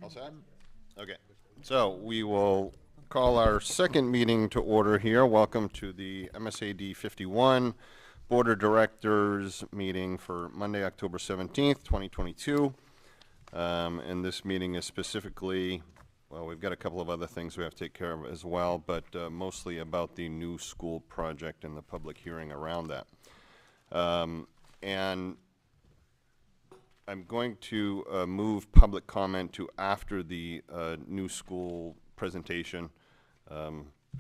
All set? Okay. So we will call our second meeting to order here. Welcome to the MSAD 51 Board of Directors meeting for Monday, October 17th, 2022. And this meeting is specifically, well, we've got a couple of other things we have to take care of as well, but mostly about the new school project and the public hearing around that. And I'm going to move public comment to after the new school presentation,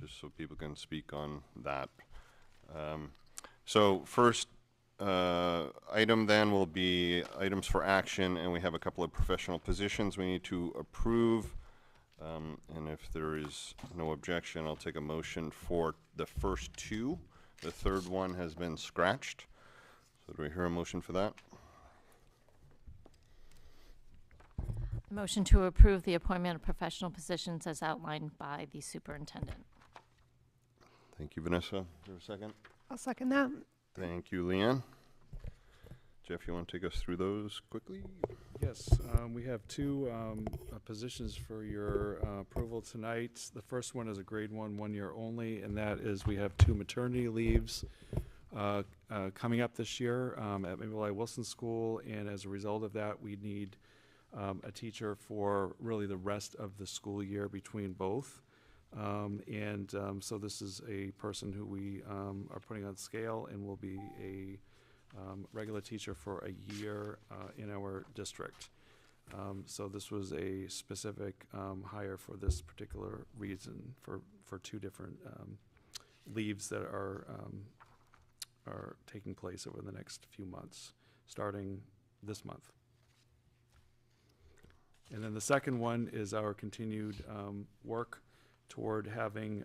just so people can speak on that. So first item then will be items for action, and we have a couple of professional positions we need to approve. And if there is no objection, I'll take a motion for the first two. The third one has been scratched. So do we hear a motion for that? Motion to approve the appointment of professional positions as outlined by the superintendent. Thank you, Vanessa. Is there a second? I'll second that. Thank you, Leanne. Jeff, you want to take us through those quickly? Yes, we have two positions for your approval tonight. The first one is a grade 1 year only, and that is we have two maternity leaves coming up this year at Maple Wilson School, and as a result of that, we need a teacher for really the rest of the school year between both. So this is a person who we are putting on scale and will be a regular teacher for a year in our district. So this was a specific hire for this particular reason for two different leaves that are taking place over the next few months, starting this month. And then the second one is our continued work toward having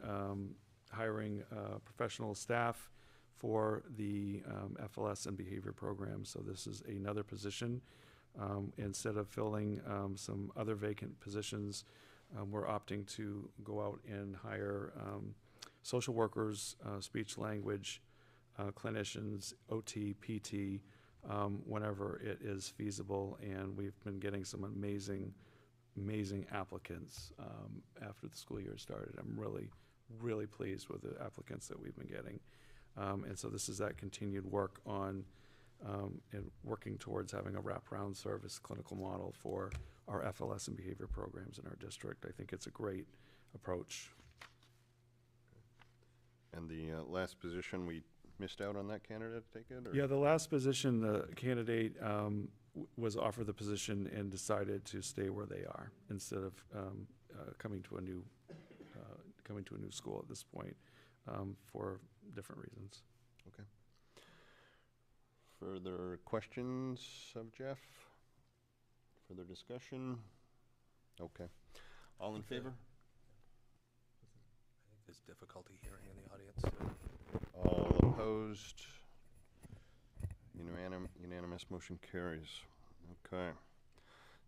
hiring professional staff for the FLS and behavior program. So this is another position. Instead of filling some other vacant positions, we're opting to go out and hire social workers, speech language, clinicians, OT, PT, whenever it is feasible, and we've been getting some amazing applicants after the school year started. I'm really pleased with the applicants that we've been getting. And so this is that continued work on and working towards having a wraparound service clinical model for our FLS and behavior programs in our district. I think it's a great approach. And the last position, we missed out on that candidate to take it? Or? Yeah, the last position, the candidate was offered the position and decided to stay where they are instead of coming to a new school at this point for different reasons. Okay. Further questions of Jeff? Further discussion? Okay. All in favor? I think there's difficulty hearing in the audience. All opposed? Unanimous motion carries. Okay.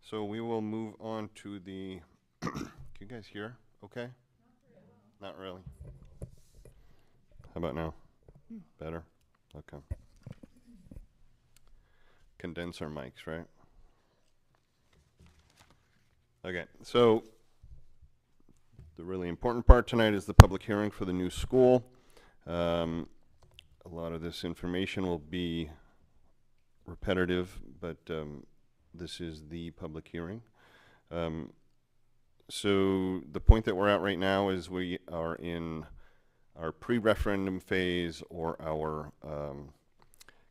So we will move on to the, can you guys hear okay? Not really. How about now? Better? Okay. Condenser mics, right? Okay, so the really important part tonight is the public hearing for the new school. A lot of this information will be repetitive, but this is the public hearing. So the point that we're at right now is we are in our pre-referendum phase, or our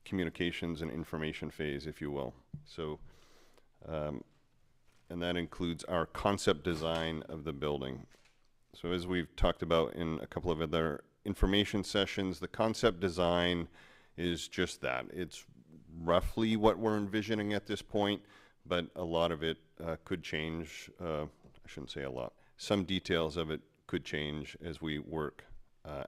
communications and information phase, if you will. So, and that includes our concept design of the building. So as we've talked about in a couple of other information sessions, the concept design is just that. It's roughly what we're envisioning at this point, but a lot of it could change. I shouldn't say a lot. Some details of it could change as we work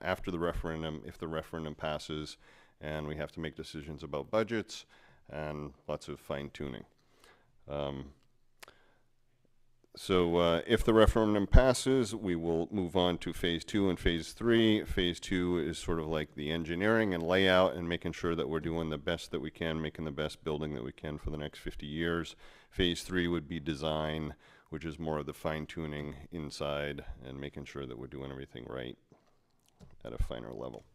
after the referendum, if the referendum passes, and we have to make decisions about budgets and lots of fine-tuning. So if the referendum passes, we will move on to phase 2 and phase 3. Phase 2 is sort of like the engineering and layout and making sure that we're doing the best that we can, making the best building that we can for the next 50 years. Phase 3 would be design, which is more of the fine-tuning inside and making sure that we're doing everything right at a finer level.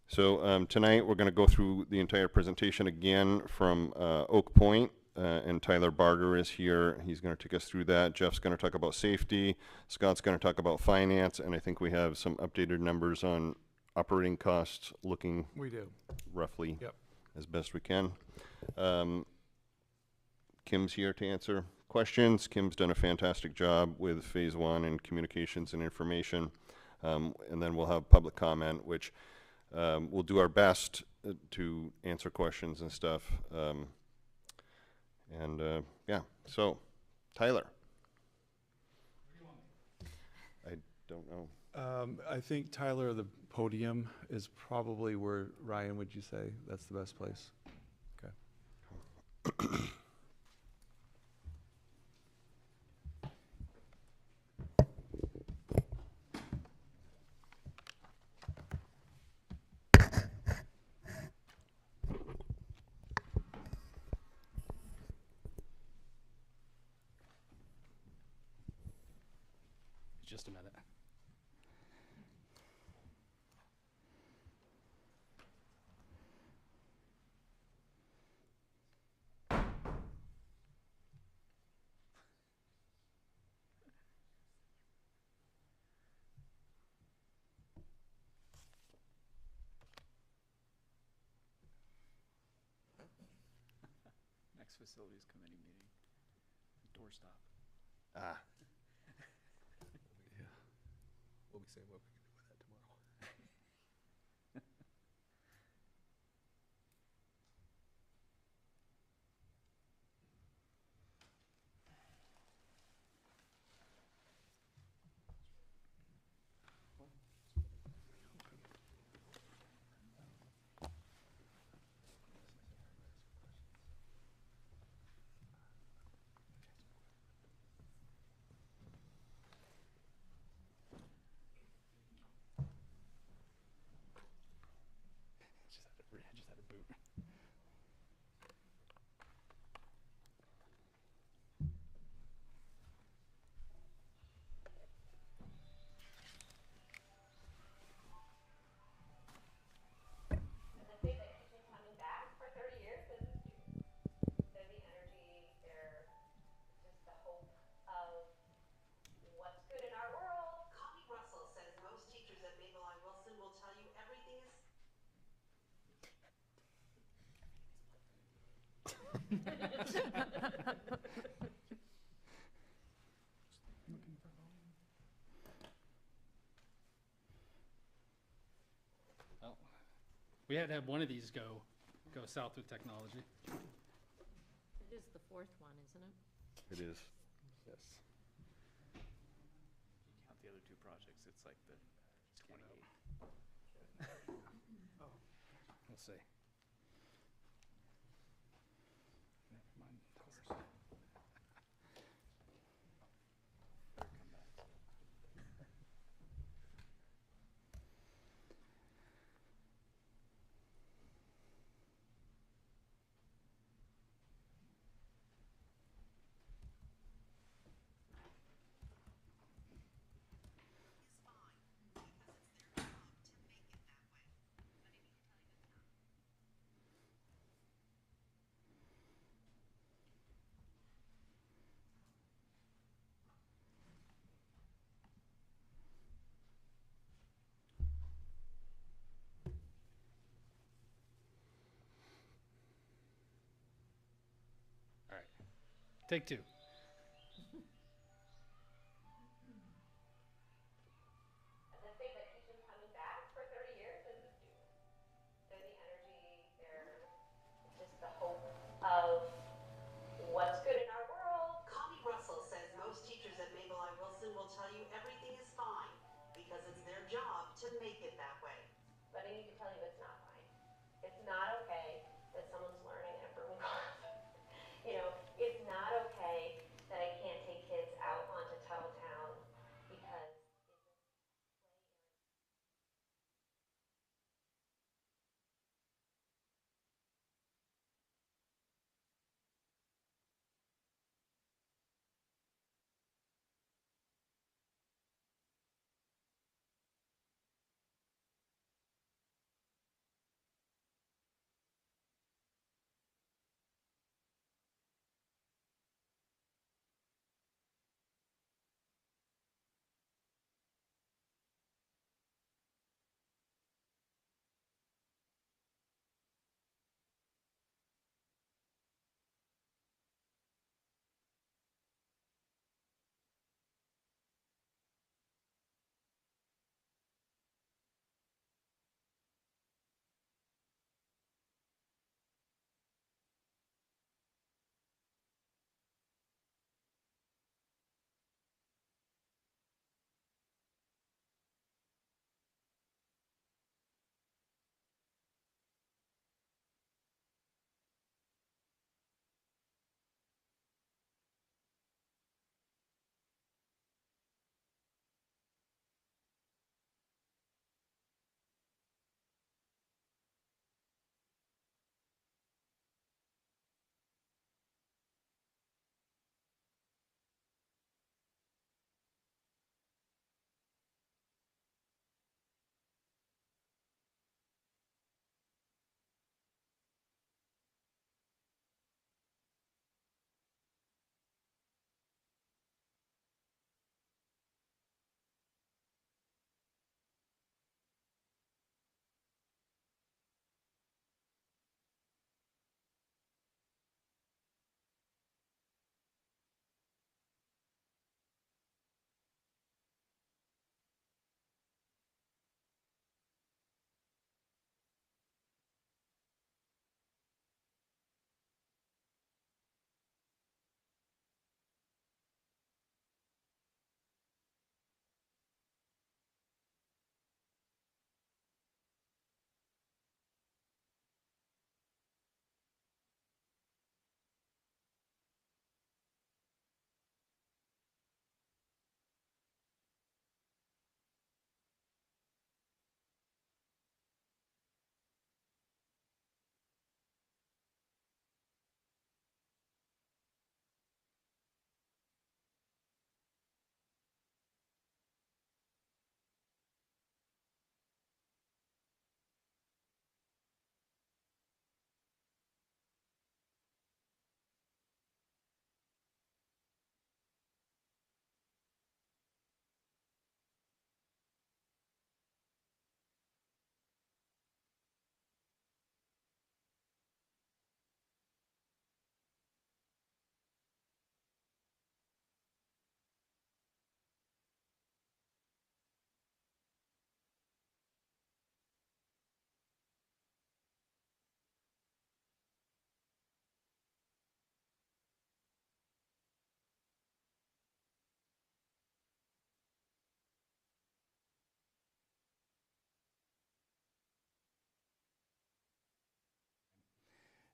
So tonight we're going to go through the entire presentation again from Oak Point. And Tyler Barger is here. He's going to take us through that. Jeff's going to talk about safety. Scott's going to talk about finance. And I think we have some updated numbers on operating costs looking We do. roughly Yep. as best we can. Kim's here to answer questions. Kim's done a fantastic job with phase 1 and communications and information. And then we'll have public comment, which we'll do our best to answer questions and stuff. Yeah, so Tyler. I don't know. I think, Tyler, the podium is probably where, Ryan, would you say that's the best place? Okay. Just a minute. Next facilities committee meeting, doorstop. Ah. We'll be saying what we can do with that tomorrow. I just had a boot. Well, we had to have one of these go south with technology. It is the 4th one, isn't it? It is. Yes. Count the other 2 projects, it's like the 28th. Oh. We'll see. Never mind. Doors. Better come back. All right. Take 2.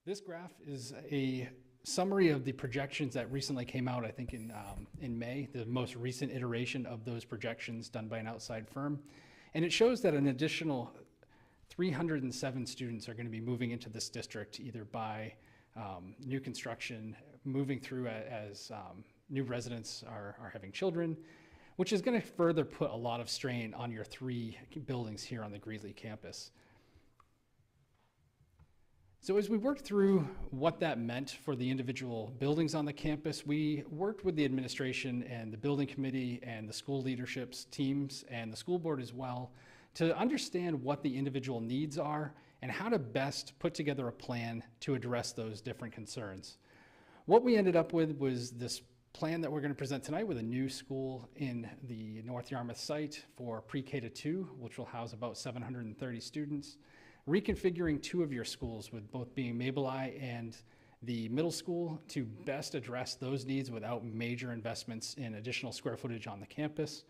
This graph is a summary of the projections that recently came out, I think in May, the most recent iteration of those projections done by an outside firm. And it shows that an additional 307 students are going to be moving into this district, either by new construction, moving through as new residents are having children, which is going to further put a lot of strain on your 3 buildings here on the Greeley campus. So as we worked through what that meant for the individual buildings on the campus, we worked with the administration and the building committee and the school leadership's teams and the school board as well to understand what the individual needs are and how to best put together a plan to address those different concerns. What we ended up with was this plan that we're going to present tonight with a new school in the North Yarmouth site for pre-K to 2, which will house about 730 students. Reconfiguring 2 of your schools, with both being Mabelai and the middle school, to best address those needs without major investments in additional square footage on the campus.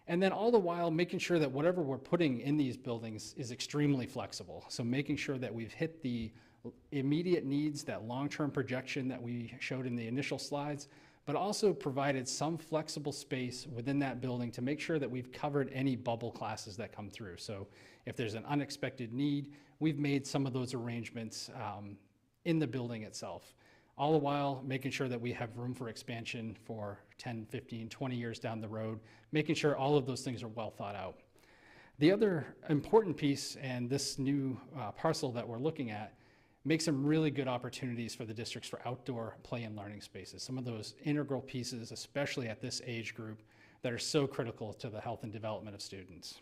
And then all the while making sure that whatever we're putting in these buildings is extremely flexible. So making sure that we've hit the immediate needs, that long-term projection that we showed in the initial slides, but also provided some flexible space within that building to make sure that we've covered any bubble classes that come through. So if there's an unexpected need, we've made some of those arrangements in the building itself. All the while making sure that we have room for expansion for 10, 15, 20 years down the road, making sure all of those things are well thought out. The other important piece, and this new parcel that we're looking at, make some really good opportunities for the districts for outdoor play and learning spaces. Some of those integral pieces, especially at this age group, that are so critical to the health and development of students.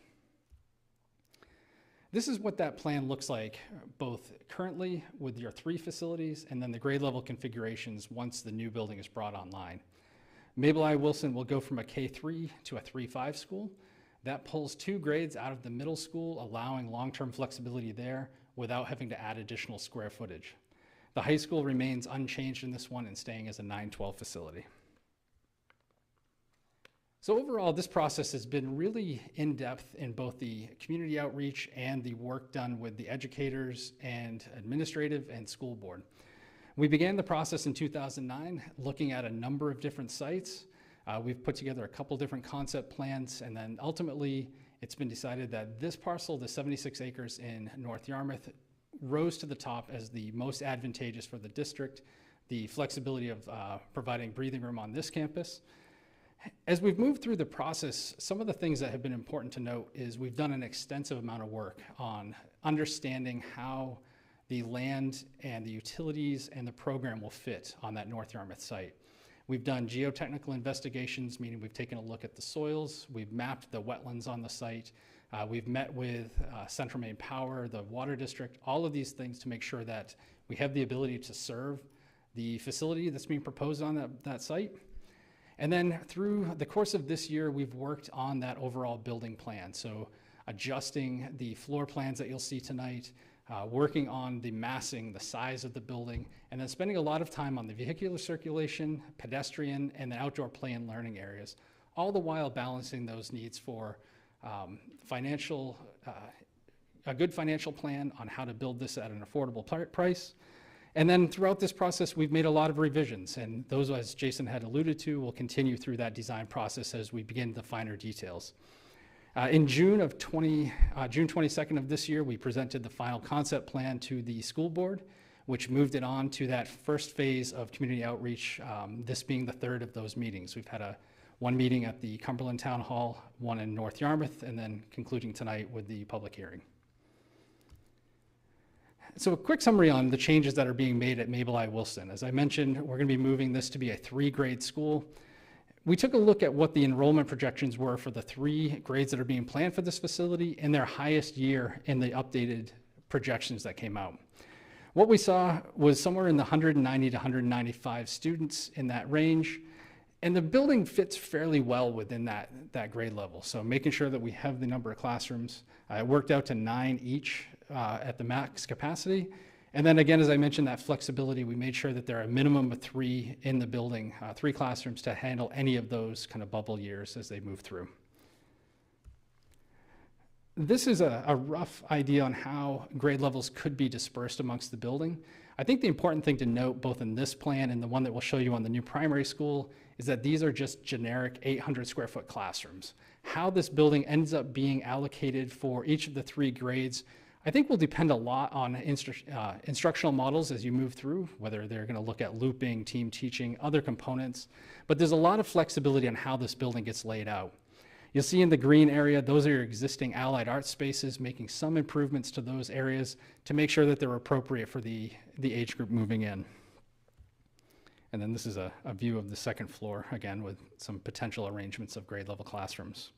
This is what that plan looks like, both currently with your 3 facilities and then the grade level configurations once the new building is brought online. Mabelai Wilson will go from a K3 to a 3-5 school. That pulls 2 grades out of the middle school, allowing long-term flexibility there without having to add additional square footage. The high school remains unchanged in this one and staying as a 9-12 facility. So overall, this process has been really in-depth in both the community outreach and the work done with the educators and administrative and school board. We began the process in 2009, looking at a number of different sites. We've put together a couple different concept plans, and then ultimately it's been decided that this parcel, the 76 acres in North Yarmouth, rose to the top as the most advantageous for the district, the flexibility of providing breathing room on this campus. As we've moved through the process, some of the things that have been important to note is we've done an extensive amount of work on understanding how the land and the utilities and the program will fit on that North Yarmouth site. We've done geotechnical investigations, meaning we've taken a look at the soils, we've mapped the wetlands on the site, we've met with Central Maine Power, the water district, all of these things to make sure that we have the ability to serve the facility that's being proposed on that site. And then through the course of this year, we've worked on that overall building plan. So adjusting the floor plans that you'll see tonight, working on the massing, the size of the building, and then spending a lot of time on the vehicular circulation, pedestrian, and the outdoor play and learning areas, all the while balancing those needs for a good financial plan on how to build this at an affordable price. And then throughout this process, we've made a lot of revisions, and those, as Jason had alluded to, will continue through that design process as we begin the finer details. In June 22nd of this year, we presented the final concept plan to the school board, which moved it on to that first phase of community outreach, this being the 3rd of those meetings. We've had one meeting at the Cumberland Town Hall, one in North Yarmouth, and then concluding tonight with the public hearing. So a quick summary on the changes that are being made at Mabelai Wilson. As I mentioned, we're going to be moving this to be a 3-grade school. We took a look at what the enrollment projections were for the 3 grades that are being planned for this facility in their highest year in the updated projections that came out. What we saw was somewhere in the 190 to 195 students in that range, and the building fits fairly well within that grade level. So making sure that we have the number of classrooms. It worked out to 9 each at the max capacity. And then again, as I mentioned, that flexibility, we made sure that there are a minimum of 3 in the building, 3 classrooms to handle any of those kind of bubble years as they move through. This is a rough idea on how grade levels could be dispersed amongst the building. I think the important thing to note, both in this plan and the one that we'll show you on the new primary school, is that these are just generic 800 square foot classrooms. How this building ends up being allocated for each of the 3 grades, I think will depend a lot on instructional models as you move through, whether they're going to look at looping, team teaching, other components. But there's a lot of flexibility on how this building gets laid out. You'll see in the green area, those are your existing allied art spaces, making some improvements to those areas to make sure that they're appropriate for the age group moving in. And then this is a view of the second floor, again, with some potential arrangements of grade level classrooms.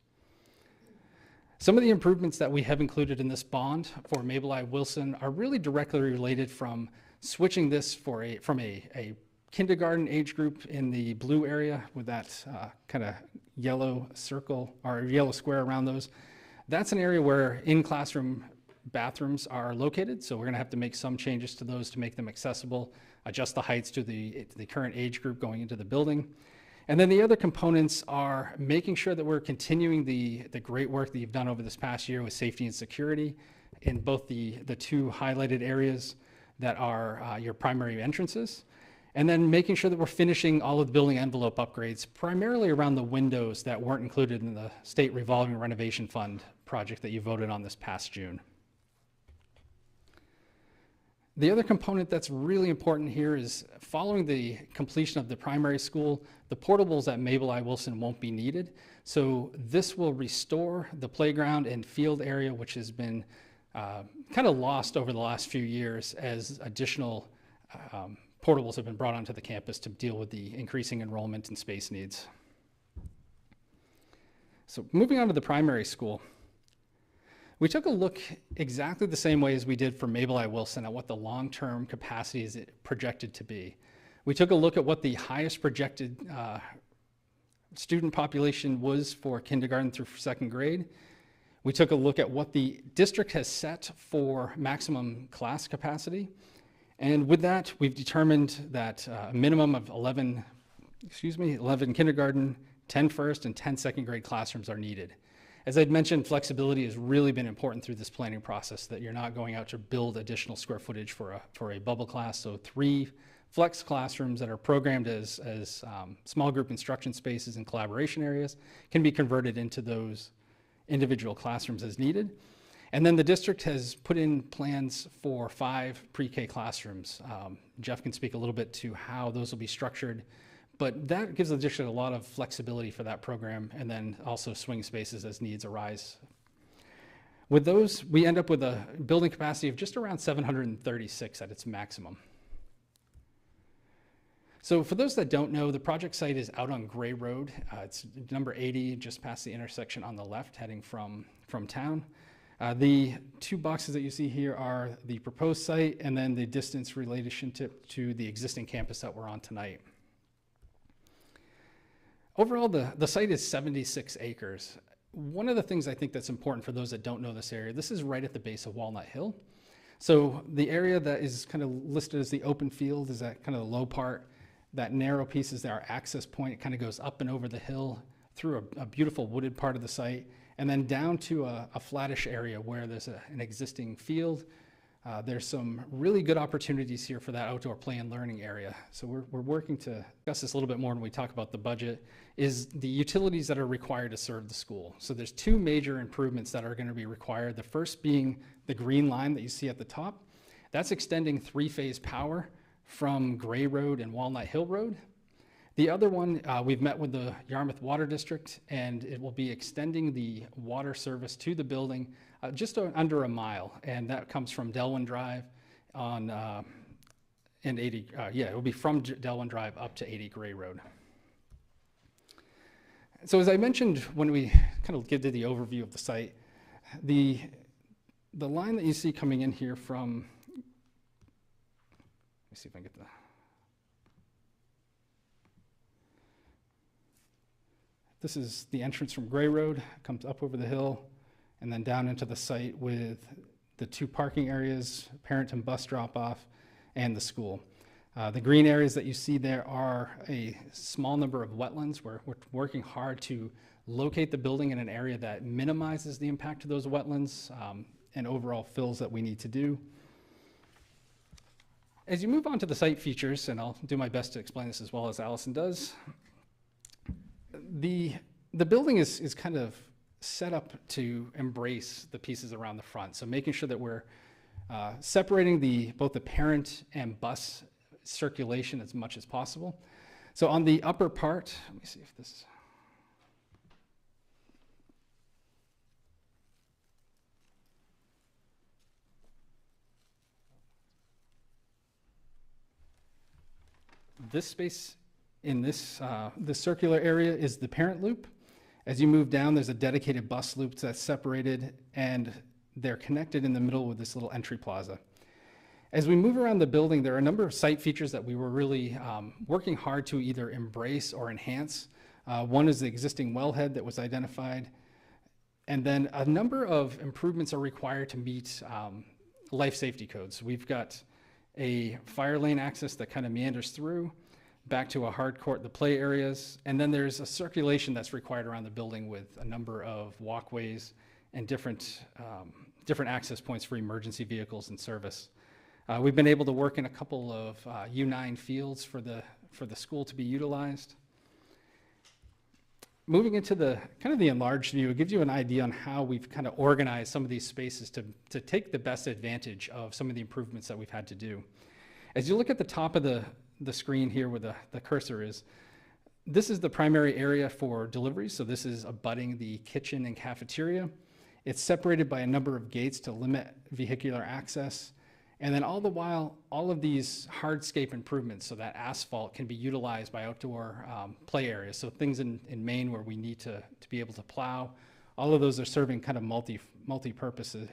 Some of the improvements that we have included in this bond for Mabel I. Wilson are really directly related from switching this from a kindergarten age group in the blue area with that kind of yellow circle or yellow square around those. That's an area where in-classroom bathrooms are located, so we're going to have to make some changes to those to make them accessible, adjust the heights to the current age group going into the building. And then the other components are making sure that we're continuing the great work that you've done over this past year with safety and security in both the 2 highlighted areas that are your primary entrances. And then making sure that we're finishing all of the building envelope upgrades, primarily around the windows that weren't included in the state revolving renovation fund project that you voted on this past June. The other component that's really important here is following the completion of the primary school, the portables at Mabel I. Wilson won't be needed. So this will restore the playground and field area, which has been kind of lost over the last few years as additional portables have been brought onto the campus to deal with the increasing enrollment and space needs. So moving on to the primary school, we took a look exactly the same way as we did for Mabel I. Wilson at what the long-term capacity is projected to be. We took a look at what the highest projected student population was for kindergarten through 2nd grade. We took a look at what the district has set for maximum class capacity. And with that, we've determined that a minimum of 11 kindergarten, 10 first, and 10 second grade classrooms are needed. As I'd mentioned, flexibility has really been important through this planning process, that you're not going out to build additional square footage for a bubble class. So 3 flex classrooms that are programmed as small group instruction spaces and collaboration areas can be converted into those individual classrooms as needed. And then the district has put in plans for 5 pre-K classrooms. Jeff can speak a little bit to how those will be structured, but that gives the district a lot of flexibility for that program, and then also swing spaces as needs arise. With those, we end up with a building capacity of just around 736 at its maximum. So for those that don't know, the project site is out on Gray Road. It's number 80, just past the intersection on the left, heading from town. The 2 boxes that you see here are the proposed site and then the distance relationship to the existing campus that we're on tonight. Overall, the site is 76 acres. One of the things I think that's important for those that don't know this area, this is right at the base of Walnut Hill. So the area that is kind of listed as the open field is that kind of the low part. That narrow piece is our access point. It kind of goes up and over the hill through a beautiful wooded part of the site, and then down to a flattish area where there's an existing field. There's some really good opportunities here for that outdoor play and learning area. So we're working to discuss this a little bit more when we talk about the budget, is the utilities that are required to serve the school. So there's 2 major improvements that are going to be required. The first being the green line that you see at the top. That's extending 3-phase power from Gray Road and Walnut Hill Road. The other one, we've met with the Yarmouth Water District, and it will be extending the water service to the building just under a mile, and that comes from Delwyn Drive on and 80. It will be from Delwyn Drive up to 80 Gray Road. So as I mentioned when we kind of did the overview of the site, the line that you see coming in here from, let me see if I can get the. This is the entrance from Gray Road, comes up over the hill, and then down into the site with the 2 parking areas, parent and bus drop-off, and the school. The green areas that you see there are a small number of wetlands. We're working hard to locate the building in an area that minimizes the impact of those wetlands and overall fills that we need to do. As you move on to the site features, and I'll do my best to explain this as well as Allison does, the building is kind of set up to embrace the pieces around the front. So making sure that we're separating both the parent and bus circulation as much as possible. So on the upper part, let me see if this. This space in this circular area is the parent loop. As you move down, there's a dedicated bus loop that's separated, and they're connected in the middle with this little entry plaza. As we move around the building, there are a number of site features that we were really working hard to either embrace or enhance. One is the existing wellhead that was identified, and then a number of improvements are required to meet life safety codes. We've got a fire lane access that kind of meanders through, back to a hard court, the play areas, and then there's a circulation that's required around the building with a number of walkways and different access points for emergency vehicles and service. We've been able to work in a couple of U9 fields for the school to be utilized. Moving into the kind of the enlarged view, it gives you an idea on how we've kind of organized some of these spaces to take the best advantage of some of the improvements that we've had to do. As you look at the top of the screen here where the cursor is, this is the primary area for deliveries. So this is abutting the kitchen and cafeteria. It's separated by a number of gates to limit vehicular access. And then all the while, all of these hardscape improvements, so that asphalt can be utilized by outdoor play areas. So things in Maine where we need to be able to plow, all of those are serving kind of multi-purposes.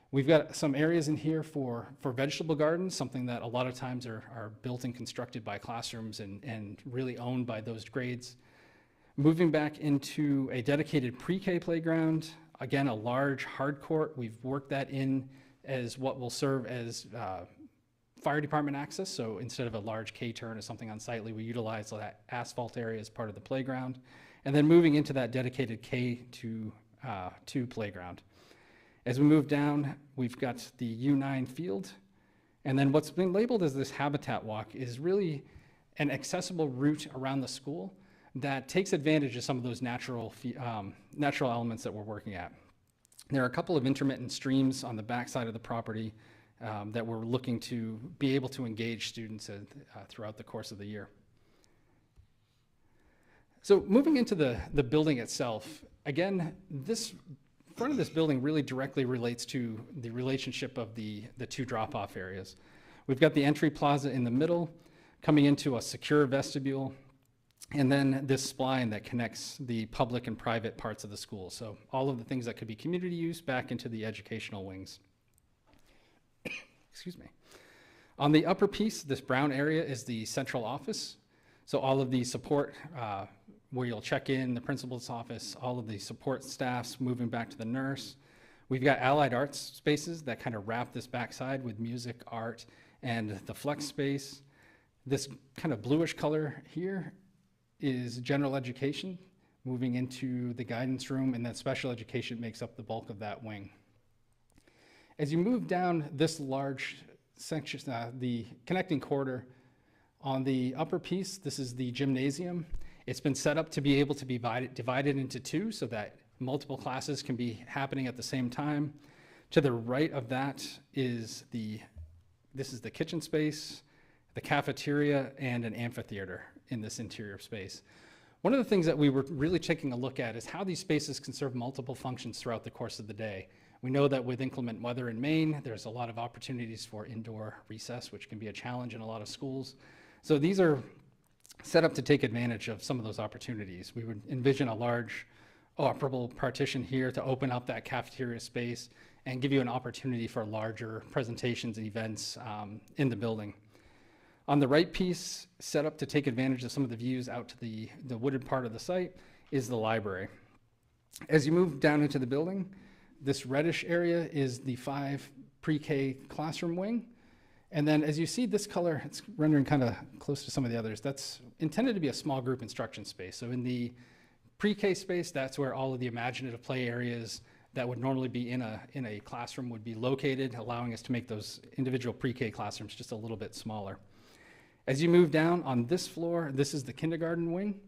We've got some areas in here for vegetable gardens, something that a lot of times are built and constructed by classrooms and really owned by those grades. Moving back into a dedicated pre-K playground, again, a large hard court. We've worked that in as what will serve as fire department access. So instead of a large K-turn or something unsightly, we utilize that asphalt area as part of the playground. And then moving into that dedicated K-2 playground. As we move down, we've got the U9 field. And then what's been labeled as this habitat walk is really an accessible route around the school that takes advantage of some of those natural elements that we're working at. There are a couple of intermittent streams on the backside of the property that we're looking to be able to engage students throughout the course of the year. So moving into the building itself, again, this front of this building really directly relates to the relationship of the two drop-off areas. We've got the entry plaza in the middle, coming into a secure vestibule, and then this spline that connects the public and private parts of the school. So all of the things that could be community use back into the educational wings. Excuse me. On the upper piece, this brown area is the central office. So all of the support where you'll check in, the principal's office, all of the support staffs moving back to the nurse. We've got allied arts spaces that kind of wrap this backside with music, art, and the flex space. This kind of bluish color here is general education, moving into the guidance room, and then special education makes up the bulk of that wing. As you move down this large section, the connecting corridor, on the upper piece, this is the gymnasium. It's been set up to be able to be divided into two so that multiple classes can be happening at the same time. To the right of that is this is the kitchen space, the cafeteria, and an amphitheater in this interior space. One of the things that we were really taking a look at is how these spaces can serve multiple functions throughout the course of the day. We know that with inclement weather in Maine, there's a lot of opportunities for indoor recess, which can be a challenge in a lot of schools. So these are set up to take advantage of some of those opportunities. We would envision a large operable partition here to open up that cafeteria space and give you an opportunity for larger presentations and events in the building. On the right piece, set up to take advantage of some of the views out to the wooded part of the site, is the library. As you move down into the building, this reddish area is the 5 pre-K classroom wing. And then as you see this color, it's rendering kind of close to some of the others. That's intended to be a small group instruction space. So in the pre-K space, that's where all of the imaginative play areas, that would normally be in a classroom would be located, allowing us to make those individual pre-K classrooms just a little bit smaller. As you move down on this floor, this is the kindergarten wing.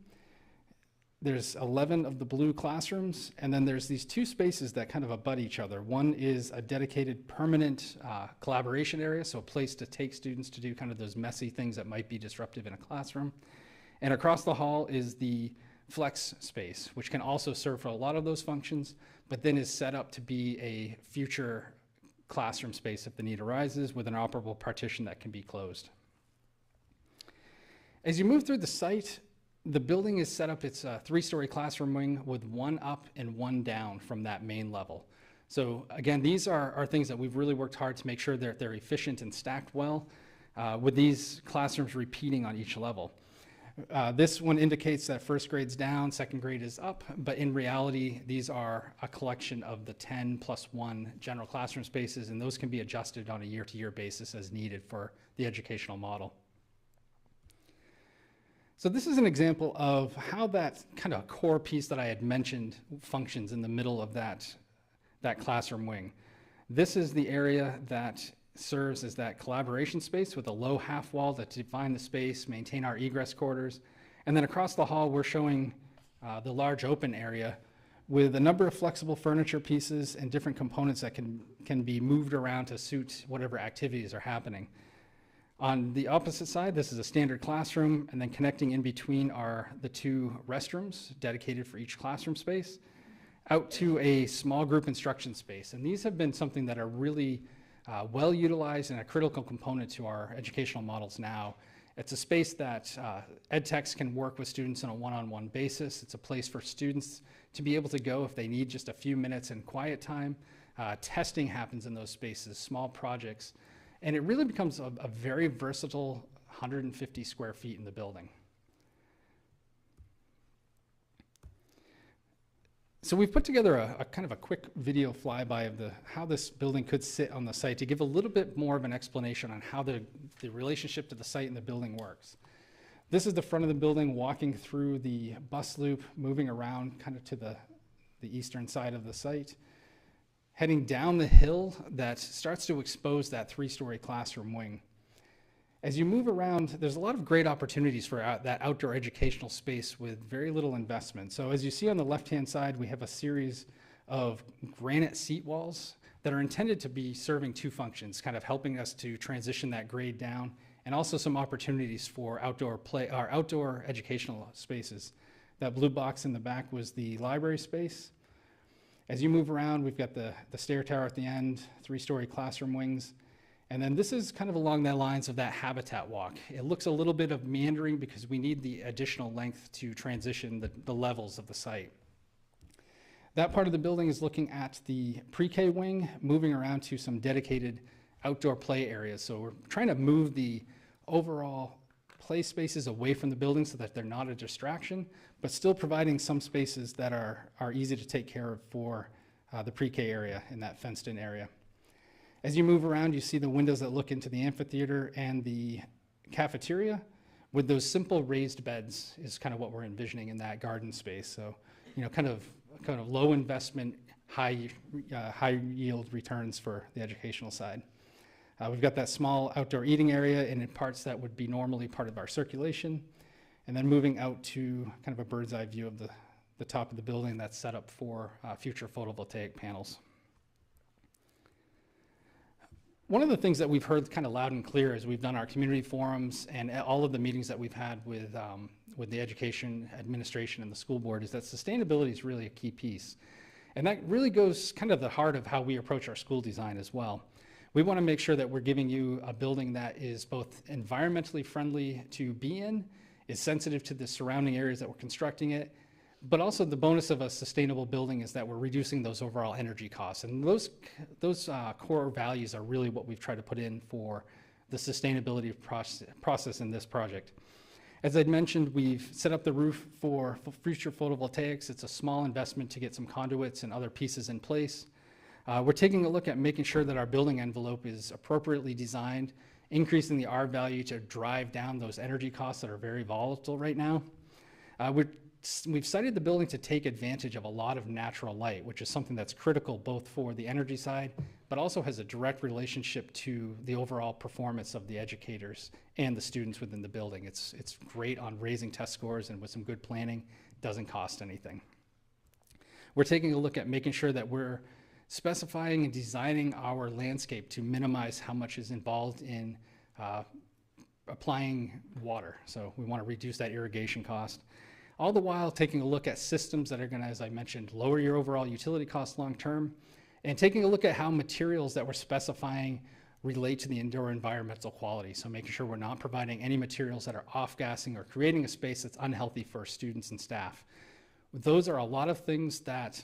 There's 11 of the blue classrooms, and then there's these two spaces that kind of abut each other. One is a dedicated permanent collaboration area, so a place to take students to do kind of those messy things that might be disruptive in a classroom. And across the hall is the flex space, which can also serve for a lot of those functions, but then is set up to be a future classroom space if the need arises with an operable partition that can be closed. As you move through the site, the building is set up, it's a 3-story classroom wing with one up and one down from that main level. So again, these are things that we've really worked hard to make sure that they're efficient and stacked well, with these classrooms repeating on each level. This one indicates that first grade's down, second grade is up, but in reality, these are a collection of the 10+1 general classroom spaces, and those can be adjusted on a year-to-year basis as needed for the educational model. So this is an example of how that kind of core piece that I had mentioned functions in the middle of that classroom wing. This is the area that serves as that collaboration space with a low half wall to define the space, maintain our egress corridors. And then across the hall, we're showing the large open area with a number of flexible furniture pieces and different components that can be moved around to suit whatever activities are happening. On the opposite side, this is a standard classroom, and then connecting in between are the two restrooms dedicated for each classroom space, out to a small group instruction space. And these have been something that are really well utilized and a critical component to our educational models now. It's a space that ed techs can work with students on a one-on-one basis. It's a place for students to be able to go if they need just a few minutes in quiet time. Testing happens in those spaces, small projects. And it really becomes a very versatile 150 square feet in the building. So we've put together a kind of a quick video flyby of how this building could sit on the site to give a little bit more of an explanation on how the relationship to the site and the building works. This is the front of the building, walking through the bus loop, moving around kind of to the eastern side of the site. Heading down the hill that starts to expose that 3-story classroom wing. As you move around, there's a lot of great opportunities for that outdoor educational space with very little investment. So as you see on the left-hand side, we have a series of granite seat walls that are intended to be serving two functions, kind of helping us to transition that grade down, and also some opportunities for outdoor play, or outdoor educational spaces. That blue box in the back was the library space. As you move around, we've got the stair tower at the end, 3-story classroom wings. And then this is kind of along the lines of that habitat walk. It looks a little bit of meandering because we need the additional length to transition the levels of the site. That part of the building is looking at the pre-K wing, moving around to some dedicated outdoor play areas. So we're trying to move the overall play spaces away from the building so that they're not a distraction, but still providing some spaces that are easy to take care of for the pre-K area in that fenced-in area. As you move around, you see the windows that look into the amphitheater and the cafeteria with those simple raised beds is kind of what we're envisioning in that garden space. So, you know, kind of low investment, high yield returns for the educational side. We've got that small outdoor eating area and in parts that would be normally part of our circulation. And then moving out to kind of a bird's eye view of the top of the building that's set up for future photovoltaic panels. One of the things that we've heard kind of loud and clear as we've done our community forums and all of the meetings that we've had with the education administration and the school board is that sustainability is really a key piece. And that really goes kind of the heart of how we approach our school design as well. We want to make sure that we're giving you a building that is both environmentally friendly to be in, is sensitive to the surrounding areas that we're constructing it, but also the bonus of a sustainable building is that we're reducing those overall energy costs. And those core values are really what we've tried to put in for the sustainability process in this project. As I'd mentioned, we've set up the roof for future photovoltaics. It's a small investment to get some conduits and other pieces in place. We're taking a look at making sure that our building envelope is appropriately designed, increasing the R value to drive down those energy costs that are very volatile right now. We're we've sited the building to take advantage of a lot of natural light, which is something that's critical both for the energy side, but also has a direct relationship to the overall performance of the educators and the students within the building. It's great on raising test scores, and with some good planning, doesn't cost anything. We're taking a look at making sure that we're specifying and designing our landscape to minimize how much is involved in applying water. So we want to reduce that irrigation cost. All the while taking a look at systems that are going to, as I mentioned, lower your overall utility costs long term, and taking a look at how materials that we're specifying relate to the indoor environmental quality. So making sure we're not providing any materials that are off-gassing or creating a space that's unhealthy for students and staff. Those are a lot of things that,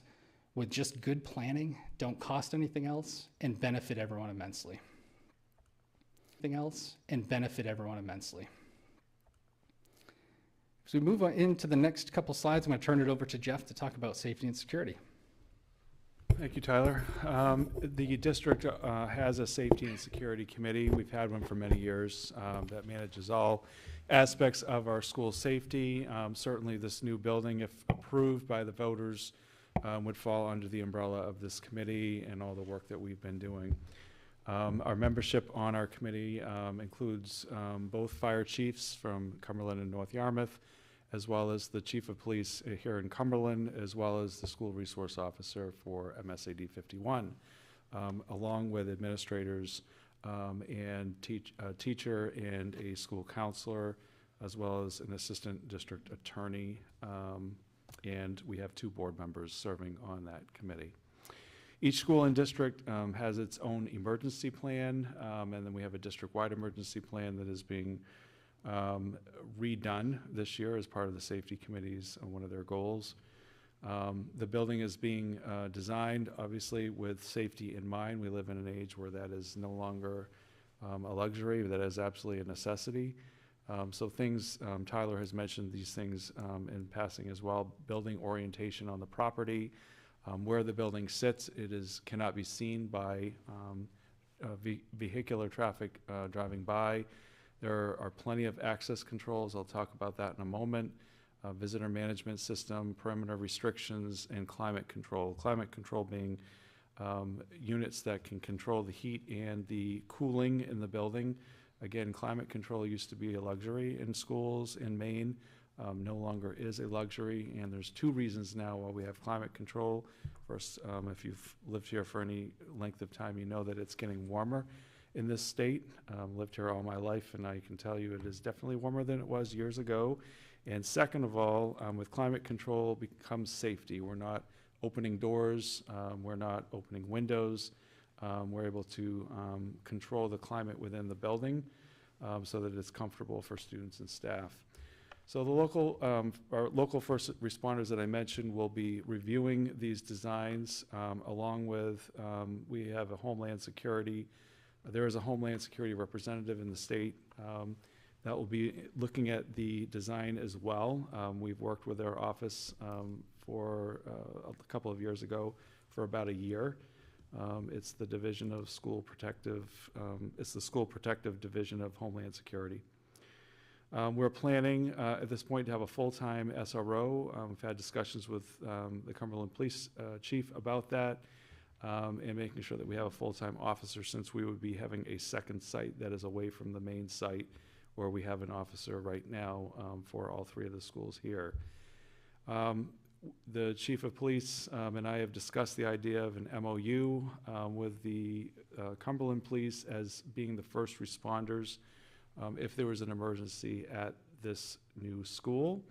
with just good planning, don't cost anything else and benefit everyone immensely. As we move on into the next couple slides, I'm going to turn it over to Jeff to talk about safety and security. Thank you, Tyler. The district has a safety and security committee. We've had one for many years that manages all aspects of our school safety. Certainly this new building, if approved by the voters, would fall under the umbrella of this committee and all the work that we've been doing. Our membership on our committee includes both fire chiefs from Cumberland and North Yarmouth, as well as the chief of police here in Cumberland, as well as the school resource officer for MSAD 51, along with administrators and a teacher and a school counselor, as well as an assistant district attorney. And we have 2 board members serving on that committee. Each school and district has its own emergency plan, and then we have a district-wide emergency plan that is being redone this year as part of the safety committee's one of their goals. The building is being designed, obviously, with safety in mind. We live in an age where that is no longer a luxury, that is absolutely a necessity. So things, Tyler has mentioned these things in passing as well. Building orientation on the property, where the building sits, cannot be seen by vehicular traffic driving by. There are plenty of access controls. I'll talk about that in a moment. Visitor management system, perimeter restrictions, and climate control. Climate control being units that can control the heat and the cooling in the building. Again, climate control used to be a luxury in schools in Maine. No longer is a luxury, and there's 2 reasons now why we have climate control. First, if you've lived here for any length of time, you know that it's getting warmer in this state. Lived here all my life, and I can tell you it is definitely warmer than it was years ago. And second of all, with climate control becomes safety. We're not opening doors, we're not opening windows. We're able to control the climate within the building so that it's comfortable for students and staff. So the our local first responders that I mentioned will be reviewing these designs along with, we have a Homeland Security. There is a Homeland Security representative in the state that will be looking at the design as well. We've worked with their office for a couple of years ago for about a year. It's the Division of School Protective, it's the School Protective Division of Homeland Security. We're planning at this point to have a full-time SRO. We've had discussions with the Cumberland Police Chief about that and making sure that we have a full-time officer, since we would be having a second site that is away from the main site where we have an officer right now for all 3 of the schools here. The Chief of Police and I have discussed the idea of an MOU with the Cumberland Police as being the first responders if there was an emergency at this new school.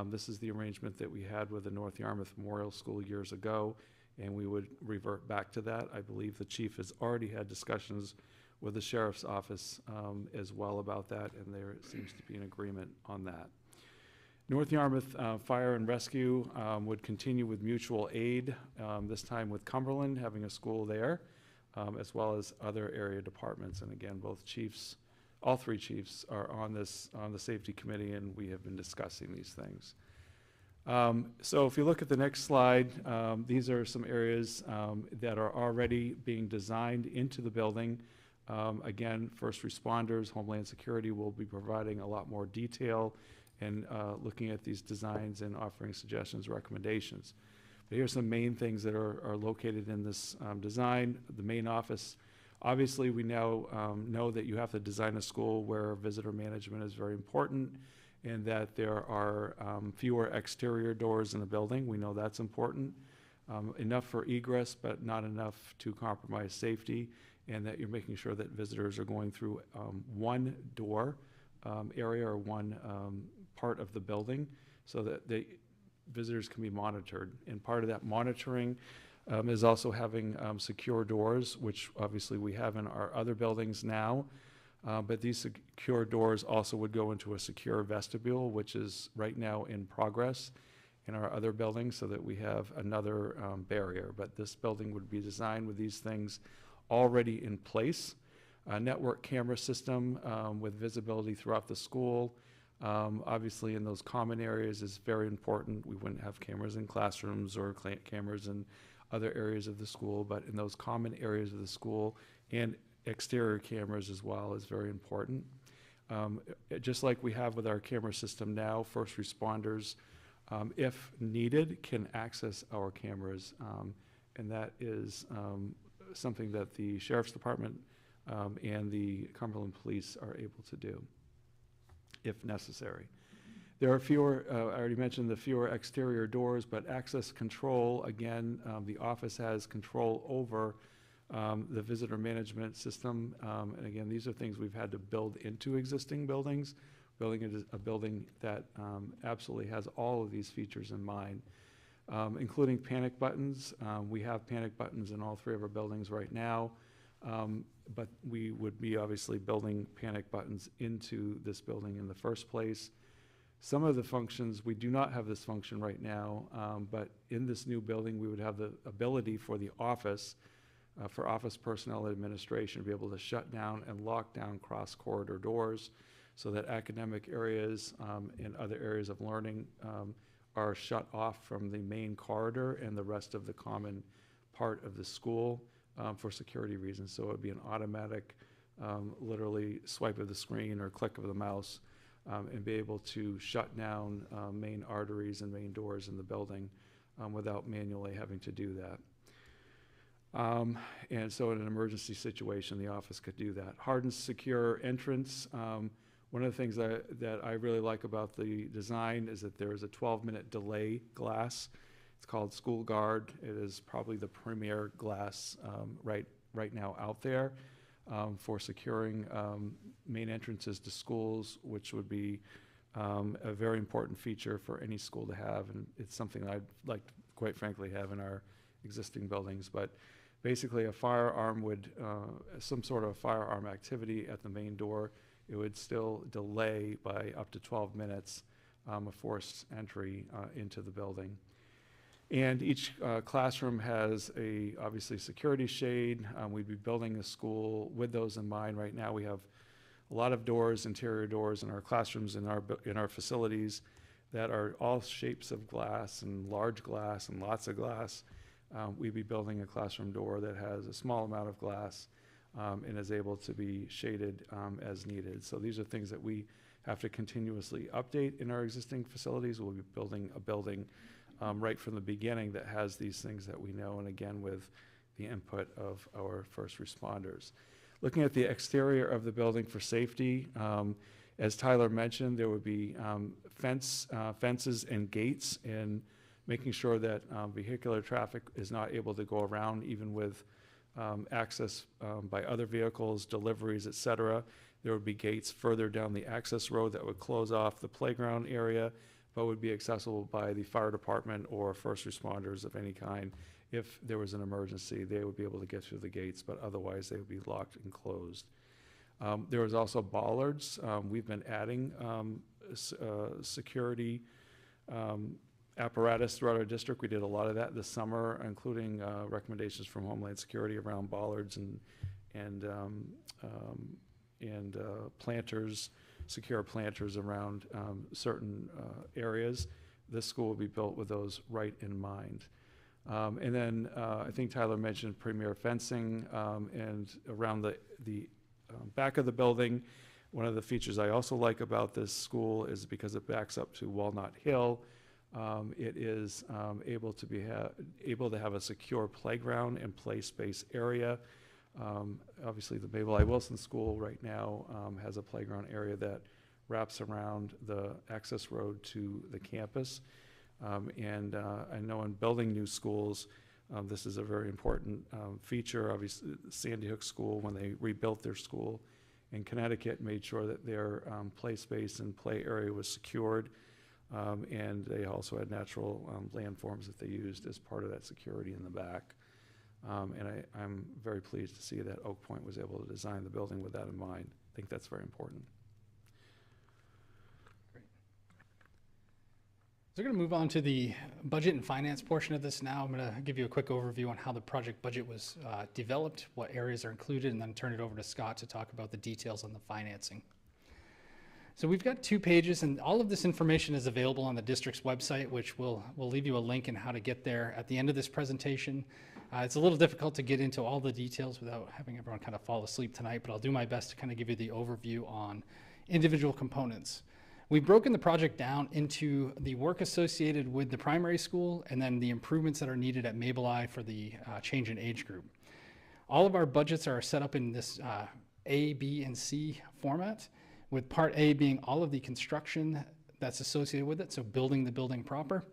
This is the arrangement that we had with the North Yarmouth Memorial School years ago, and we would revert back to that. I believe the chief has already had discussions with the sheriff's office as well about that, and there seems to be an agreement on that. North Yarmouth Fire and Rescue would continue with mutual aid, this time with Cumberland, having a school there, as well as other area departments. And again, both chiefs, all 3 chiefs are on the safety committee, and we have been discussing these things. So if you look at the next slide, these are some areas that are already being designed into the building. Again, first responders, Homeland Security will be providing a lot more detail and looking at these designs and offering suggestions, recommendations. But here's some main things that are located in this design. The main office, obviously we now know that you have to design a school where visitor management is very important, and that there are fewer exterior doors in the building. We know that's important. Enough for egress, but not enough to compromise safety, and that you're making sure that visitors are going through one door area or one part of the building, so that visitors can be monitored. And part of that monitoring is also having secure doors, which obviously we have in our other buildings now. But these secure doors also would go into a secure vestibule, which is right now in progress in our other buildings, so that we have another barrier. But this building would be designed with these things already in place. A network camera system with visibility throughout the school. Obviously in those common areas is very important. We wouldn't have cameras in classrooms or cameras in other areas of the school, but in those common areas of the school, and exterior cameras as well is very important. Just like we have with our camera system now, first responders, if needed, can access our cameras, and that is something that the Sheriff's Department and the Cumberland Police are able to do, if necessary. There are fewer, I already mentioned the fewer exterior doors, but access control, again, the office has control over the visitor management system. And again, these are things we've had to build into existing buildings. Building it is a building that absolutely has all of these features in mind, including panic buttons. We have panic buttons in all three of our buildings right now, but we would be obviously building panic buttons into this building in the first place. Some of the functions, we do not have this function right now, but in this new building, we would have the ability for the office, for office personnel and administration, to be able to shut down and lock down cross-corridor doors, so that academic areas and other areas of learning are shut off from the main corridor and the rest of the common part of the school for security reasons. So it would be an automatic, literally swipe of the screen or click of the mouse, and be able to shut down main arteries and main doors in the building without manually having to do that. And so in an emergency situation, the office could do that. Hardened secure entrance. One of the things that I really like about the design is that there is a 12-minute delay glass. It's called School Guard. It is probably the premier glass right now out there for securing main entrances to schools, which would be a very important feature for any school to have, and it's something I'd like to, quite frankly, have in our existing buildings. But basically a firearm would, some sort of firearm activity at the main door, it would still delay by up to 12 minutes a forced entry into the building. And each classroom has a, obviously, security shade. We'd be building a school with those in mind. Right now we have a lot of doors, interior doors in our classrooms, in our facilities, that are all shapes of glass and large glass and lots of glass. We'd be building a classroom door that has a small amount of glass and is able to be shaded as needed. So these are things that we have to continuously update in our existing facilities. We'll be building a building right from the beginning that has these things that we know, and again with the input of our first responders. Looking at the exterior of the building for safety, as Tyler mentioned, there would be fences and gates, and making sure that vehicular traffic is not able to go around, even with access by other vehicles, deliveries, et cetera. There would be gates further down the access road that would close off the playground area, but would be accessible by the fire department or first responders of any kind. If there was an emergency, they would be able to get through the gates, but otherwise they would be locked and closed. There was also bollards. We've been adding security apparatus throughout our district. We did a lot of that this summer, including recommendations from Homeland Security around bollards and planters, secure planters around certain areas. This school will be built with those right in mind. And then I think Tyler mentioned premier fencing, and around the back of the building, One of the features I also like about this school is because it backs up to Walnut Hill, it is able to have a secure playground and play space area. Obviously, the Mabel I. Wilson School right now has a playground area that wraps around the access road to the campus. And I know in building new schools, this is a very important feature. Obviously, Sandy Hook School, when they rebuilt their school in Connecticut, made sure that their play space and play area was secured. And they also had natural landforms that they used as part of that security in the back. And I'm very pleased to see that Oak Point was able to design the building with that in mind. I think that's very important. So we're going to move on to the budget and finance portion of this now. I'm going to give you a quick overview on how the project budget was developed, what areas are included, and then turn it over to Scott to talk about the details on the financing. So we've got 2 pages, and all of this information is available on the district's website, which we'll leave you a link in how to get there at the end of this presentation. It's a little difficult to get into all the details without having everyone kind of fall asleep tonight, but I'll do my best to kind of give you the overview on individual components. We've broken the project down into the work associated with the primary school and then the improvements that are needed at Mabel I for the change in age group. All of our budgets are set up in this A, B, and C format, with Part A being all of the construction that's associated with it, so building the building proper.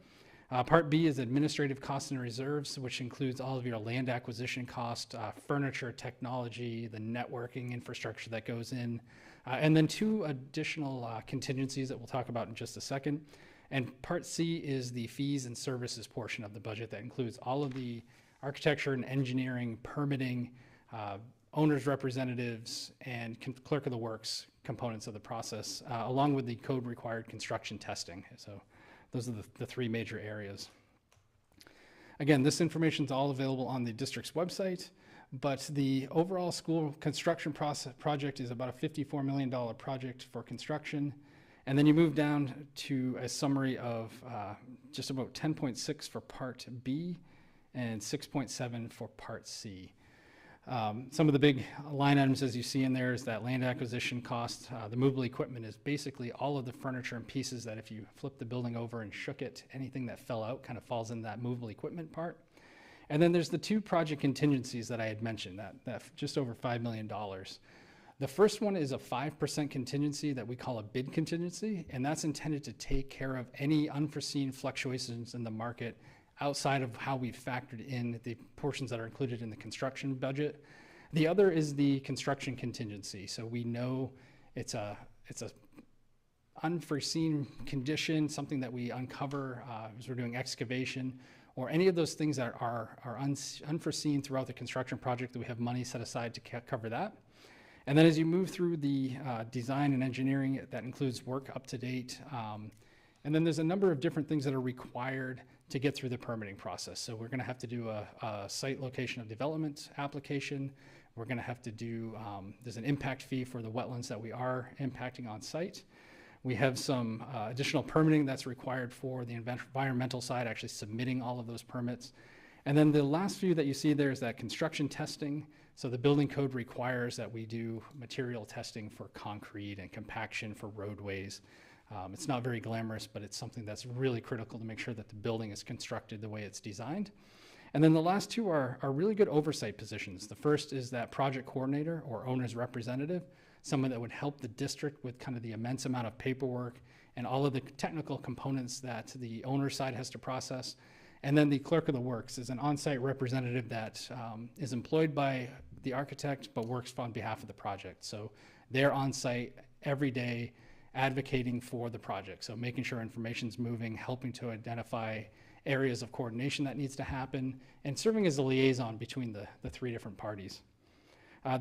Part B is administrative costs and reserves, which includes all of your land acquisition cost, furniture, technology, the networking infrastructure that goes in, and then 2 additional contingencies that we'll talk about in just a second. And Part C is the fees and services portion of the budget that includes all of the architecture and engineering, permitting, owners' representatives, and clerk of the works components of the process, along with the code-required construction testing. So those are the 3 major areas. Again, this information is all available on the district's website, but the overall school construction project is about a $54 million project for construction. And then you move down to a summary of just about 10.6 for Part B and 6.7 for Part C. Some of the big line items, as you see in there, is that land acquisition cost. The movable equipment is basically all of the furniture and pieces that if you flip the building over and shook it, anything that fell out kind of falls in that movable equipment part. And then there's the 2 project contingencies that I had mentioned, that just over $5 million. The first one is a 5% contingency that we call a bid contingency, and that's intended to take care of any unforeseen fluctuations in the market outside of how we've factored in the portions that are included in the construction budget. The other is the construction contingency. So we know it's a unforeseen condition, something that we uncover as we're doing excavation, or any of those things that are unforeseen throughout the construction project, that we have money set aside to cover that. And then as you move through the design and engineering, that includes work up to date. And then there's a number of different things that are required to get through the permitting process. So we're going to have to do a site location of development application. We're going to have to do, there's an impact fee for the wetlands that we are impacting on site. We have some additional permitting that's required for the environmental side, actually submitting all of those permits. And then the last few that you see there is that construction testing. So the building code requires that we do material testing for concrete and compaction for roadways. It's not very glamorous, but it's something that's really critical to make sure that the building is constructed the way it's designed. And then the last 2 are really good oversight positions. The first is that project coordinator or owner's representative, someone that would help the district with kind of the immense amount of paperwork and all of the technical components that the owner side has to process. And then the clerk of the works is an on-site representative that is employed by the architect but works on behalf of the project. So they're on site every day advocating for the project. So making sure information's moving, helping to identify areas of coordination that needs to happen, and serving as a liaison between the 3 different parties.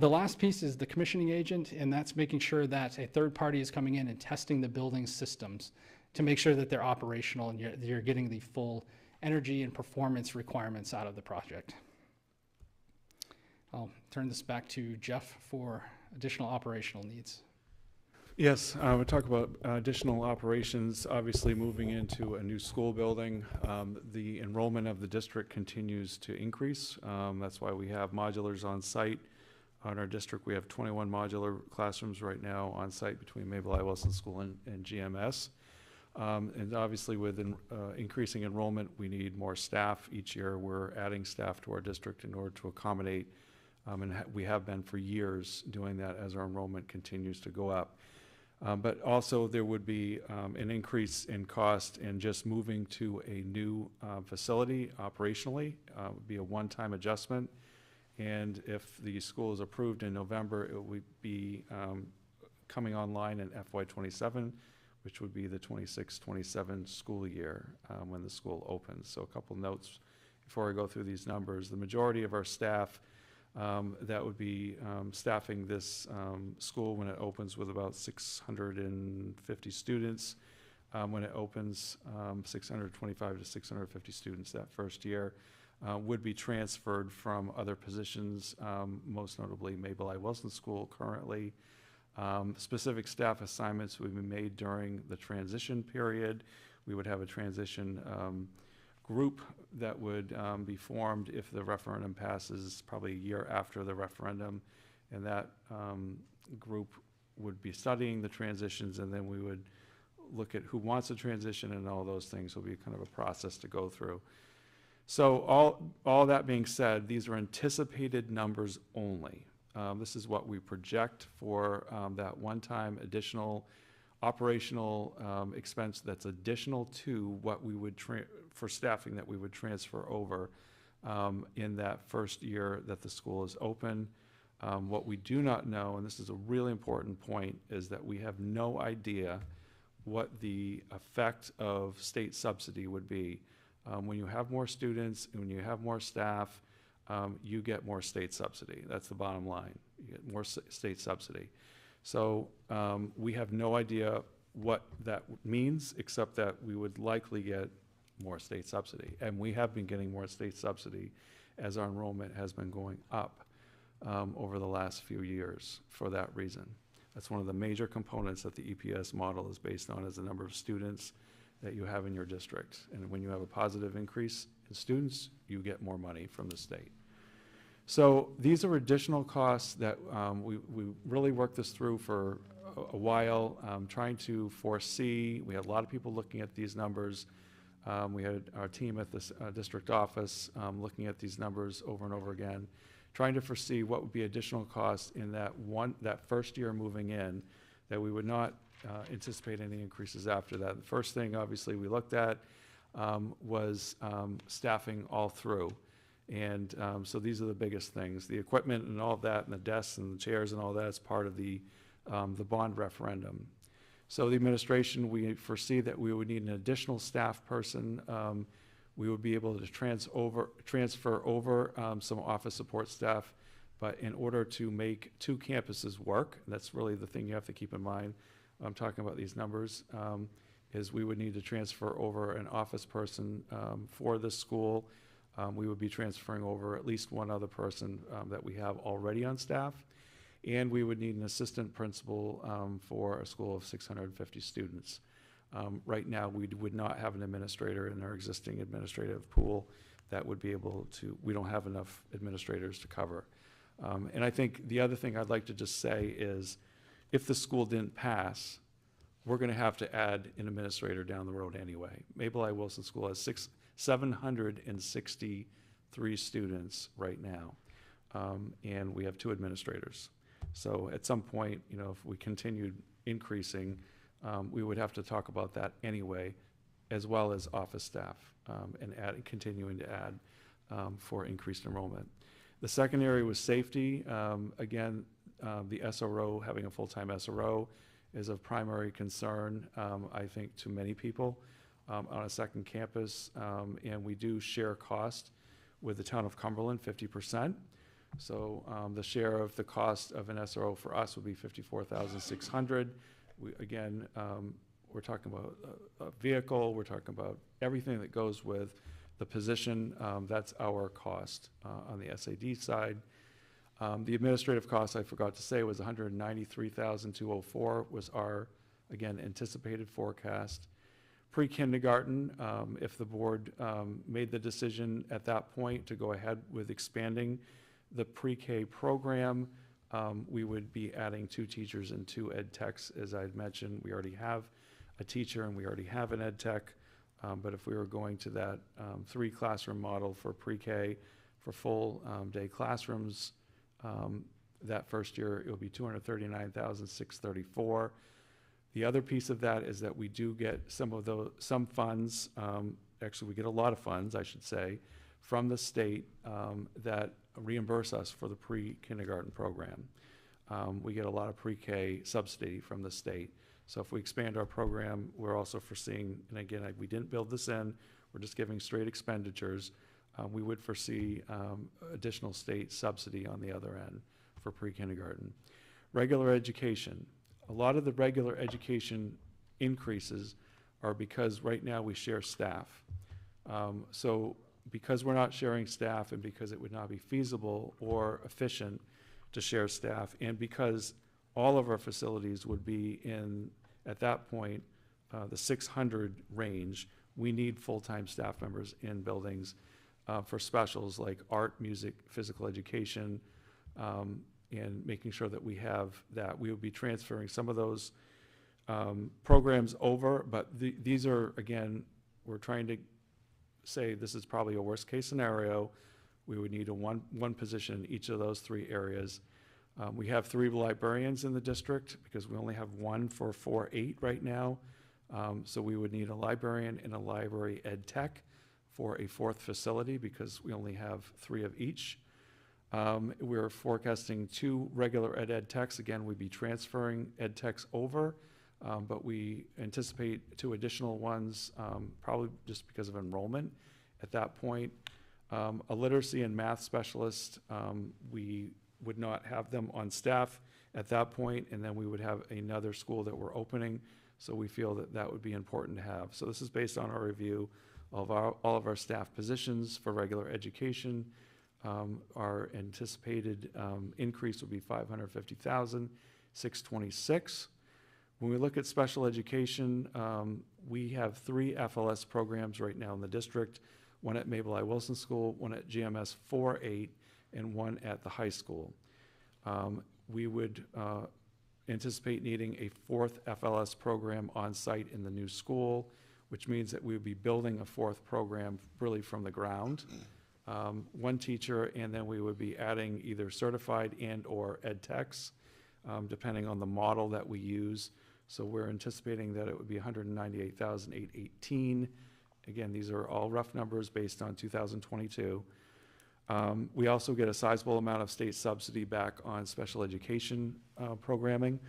The last piece is the commissioning agent, and that's making sure that a third party is coming in and testing the building systems to make sure that they're operational and you're getting the full energy and performance requirements out of the project. I'll turn this back to Jeff for additional operational needs. Yes, we'll talk about additional operations. Obviously, moving into a new school building, the enrollment of the district continues to increase. That's why we have modulars on site. on our district. We have 21 modular classrooms right now on site between Mabel I. Wilson School and GMS. And obviously with increasing enrollment, we need more staff. Each year we're adding staff to our district in order to accommodate, and we have been for years doing that as our enrollment continues to go up. But also there would be an increase in cost in just moving to a new facility operationally. Would be a one-time adjustment. And if the school is approved in November, it would be coming online in FY27, which would be the 26-27 school year when the school opens. So a couple notes before I go through these numbers. The majority of our staff that would be staffing this school when it opens with about 650 students. When it opens, 625 to 650 students that first year would be transferred from other positions, most notably Mabel I. Wilson School currently. Specific staff assignments would be made during the transition period. We would have a transition group that would be formed if the referendum passes, probably a year after the referendum, and that group would be studying the transitions, and then we would look at who wants a transition, and all those things will be kind of a process to go through. So all that being said, these are anticipated numbers only. This is what we project for that one-time additional operational expense that's additional to what we would for staffing that we would transfer over in that first year that the school is open. What we do not know, and this is a really important point, is that we have no idea what the effect of state subsidy would be. When you have more students and when you have more staff, you get more state subsidy. That's the bottom line. You get more state subsidy. So we have no idea what that means, except that we would likely get more state subsidy. And we have been getting more state subsidy as our enrollment has been going up over the last few years for that reason. That's one of the major components that the EPS model is based on, is the number of students that you have in your district. And when you have a positive increase in students, you get more money from the state. So these are additional costs that we really worked this through for a while, trying to foresee. We had a lot of people looking at these numbers. We had our team at the district office looking at these numbers over and over again, trying to foresee what would be additional costs in that first year moving in, that we would not anticipate any increases after that. The first thing, obviously, we looked at was staffing all through. And so these are the biggest things. The equipment and all of that, and the desks and the chairs and all that is part of the bond referendum. So the administration, we foresee that we would need an additional staff person. We would be able to transfer over some office support staff, but in order to make 2 campuses work, and that's really the thing you have to keep in mind, I'm talking about these numbers, is we would need to transfer over an office person for this school. We would be transferring over at least one other person that we have already on staff. And we would need an assistant principal for a school of 650 students. Right now, we would not have an administrator in our existing administrative pool that would be able to, we don't have enough administrators to cover. And I think the other thing I'd like to just say is, if the school didn't pass, we're going to have to add an administrator down the road anyway. Mabel I. Wilson School has 763 students right now, and we have 2 administrators. So at some point, you know, if we continued increasing, we would have to talk about that anyway, as well as office staff, and continuing to add for increased enrollment. The second area was safety. Again, the SRO, having a full-time SRO, is of primary concern, I think, to many people on a second campus. And we do share cost with the town of Cumberland, 50%. So the share of the cost of an SRO for us would be $54,600. Again, we're talking about a vehicle, we're talking about everything that goes with the position. That's our cost on the SAD side. The administrative cost, I forgot to say, was $193,204 was our, again, anticipated forecast. Pre-kindergarten, if the board made the decision at that point to go ahead with expanding the pre-K program, we would be adding 2 teachers and 2 ed techs. As I had mentioned, we already have a teacher and we already have an ed tech. But if we were going to that 3 classroom model for pre-K for full day classrooms, that first year it will be $239,634. The other piece of that is that we do get some funds, actually we get a lot of funds, I should say, from the state that reimburse us for the pre-kindergarten program. We get a lot of pre-K subsidy from the state. So if we expand our program, we're also foreseeing, and again, we didn't build this in, we're just giving straight expenditures. We would foresee additional state subsidy on the other end for pre-kindergarten. Regular education. A lot of the regular education increases are because right now we share staff. So because we're not sharing staff and because it would not be feasible or efficient to share staff, and because all of our facilities would be in, at that point, the 600 range, we need full-time staff members in buildings for specials like art, music, physical education, and making sure that we have that. We would be transferring some of those programs over, but these are, again, we're trying to say this is probably a worst-case scenario. We would need a one position in each of those 3 areas. We have 3 librarians in the district because we only have 1 for 4-8 right now. So we would need a librarian and a library ed tech for a 4th facility because we only have 3 of each. We're forecasting 2 regular ed techs. Again, we'd be transferring ed techs over, but we anticipate 2 additional ones, probably just because of enrollment at that point. A literacy and math specialist, we would not have them on staff at that point, and then we would have another school that we're opening, so we feel that that would be important to have. So this is based on our review of all of our staff positions for regular education. Our anticipated increase would be $550,626. When we look at special education, we have 3 FLS programs right now in the district, 1 at Mabel I. Wilson School, 1 at GMS 4-8, and 1 at the high school. We would anticipate needing a 4th FLS program on site in the new school, which means that we would be building a 4th program really from the ground. 1 teacher, and then we would be adding either certified and or ed techs, depending on the model that we use. So we're anticipating that it would be $198,818. Again, these are all rough numbers based on 2022. We also get a sizable amount of state subsidy back on special education programming.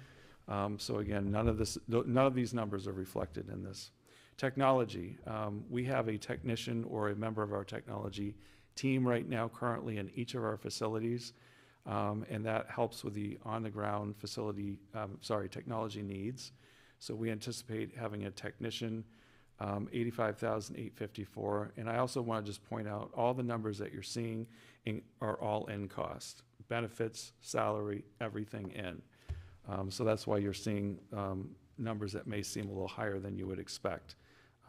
So again, none of these numbers are reflected in this. Technology, we have a technician or a member of our technology team right now currently in each of our facilities, and that helps with the on-the-ground facility, technology needs. So we anticipate having a technician, $85,854. And I also want to just point out all the numbers that you're seeing are all in cost. Benefits, salary, everything in. So that's why you're seeing numbers that may seem a little higher than you would expect.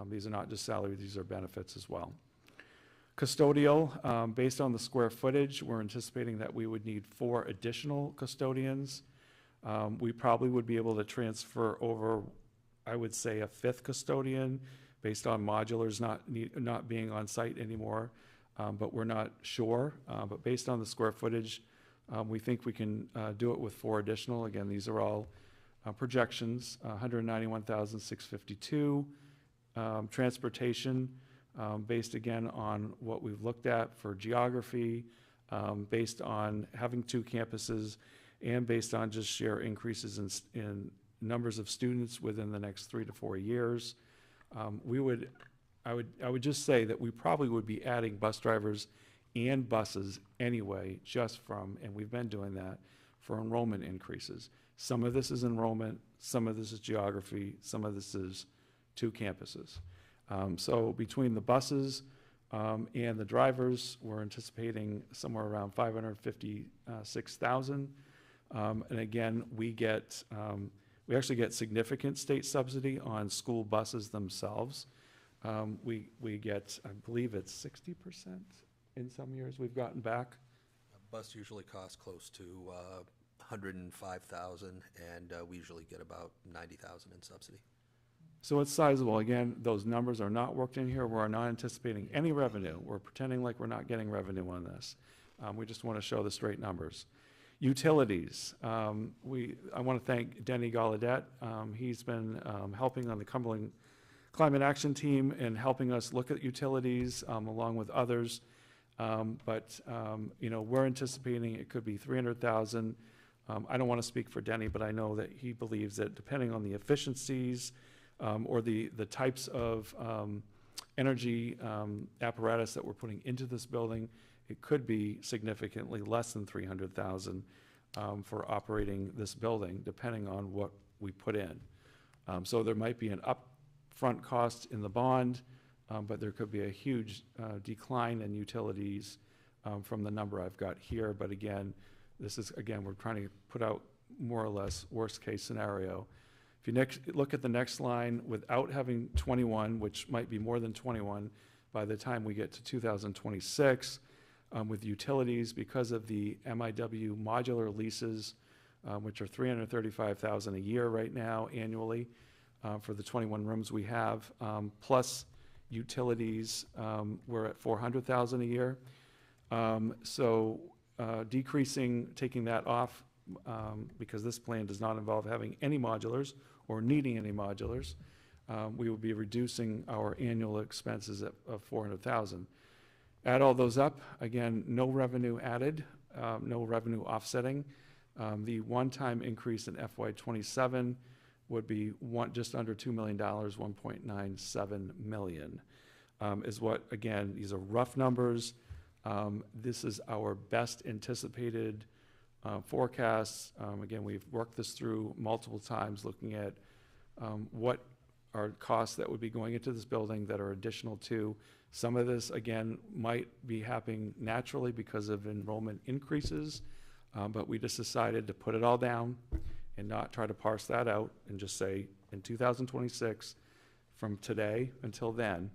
These are not just salary, these are benefits as well. Custodial, based on the square footage, we're anticipating that we would need 4 additional custodians. We probably would be able to transfer over, I would say, a 5th custodian based on modulars not being on site anymore, but we're not sure. But based on the square footage, we think we can do it with 4 additional. Again, these are all projections, $191,652. Transportation, based again on what we've looked at for geography, based on having 2 campuses, and based on just sheer increases in numbers of students within the next 3 to 4 years. I would just say that we probably would be adding bus drivers and buses anyway, just from, and we've been doing that, for enrollment increases. Some of this is enrollment, some of this is geography, some of this is 2 campuses. So between the buses and the drivers, we're anticipating somewhere around $556,000. And again, we actually get significant state subsidy on school buses themselves. We get, I believe it's 60% in some years we've gotten back. A bus usually costs close to 105,000, and we usually get about 90,000 in subsidy. So it's sizable. Again, those numbers are not worked in here. We're not anticipating any revenue. We're pretending like we're not getting revenue on this. We just want to show the straight numbers. Utilities. I want to thank Denny Gallaudet. He's been helping on the Cumberland Climate Action Team and helping us look at utilities along with others. You know, we're anticipating it could be 300,000. I don't want to speak for Denny, but I know that he believes that depending on the efficiencies or the types of energy apparatus that we're putting into this building, it could be significantly less than 300,000 for operating this building, depending on what we put in. So there might be an upfront cost in the bond, but there could be a huge decline in utilities from the number I've got here. But again, we're trying to put out more or less worst case scenario. If you look at the next line, without having 21, which might be more than 21 by the time we get to 2026, with utilities because of the MIW modular leases, which are $335,000 a year right now annually for the 21 rooms we have, plus utilities, we're at $400,000 a year. Decreasing, taking that off, because this plan does not involve having any modulars or needing any modulars, we will be reducing our annual expenses of $400,000. Add all those up, again, no revenue added, no revenue offsetting. The one-time increase in FY27 would be just under $2 million, 1.97 million, is what, again, these are rough numbers. This is our best anticipated forecasts. Again, we've worked this through multiple times, looking at what are costs that would be going into this building that are additional to. Some of this, again, might be happening naturally because of enrollment increases, but we just decided to put it all down and not try to parse that out and just say, in 2026, from today until then,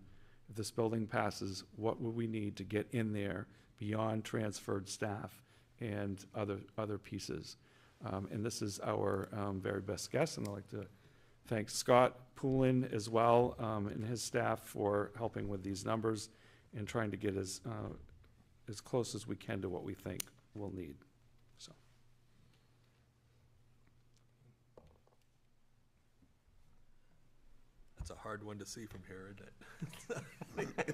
if this building passes, what would we need to get in there beyond transferred staff and other pieces? And this is our very best guess, and I'd like to thank Scott Poulin as well and his staff for helping with these numbers and trying to get as close as we can to what we think we'll need. So. That's a hard one to see from here, isn't it?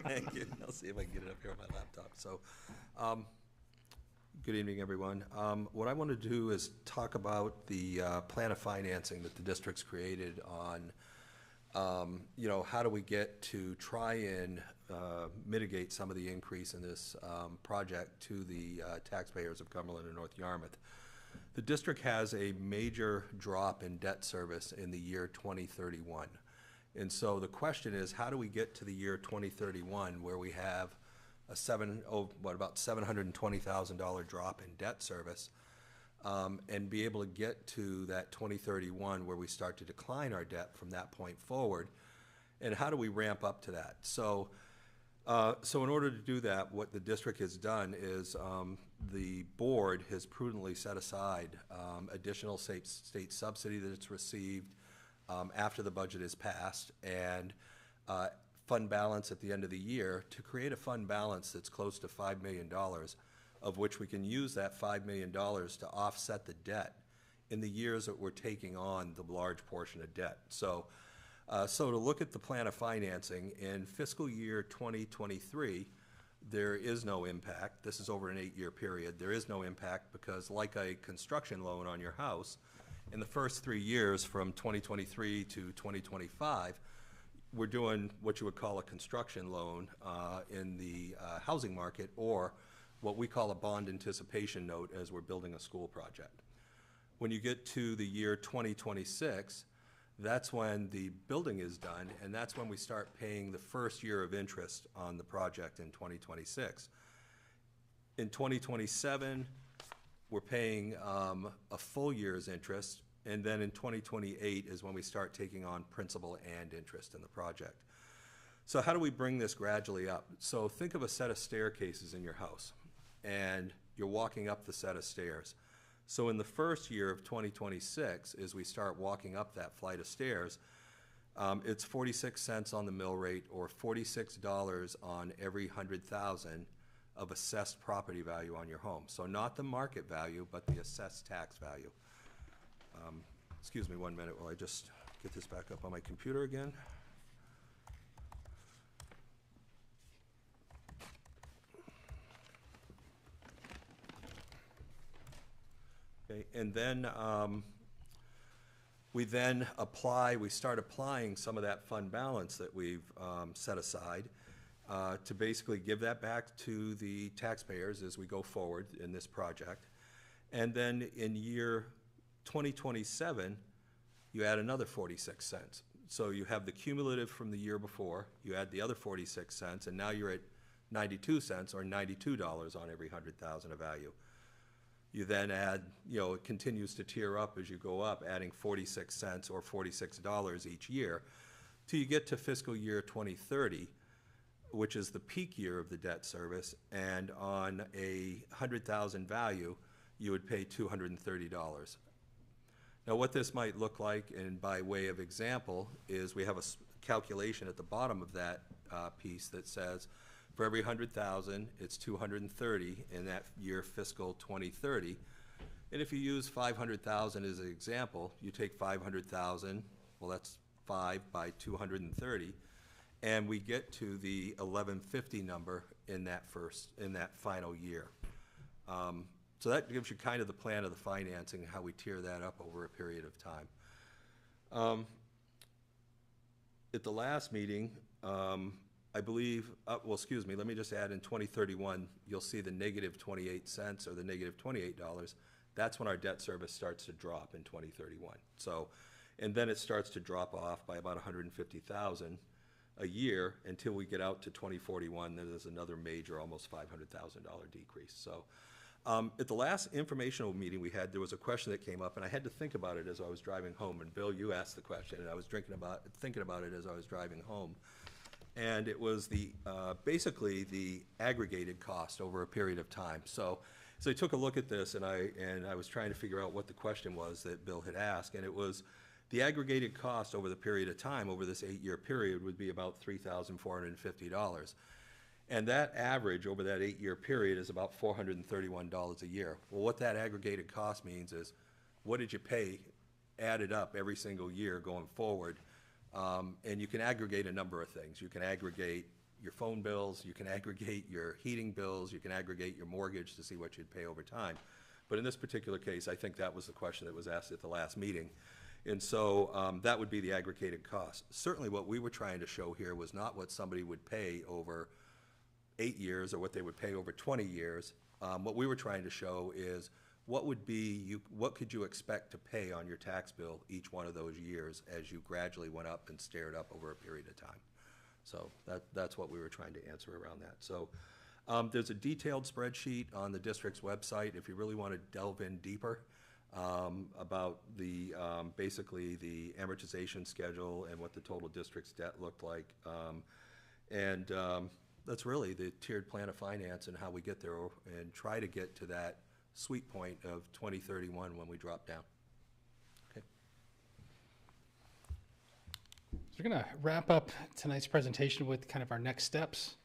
Thank you. I'll see if I can get it up here on my laptop. So, good evening, everyone. What I want to do is talk about the plan of financing that the district's created on, how do we get to try and mitigate some of the increase in this project to the taxpayers of Cumberland and North Yarmouth. The district has a major drop in debt service in the year 2031. And so the question is, how do we get to the year 2031 where we have about $720,000 drop in debt service, and be able to get to that 2031 where we start to decline our debt from that point forward, and how do we ramp up to that? So in order to do that, what the district has done is the board has prudently set aside additional state subsidy that it's received after the budget is passed, and fund balance at the end of the year to create a fund balance that's close to $5 million, of which we can use that $5 million to offset the debt in the years that we're taking on the large portion of debt. So to look at the plan of financing, in fiscal year 2023, there is no impact. This is over an 8-year period. There is no impact because, like a construction loan on your house, in the first 3 years from 2023 to 2025, we're doing what you would call a construction loan in the housing market, or what we call a bond anticipation note as we're building a school project. When you get to the year 2026, that's when the building is done, and that's when we start paying the first year of interest on the project in 2026. In 2027, we're paying a full year's interest, and then in 2028 is when we start taking on principal and interest in the project. So how do we bring this gradually up? So think of a set of staircases in your house, and you're walking up the set of stairs. So in the first year of 2026, as we start walking up that flight of stairs, it's 46 cents on the mill rate, or $46 on every 100,000 of assessed property value on your home. So not the market value, but the assessed tax value. Excuse me 1 minute while I just get this back up on my computer again. Okay, and then we start applying some of that fund balance that we've set aside to basically give that back to the taxpayers as we go forward in this project. And then in year 2027, you add another 46 cents. So you have the cumulative from the year before, you add the other 46 cents, and now you're at 92 cents, or $92 on every 100,000 of value. You then add, it continues to tier up as you go up, adding 46 cents or $46 each year, till you get to fiscal year 2030, which is the peak year of the debt service, and on a 100,000 value, you would pay $230. Now, what this might look like, and by way of example, is we have a calculation at the bottom of that piece that says, for every 100,000, it's 230 in that year fiscal 2030. And if you use 500,000 as an example, you take 500,000, well, that's 5 by 230, and we get to the 1150 number in that final year. So that gives you kind of the plan of the financing, how we tier that up over a period of time. At the last meeting, I believe, let me just add, in 2031, you'll see the negative 28 cents or the negative $28. That's when our debt service starts to drop in 2031. So, and then it starts to drop off by about 150,000 a year until we get out to 2041. Then there's another major, almost $500,000 decrease. So, at the last informational meeting we had, there was a question that came up, and I had to think about it as I was driving home. And Bill, you asked the question, and I was thinking about it as I was driving home. And it was basically the aggregated cost over a period of time. So I took a look at this, and I was trying to figure out what the question was that Bill had asked, and it was the aggregated cost over the period of time, over this 8-year period, would be about $3,450. And that average over that 8-year period is about $431 a year. Well, what that aggregated cost means is, what did you pay added up every single year going forward? And you can aggregate a number of things. You can aggregate your phone bills, you can aggregate your heating bills, you can aggregate your mortgage to see what you'd pay over time. But in this particular case, I think that was the question that was asked at the last meeting. And so that would be the aggregated cost. Certainly what we were trying to show here was not what somebody would pay over 8 years or what they would pay over 20 years. What we were trying to show is what could you expect to pay on your tax bill each one of those years as you gradually went up and stared up over a period of time. So that's what we were trying to answer around that. So there's a detailed spreadsheet on the district's website if you really want to delve in deeper about the basically the amortization schedule and what the total district's debt looked like. That's really the tiered plan of finance and how we get there and try to get to that sweet point of 2031 when we drop down. Okay. So we're going to wrap up tonight's presentation with kind of our next steps.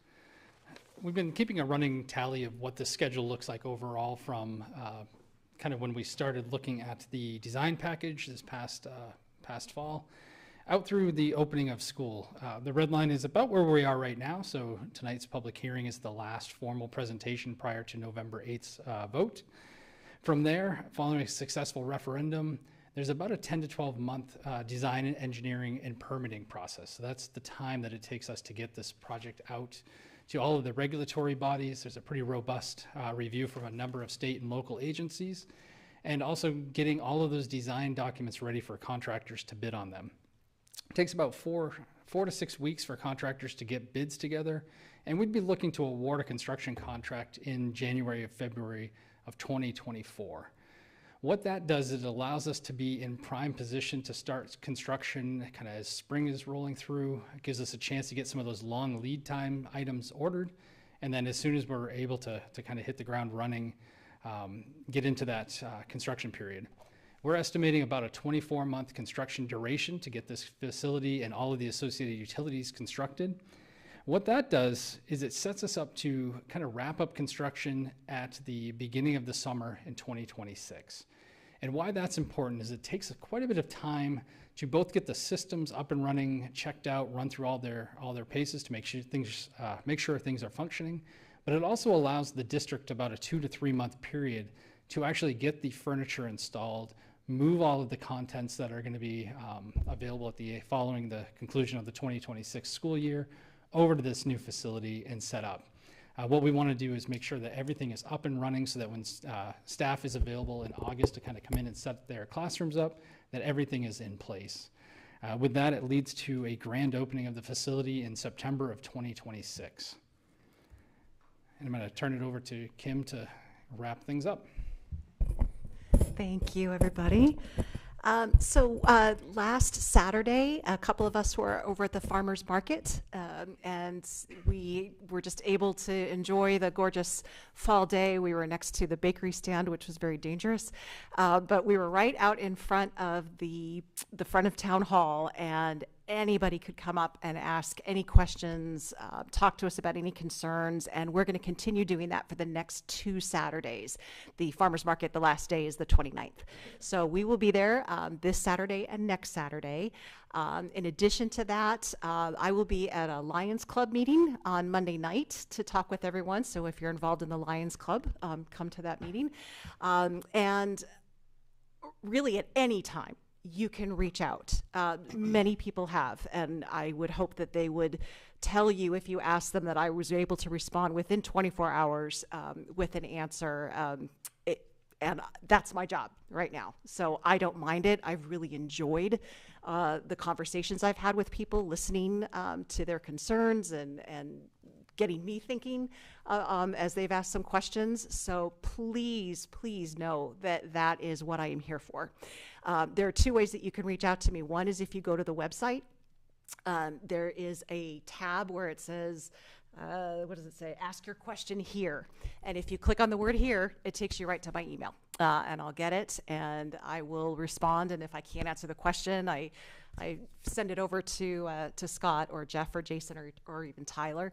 We've been keeping a running tally of what the schedule looks like overall from kind of when we started looking at the design package this past fall, out through the opening of school. The red line is about where we are right now, so tonight's public hearing is the last formal presentation prior to November 8th's vote. From there, following a successful referendum, there's about a 10 to 12 month design and engineering and permitting process. So that's the time that it takes us to get this project out to all of the regulatory bodies. There's a pretty robust review from a number of state and local agencies, and also getting all of those design documents ready for contractors to bid on them. It takes about four to 6 weeks for contractors to get bids together, and we'd be looking to award a construction contract in January or February of 2024. What that does is it allows us to be in prime position to start construction kind of as spring is rolling through. It gives us a chance to get some of those long lead time items ordered, and then as soon as we're able to kind of hit the ground running, get into that construction period. We're estimating about a 24-month construction duration to get this facility and all of the associated utilities constructed. What that does is it sets us up to kind of wrap up construction at the beginning of the summer in 2026. And why that's important is it takes quite a bit of time to both get the systems up and running, checked out, run through all their paces to make sure things are functioning. But it also allows the district about a 2 to 3 month period to actually get the furniture installed, move all of the contents that are going to be available following the conclusion of the 2026 school year over to this new facility and set up. What we want to do is make sure that everything is up and running so that when staff is available in August to kind of come in and set their classrooms up, that everything is in place. With that, it leads to a grand opening of the facility in September of 2026. And I'm going to turn it over to Kim to wrap things up. Thank you, everybody. Last Saturday, a couple of us were over at the farmers market, and we were just able to enjoy the gorgeous fall day. We were next to the bakery stand, which was very dangerous, but we were right out in front of the front of town hall, and anybody could come up and ask any questions, talk to us about any concerns, and we're going to continue doing that for the next 2 Saturdays. The farmers market, the last day is the 29th. So we will be there this Saturday and next Saturday. In addition to that, I will be at a Lions Club meeting on Monday night to talk with everyone. So if you're involved in the Lions Club, come to that meeting. And really at any time, you can reach out. Many people have, and I would hope that they would tell you if you ask them that I was able to respond within 24 hours with an answer. And that's my job right now. So I don't mind it. I've really enjoyed the conversations I've had with people, listening to their concerns and getting me thinking as they've asked some questions. So please, please know that that is what I am here for. There are 2 ways that you can reach out to me. One is if you go to the website, there is a tab where it says, what does it say? Ask your question here. And if you click on the word here, it takes you right to my email. And I'll get it and I will respond. And if I can't answer the question, I send it over to Scott or Jeff or Jason or even Tyler.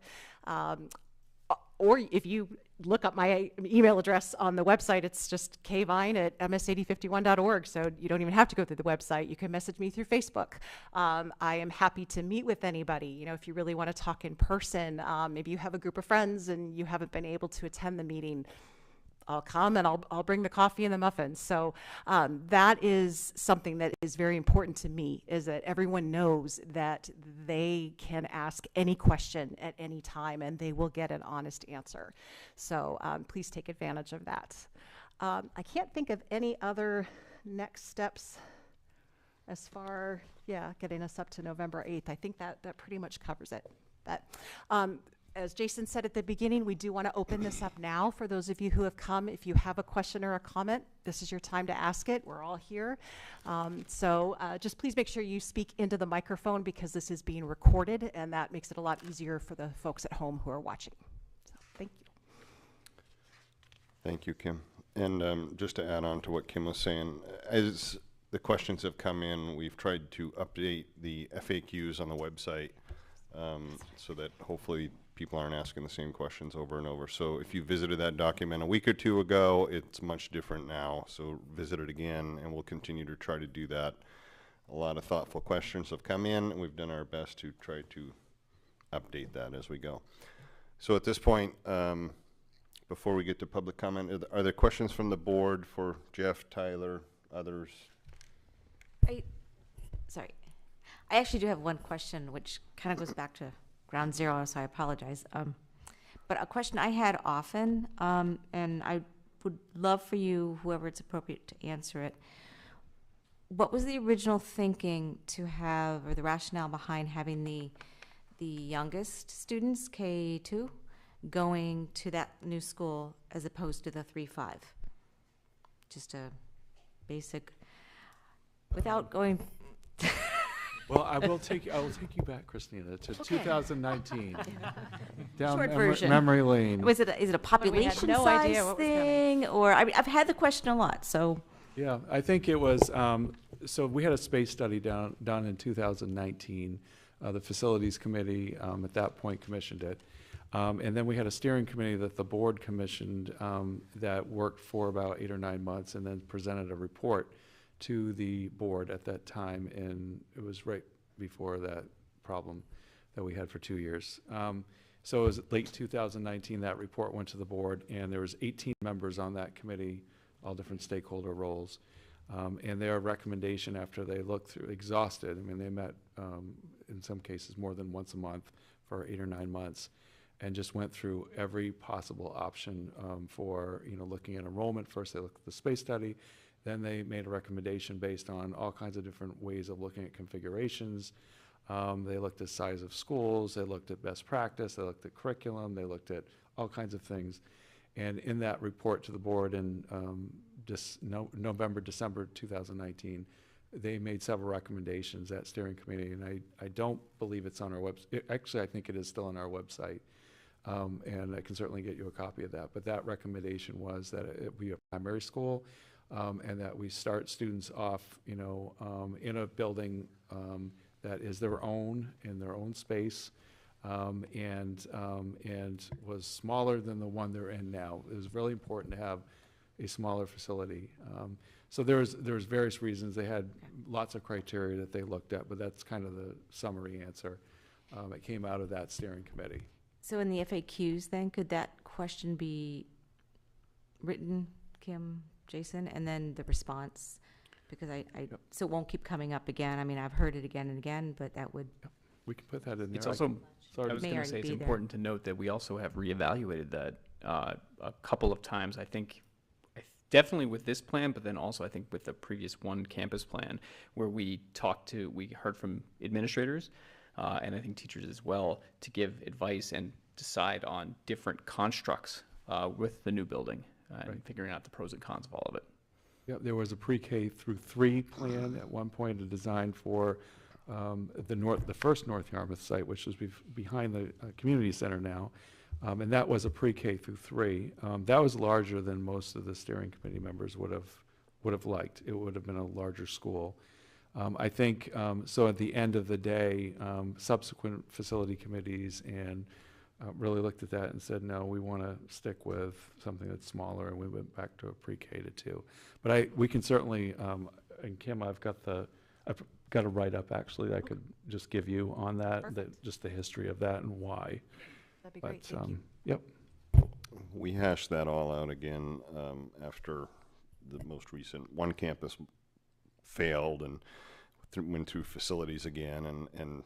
Or if you look up my email address on the website, it's just kvine@msad51.org. So you don't even have to go through the website. You can message me through Facebook. I am happy to meet with anybody. You know, if you really want to talk in person, maybe you have a group of friends and you haven't been able to attend the meeting, I'll come and I'll bring the coffee and the muffins. So that is something that is very important to me, is that everyone knows that they can ask any question at any time and they will get an honest answer. So please take advantage of that. I can't think of any other next steps as far, getting us up to November 8th. I think that pretty much covers it. As Jason said at the beginning, we do want to open this up now for those of you who have come. If you have a question or a comment, this is your time to ask it. We're all here. So just please make sure you speak into the microphone because this is being recorded, and that makes it a lot easier for the folks at home who are watching. So thank you. Thank you, Kim. And just to add on to what Kim was saying, as the questions have come in, we've tried to update the FAQs on the website so that hopefully people aren't asking the same questions over and over. So if you visited that document a week or 2 ago, it's much different now. So visit it again, and we'll continue to try to do that. A lot of thoughtful questions have come in, and we've done our best to try to update that as we go. So at this point, before we get to public comment, are there questions from the board for Jeff, Tyler, others? I actually do have one question, which kind of goes back to ground zero, so I apologize. But a question I had often, and I would love for you, whoever it's appropriate, to answer it. What was the original thinking to have, or the rationale behind having the youngest students, K2, going to that new school as opposed to the 3-5? Just a basic, without going Well, I will take you back, Christina, to 2019. Down Short version. memory lane. Is it a population no idea size what was coming. thing, or I mean, I've had the question a lot. So Yeah, I think it was, so we had a space study done in 2019. The Facilities Committee at that point commissioned it. And then we had a steering committee that the board commissioned that worked for about 8 or 9 months and then presented a report to the board at that time. And it was right before that problem that we had for 2 years. So it was late 2019, that report went to the board, and there was 18 members on that committee, all different stakeholder roles. And their recommendation after they looked through, exhausted, I mean, they met in some cases more than once a month for 8 or 9 months, and just went through every possible option for, looking at enrollment. First, they looked at the space study. Then they made a recommendation based on all kinds of different ways of looking at configurations. They looked at size of schools. They looked at best practice. They looked at curriculum. They looked at all kinds of things. And in that report to the board in November, December 2019, they made several recommendations, that steering committee, and I don't believe it's on our website. Actually, I think it is still on our website, and I can certainly get you a copy of that. But that recommendation was that it be a primary school, and that we start students off, in a building that is their own, in their own space, and was smaller than the one they're in now. It was really important to have a smaller facility. So there's various reasons. They had lots of criteria that they looked at, but that's kind of the summary answer that came out of that steering committee. So in the FAQs, then, could that question be written, Kim, Jason, and then the response? Because so it won't keep coming up again. I mean, I've heard it again and again, but that would. We can put that in there. It's also, I was May going to already say, it's be there. important to note that we also have reevaluated that a couple of times. I think definitely with this plan, but then also I think with the previous one campus plan, where we heard from administrators and I think teachers as well, to give advice and decide on different constructs with the new building and figuring out the pros and cons of all of it. Yeah, there was a pre-K through 3 plan at one point, a design for the first North Yarmouth site, which was behind the community center now, and that was a pre-K through 3. That was larger than most of the steering committee members would have liked. It would have been a larger school. I think so. At the end of the day, subsequent facility committees and really looked at that and said, no, we want to stick with something that's smaller, and we went back to a pre-K to 2. But we can certainly, and Kim, I've got a write-up actually that I could just give you on that, just the history of that and why. That'd be great. Thank you. Yep. We hashed that all out again after the most recent one campus failed and went through facilities again, and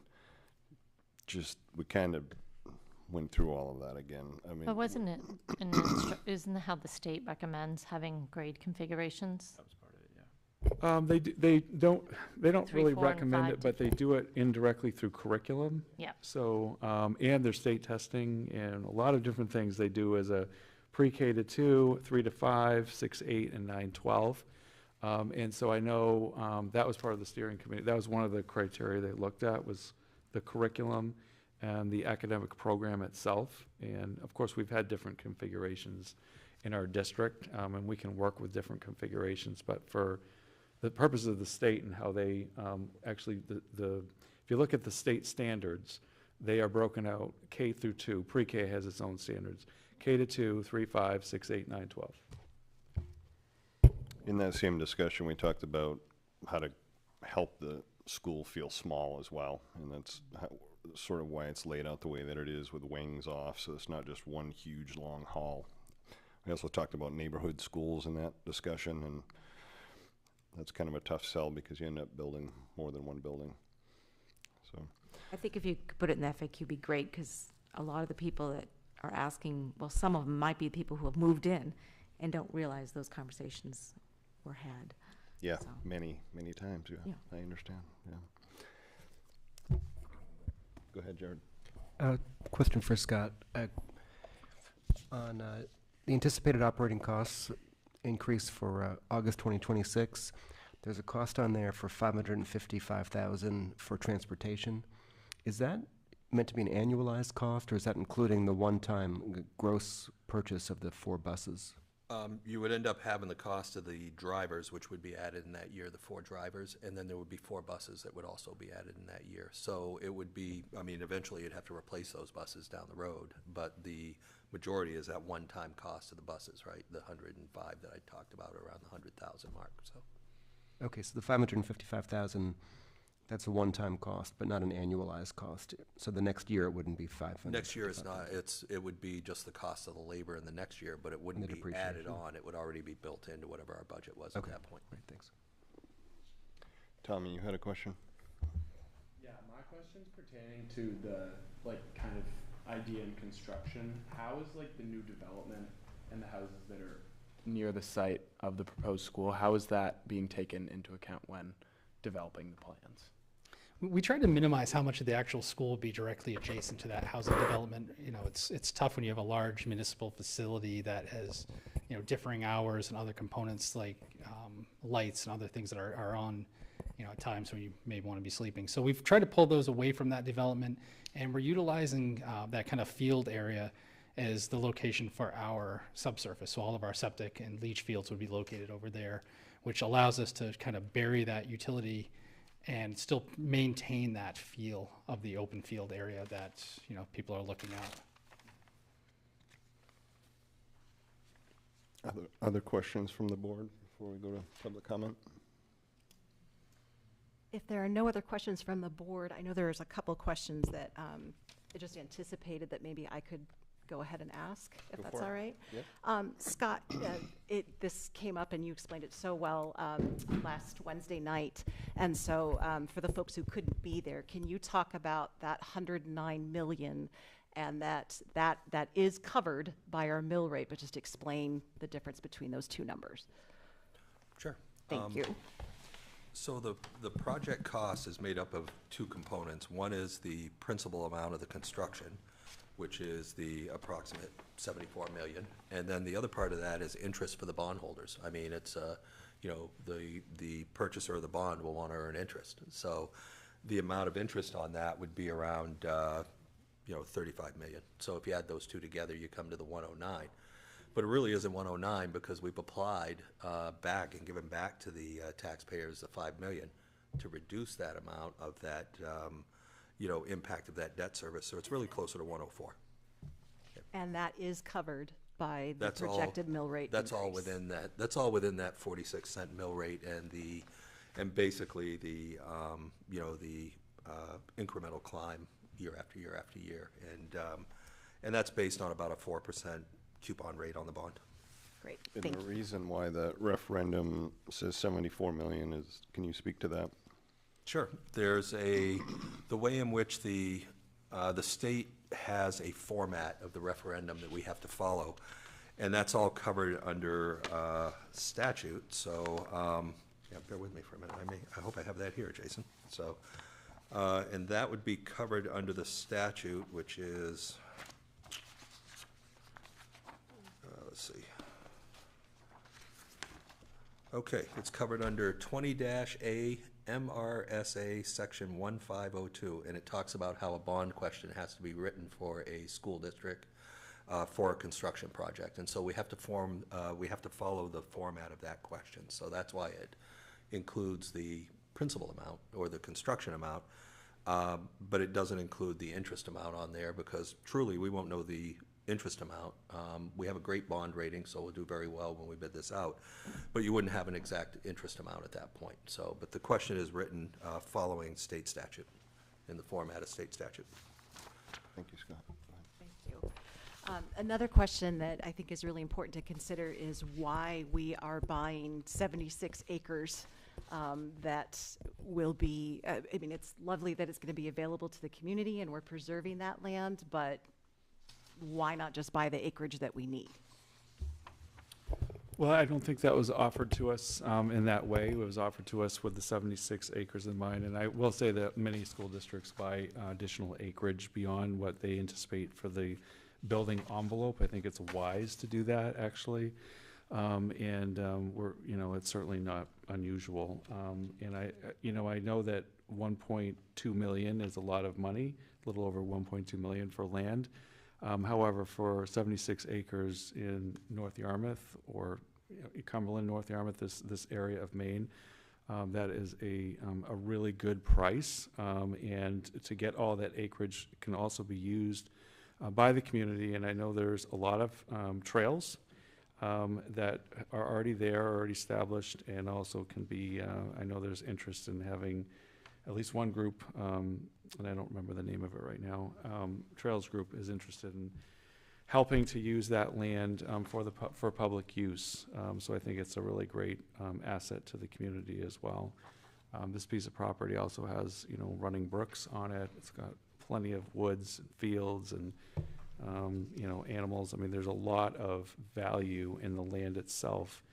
just we kind of went through all of that again. I mean, But wasn't it, isn't that how the state recommends having grade configurations? That was part of it, yeah. They don't 3, really 4, and recommend 5 it, but they do it indirectly through curriculum. Yeah. So, and their state testing and a lot of different things they do as a pre-K to 2, 3 to 5, 6, 8, and 9, 12. And so I know that was part of the steering committee. That was one of the criteria they looked at, was the curriculum and the academic program itself. And of course, we've had different configurations in our district, and we can work with different configurations. But for the purposes of the state and how they actually, if you look at the state standards, they are broken out K through 2. Pre-K has its own standards. K to 2, 3, 5, 6, 8, 9, 12. in that same discussion, we talked about how to help the school feel small as well, and that's sort of why it's laid out the way that it is, with wings off, so it's not just one huge long hall. We also talked about neighborhood schools in that discussion, and that's kind of a tough sell because you end up building more than one building. So I think if you could put it in the FAQ, it'd be great, because a lot of the people that are asking, well, some of them might be people who have moved in and don't realize those conversations were had. yeah, So. many times. Yeah, Yeah. I understand. Yeah. Go ahead, Jared. Question for Scott. On the anticipated operating costs increase for August 2026, There's a cost on there for $555,000 for transportation. Is that meant to be an annualized cost, or is that including the one-time gross purchase of the 4 buses? You would end up having the cost of the drivers, which would be added in that year, the 4 drivers, and then there would be 4 buses that would also be added in that year. So it would be, I mean, eventually you'd have to replace those buses down the road, but the majority is that one-time cost of the buses, right? The 105 that I talked about, around the 100,000 mark, so. Okay, so the $555,000, that's a one-time cost, but not an annualized cost. So the next year it wouldn't be 500. Next year it's not, it would be just the cost of the labor in the next year, but it wouldn't The be added depreciation. on. It would already be built into whatever our budget was at Okay. that point. Great, thanks. Tommy, you had a question? Yeah, my question's pertaining to the, like, kind of idea and construction. How is, like, the new development and the houses that are near the site of the proposed school, how is that being taken into account when developing the plans? We try to minimize how much of the actual school will be directly adjacent to that housing development. You know, it's tough when you have a large municipal facility that has, you know, differing hours and other components like lights and other things that are on, you know, at times when you may want to be sleeping. So we've tried to pull those away from that development, and we're utilizing that kind of field area as the location for our subsurface. So all of our septic and leach fields would be located over there, which allows us to kind of bury that utility and still maintain that feel of the open field area that, you know, people are looking at. Other questions from the board before we go to public comment? If there are no other questions from the board, I know there's a couple questions that I just anticipated that maybe I could go ahead and ask, if Go that's for it. all right. Yeah. Scott, this came up and you explained it so well last Wednesday night. And so for the folks who couldn't be there, can you talk about that 109 million and that is covered by our mill rate, but just explain the difference between those two numbers? Sure. Thank you. So the project cost is made up of 2 components. One is the principal amount of the construction, which is the approximate 74 million. And then the other part of that is interest for the bondholders. I mean, it's, you know, the purchaser of the bond will want to earn interest. So the amount of interest on that would be around, you know, 35 million. So if you add those 2 together, you come to the 109. But it really isn't 109 because we've applied back and given back to the taxpayers the 5 million to reduce that amount of that, you know, impact of that debt service. So it's really closer to 104. And that is covered by the That's all- projected mill rate That's all increase. within that, that's all within that 46-cent mill rate and basically the, you know, the incremental climb year after year after year. And that's based on about a 4% coupon rate on the bond. Great, And thank the you. reason why the referendum says 74 million is, can you speak to that? Sure. There's the way in which the state has a format of the referendum that we have to follow, and that's all covered under statute. So, yeah, bear with me for a minute. I hope I have that here, Jason. So, and that would be covered under the statute, which is, let's see. Okay, it's covered under 20-A MRSA Section 1502, and it talks about how a bond question has to be written for a school district for a construction project. And so we have to follow the format of that question. So that's why it includes the principal amount or the construction amount, but it doesn't include the interest amount on there because truly we won't know the interest amount. We have a great bond rating, so we'll do very well when we bid this out, but you wouldn't have an exact interest amount at that point. So, but the question is written following state statute, in the format of state statute. Thank you, Scott. Thank you. Another question that I think is really important to consider is why we are buying 76 acres that will be, I mean, it's lovely that it's going to be available to the community and we're preserving that land, but why not just buy the acreage that we need? Well, I don't think that was offered to us in that way. It was offered to us with the 76 acres in mind. And I will say that many school districts buy additional acreage beyond what they anticipate for the building envelope. I think it's wise to do that, actually. We're, you know, it's certainly not unusual. And I know that 1.2 million is a lot of money, a little over 1.2 million for land. However, for 76 acres in North Yarmouth, or Cumberland, North Yarmouth, this area of Maine, that is a really good price. And to get all that acreage can also be used by the community. And I know there's a lot of trails that are already there, already established, and also can be, I know there's interest in having at least one group, and I don't remember the name of it right now, Trails Group is interested in helping to use that land for public use. So I think it's a really great asset to the community as well. This piece of property also has, you know, running brooks on it. It's got plenty of woods and fields and, you know, animals. I mean, there's a lot of value in the land itself,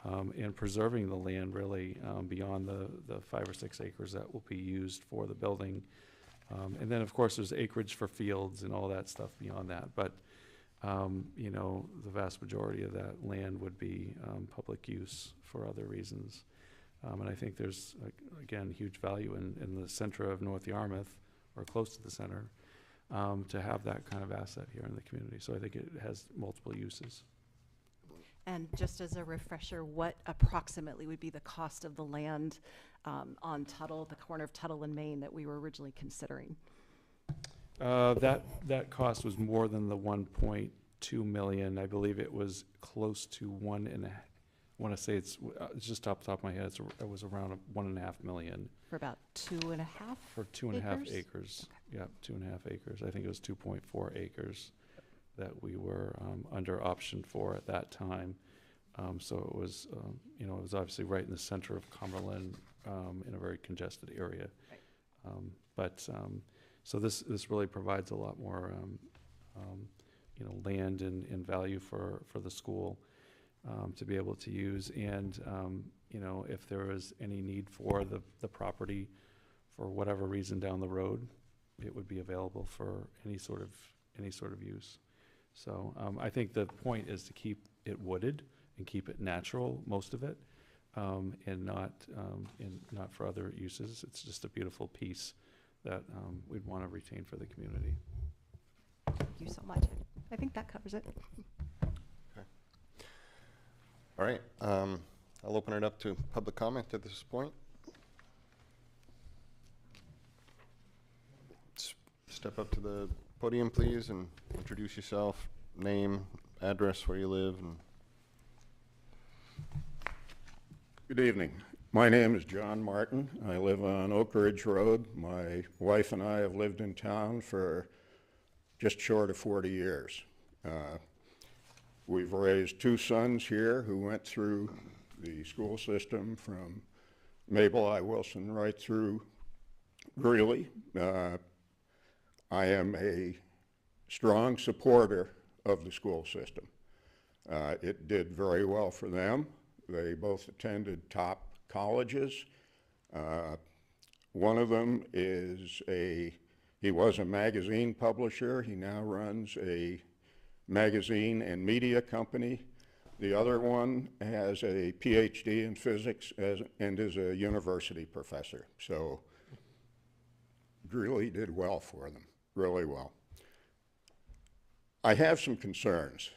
and preserving the land really beyond the 5 or 6 acres that will be used for the building. And then, of course, there's acreage for fields and all that stuff beyond that. But, you know, the vast majority of that land would be public use for other reasons. And I think there's, again, huge value in the center of North Yarmouth, or close to the center, to have that kind of asset here in the community. So I think it has multiple uses. And just as a refresher, what approximately would be the cost of the land on Tuttle, the corner of Tuttle and Maine, that we were originally considering? That cost was more than the 1.2 million. I believe it was close to I want to say it's just off the top of my head, it was around 1.5 million. For about 2.5? For 2.5 acres? Okay. Yeah, 2.5 acres. I think it was 2.4 acres that we were under option for at that time. So it was, you know, it was obviously right in the center of Cumberland, in a very congested area. Right. So this really provides a lot more, you know, land and value for the school to be able to use. And, you know, if there is any need for the property for whatever reason down the road, it would be available for any sort of use. So I think the point is to keep it wooded and keep it natural, most of it, and not for other uses. It's just a beautiful piece that we'd want to retain for the community. Thank you so much. I think that covers it. Okay. All right. I'll open it up to public comment at this point. Step up to the podium, please, and introduce yourself, name, address, where you live. And good evening. My name is John Martin. I live on Oak Ridge Road. My wife and I have lived in town for just short of 40 years. We've raised 2 sons here who went through the school system from Mabel I. Wilson right through Greeley. I am a strong supporter of the school system. It did very well for them. They both attended top colleges. One of them he was a magazine publisher. He now runs a magazine and media company. The other one has a PhD in physics and is a university professor. So Greeley did well for them, really well. I have some concerns.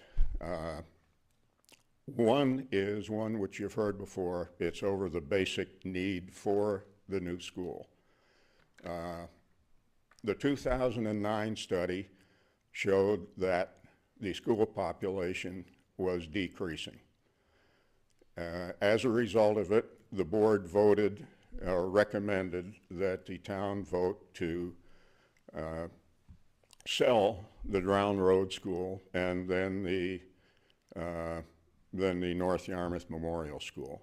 One is one which you've heard before. It's over the basic need for the new school. The 2009 study showed that the school population was decreasing. As a result of it, the board voted or recommended that the town vote to sell the Drown Road School and then the North Yarmouth Memorial School.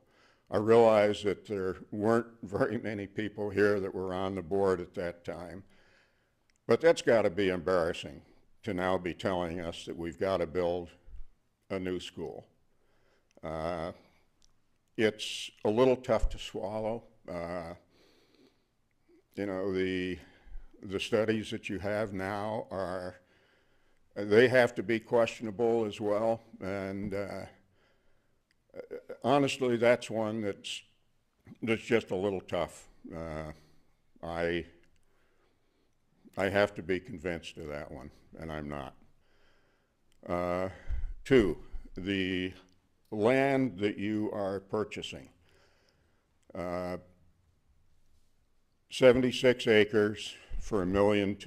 I realize that there weren't very many people here that were on the board at that time, but that's got to be embarrassing to now be telling us that we've got to build a new school. It's a little tough to swallow. You know, the studies that you have now they have to be questionable as well. And honestly, that's one that's just a little tough. I have to be convinced of that one, and I'm not. 2, the land that you are purchasing. 76 acres for $1.2 million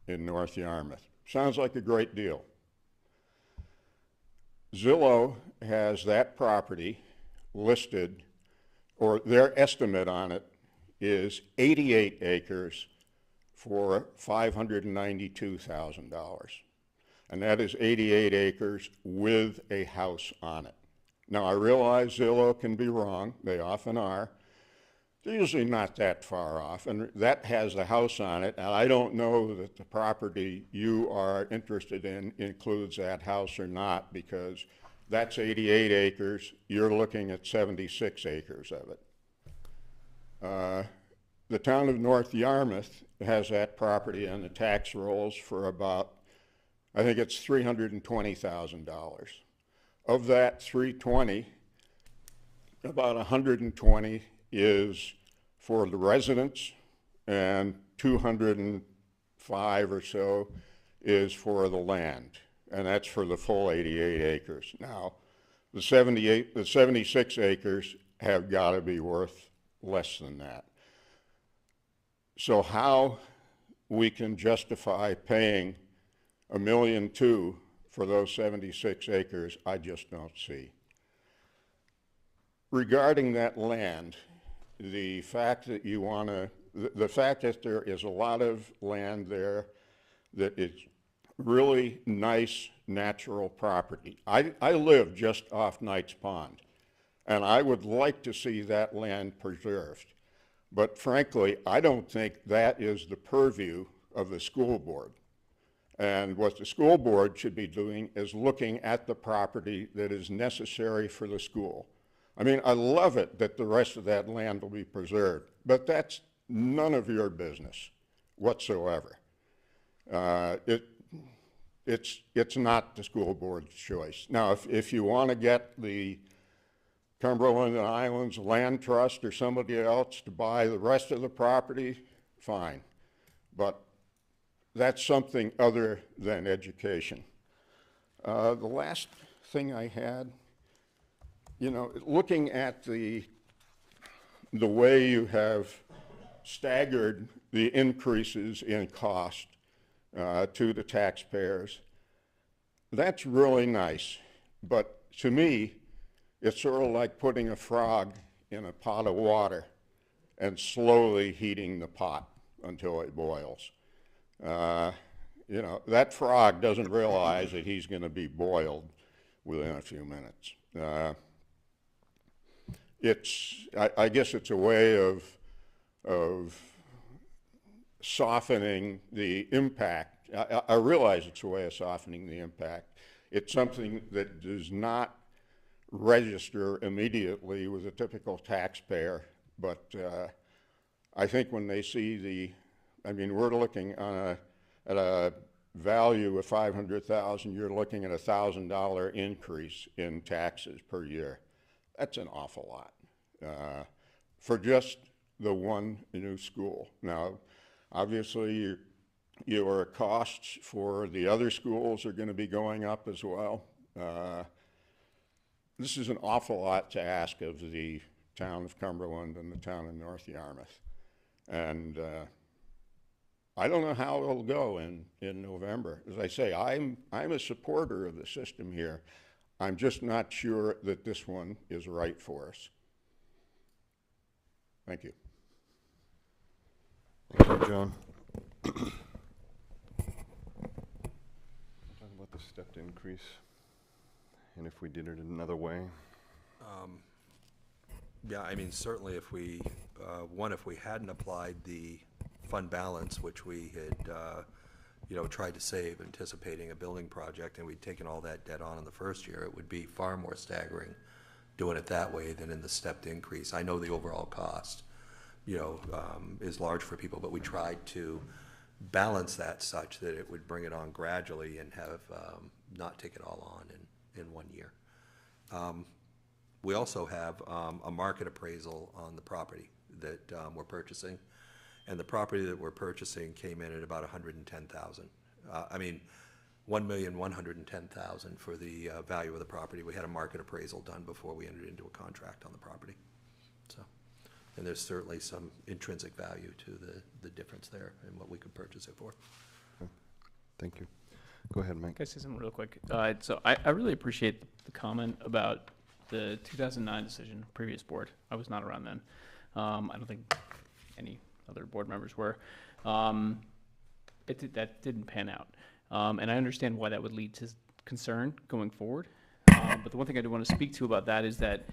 in North Yarmouth. Sounds like a great deal. Zillow has that property listed, or their estimate on it is 88 acres for $592,000. And that is 88 acres with a house on it. Now, I realize Zillow can be wrong. They often are. They're usually not that far off, and that has a house on it, and I don't know that the property you are interested in includes that house or not, because that's 88 acres. You're looking at 76 acres of it. The town of North Yarmouth has that property on the tax rolls for about, I think it's $320,000. Of that 320, about 120 is for the residents, and 205 or so is for the land, and that's for the full 88 acres. Now, the 76 acres have got to be worth less than that. So how we can justify paying $1.2 million for those 76 acres, I just don't see. Regarding that land, the fact that you want to, the fact that there is a lot of land there that is really nice natural property. I live just off Knight's Pond, and I would like to see that land preserved. But frankly, I don't think that is the purview of the school board. And what the school board should be doing is looking at the property that is necessary for the school. I mean, I love it that the rest of that land will be preserved, but that's none of your business whatsoever. It's not the school board's choice. Now, if you want to get the Cumberland and Islands Land Trust or somebody else to buy the rest of the property, fine. But that's something other than education. The last thing I had, you know, looking at the way you have staggered the increases in cost to the taxpayers, that's really nice. But to me, it's sort of like putting a frog in a pot of water and slowly heating the pot until it boils. You know, that frog doesn't realize that he's going to be boiled within a few minutes. I guess it's a way of softening the impact. I realize it's a way of softening the impact. It's something that does not register immediately with a typical taxpayer, but I think when they see I mean, we're looking at a value of $500,000, you're looking at a $1,000 increase in taxes per year. That's an awful lot for just the one new school. Now, obviously, your costs for the other schools are going to be going up as well. This is an awful lot to ask of the town of Cumberland and the town of North Yarmouth. And I don't know how it'll go in November. As I say, I'm a supporter of the system here. I'm just not sure that this one is right for us. Thank you. Thank you, John. Talk about the stepped increase and if we did it another way. Yeah, I mean, certainly if we, if we hadn't applied the fund balance, which we had, tried to save, anticipating a building project, and we'd taken all that debt on in the first year, it would be far more staggering doing it that way than in the stepped increase. I know the overall cost, is large for people, but we tried to balance that such that it would bring it on gradually and have not take it all on in 1 year. We also have a market appraisal on the property that we're purchasing. And the property that we're purchasing came in at about 110,000. I mean, 1,110,000 for the value of the property. We had a market appraisal done before we entered into a contract on the property. So, and there's certainly some intrinsic value to the difference there and what we could purchase it for. Thank you. Go ahead, Mike. Can I say something real quick? So I really appreciate the comment about the 2009 decision, previous board. I was not around then. I don't think any other board members were. That didn't pan out. And I understand why that would lead to concern going forward. But the one thing I do want to speak to about that is that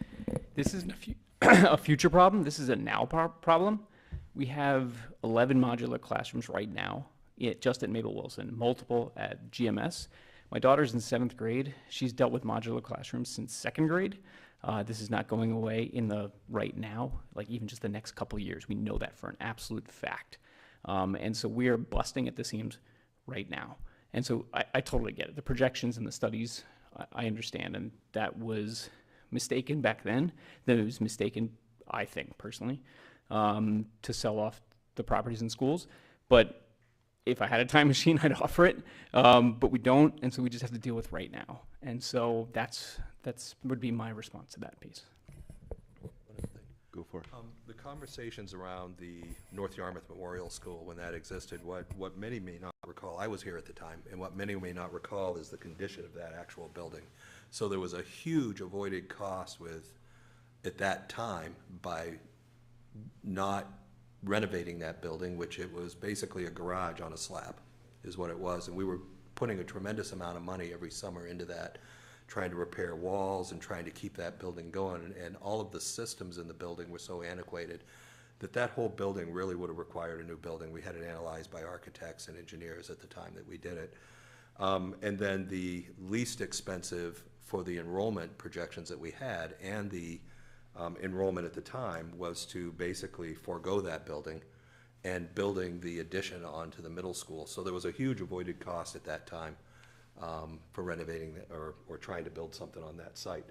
this isn't a future problem. This is a now problem. We have 11 modular classrooms right now, just at Mabel Wilson, multiple at GMS. My daughter's in 7th grade. She's dealt with modular classrooms since 2nd grade. This is not going away in the right now, like even just the next couple of years. We know that for an absolute fact. And so we are busting at the seams right now. And so I totally get it. The projections and the studies, I understand, and that was mistaken back then. That it was mistaken, I think, personally, to sell off the properties in schools. But if I had a time machine, I'd offer it, but we don't, and so we just have to deal with right now. And so that's would be my response to that piece. Go for it. The conversations around the North Yarmouth Memorial School, when that existed, what many may not recall, I was here at the time, and what many may not recall is the condition of that actual building. So there was a huge avoided cost at that time, by not renovating that building, which it was basically a garage on a slab, is what it was. And we were putting a tremendous amount of money every summer into that, trying to repair walls and trying to keep that building going. And all of the systems in the building were so antiquated that whole building really would have required a new building. We had it analyzed by architects and engineers at the time that we did it. And then the least expensive for the enrollment projections that we had and the enrollment at the time was to basically forego that building and building the addition onto the middle school. So there was a huge avoided cost at that time for renovating or trying to build something on that site.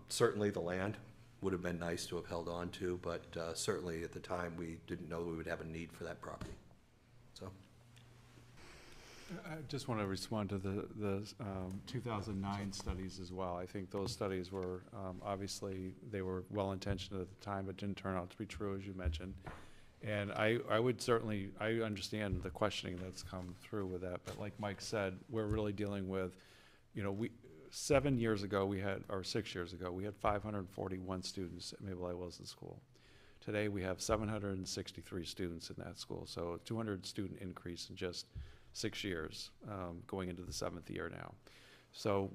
Certainly the land would have been nice to have held on to, but certainly at the time we didn't know we would have a need for that property. So. I just want to respond to the 2009 studies as well. I think those studies were, obviously, they were well-intentioned at the time, but didn't turn out to be true, as you mentioned. And I would certainly, I understand the questioning that's come through with that, but like Mike said, we're really dealing with, 7 years ago we had, or 6 years ago, we had 541 students at Mabel I. Wilson School. Today we have 763 students in that school, so a 200 student increase in just 6 years, going into the 7th year now. So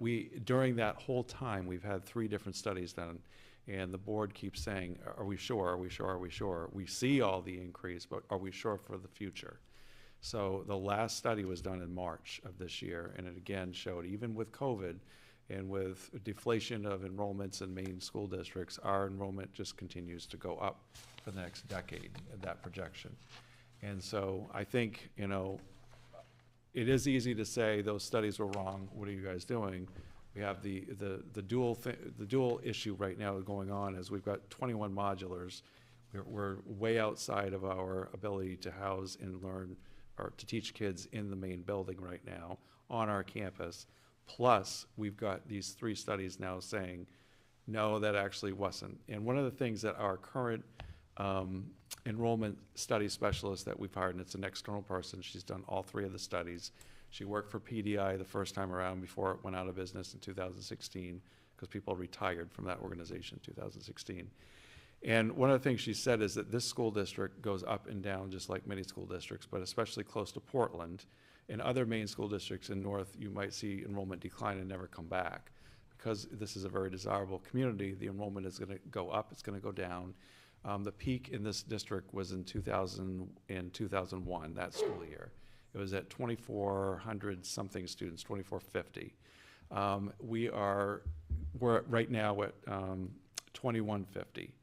during that whole time, we've had 3 different studies done, and the board keeps saying, are we sure, are we sure, are we sure? We see all the increase, but are we sure for the future? So the last study was done in March of this year, and it again showed, even with COVID and with deflation of enrollments in main school districts, our enrollment just continues to go up for the next decade at that projection. And so I think, it is easy to say those studies were wrong. What are you guys doing? We have the dual issue right now going on is we've got 21 modulars. We're way outside of our ability to house and learn or to teach kids in the main building right now on our campus. Plus, we've got these 3 studies now saying, no, that actually wasn't. And one of the things that our current enrollment study specialist that we've hired, and it's an external person, she's done all 3 of the studies. She worked for PDI the first time around before it went out of business in 2016 because people retired from that organization in 2016. And one of the things she said is that this school district goes up and down just like many school districts, but especially close to Portland. In other main school districts in North, you might see enrollment decline and never come back. Because this is a very desirable community, the enrollment is going to go up, it's going to go down. The peak in this district was in 2001, that school year. It was at 2,400 something students, 2,450. We're right now at 2,150.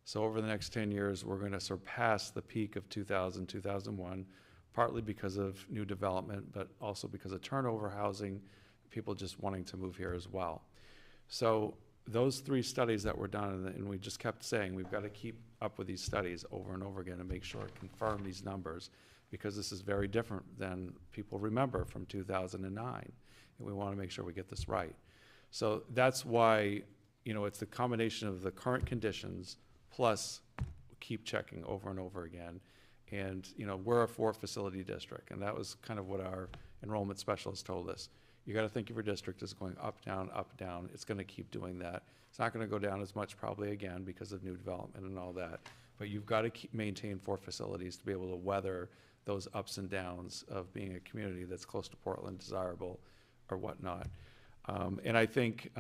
So over the next 10 years, we're going to surpass the peak of 2000, 2001, partly because of new development, but also because of turnover housing, people just wanting to move here as well. So those 3 studies that were done, and we just kept saying, we've got to keep up with these studies over and over again and make sure confirm these numbers, because this is very different than people remember from 2009. And we want to make sure we get this right. So that's why, you know, it's the combination of the current conditions plus keep checking over and over again. And, you know, we're a 4-facility district, and that was kind of what our enrollment specialist told us. You got to think of your district as going up, down, up, down. It's going to keep doing that. It's not going to go down as much probably again because of new development and all that. But you've got to maintain 4 facilities to be able to weather those ups and downs of being a community that's close to Portland, desirable, or whatnot. And I think,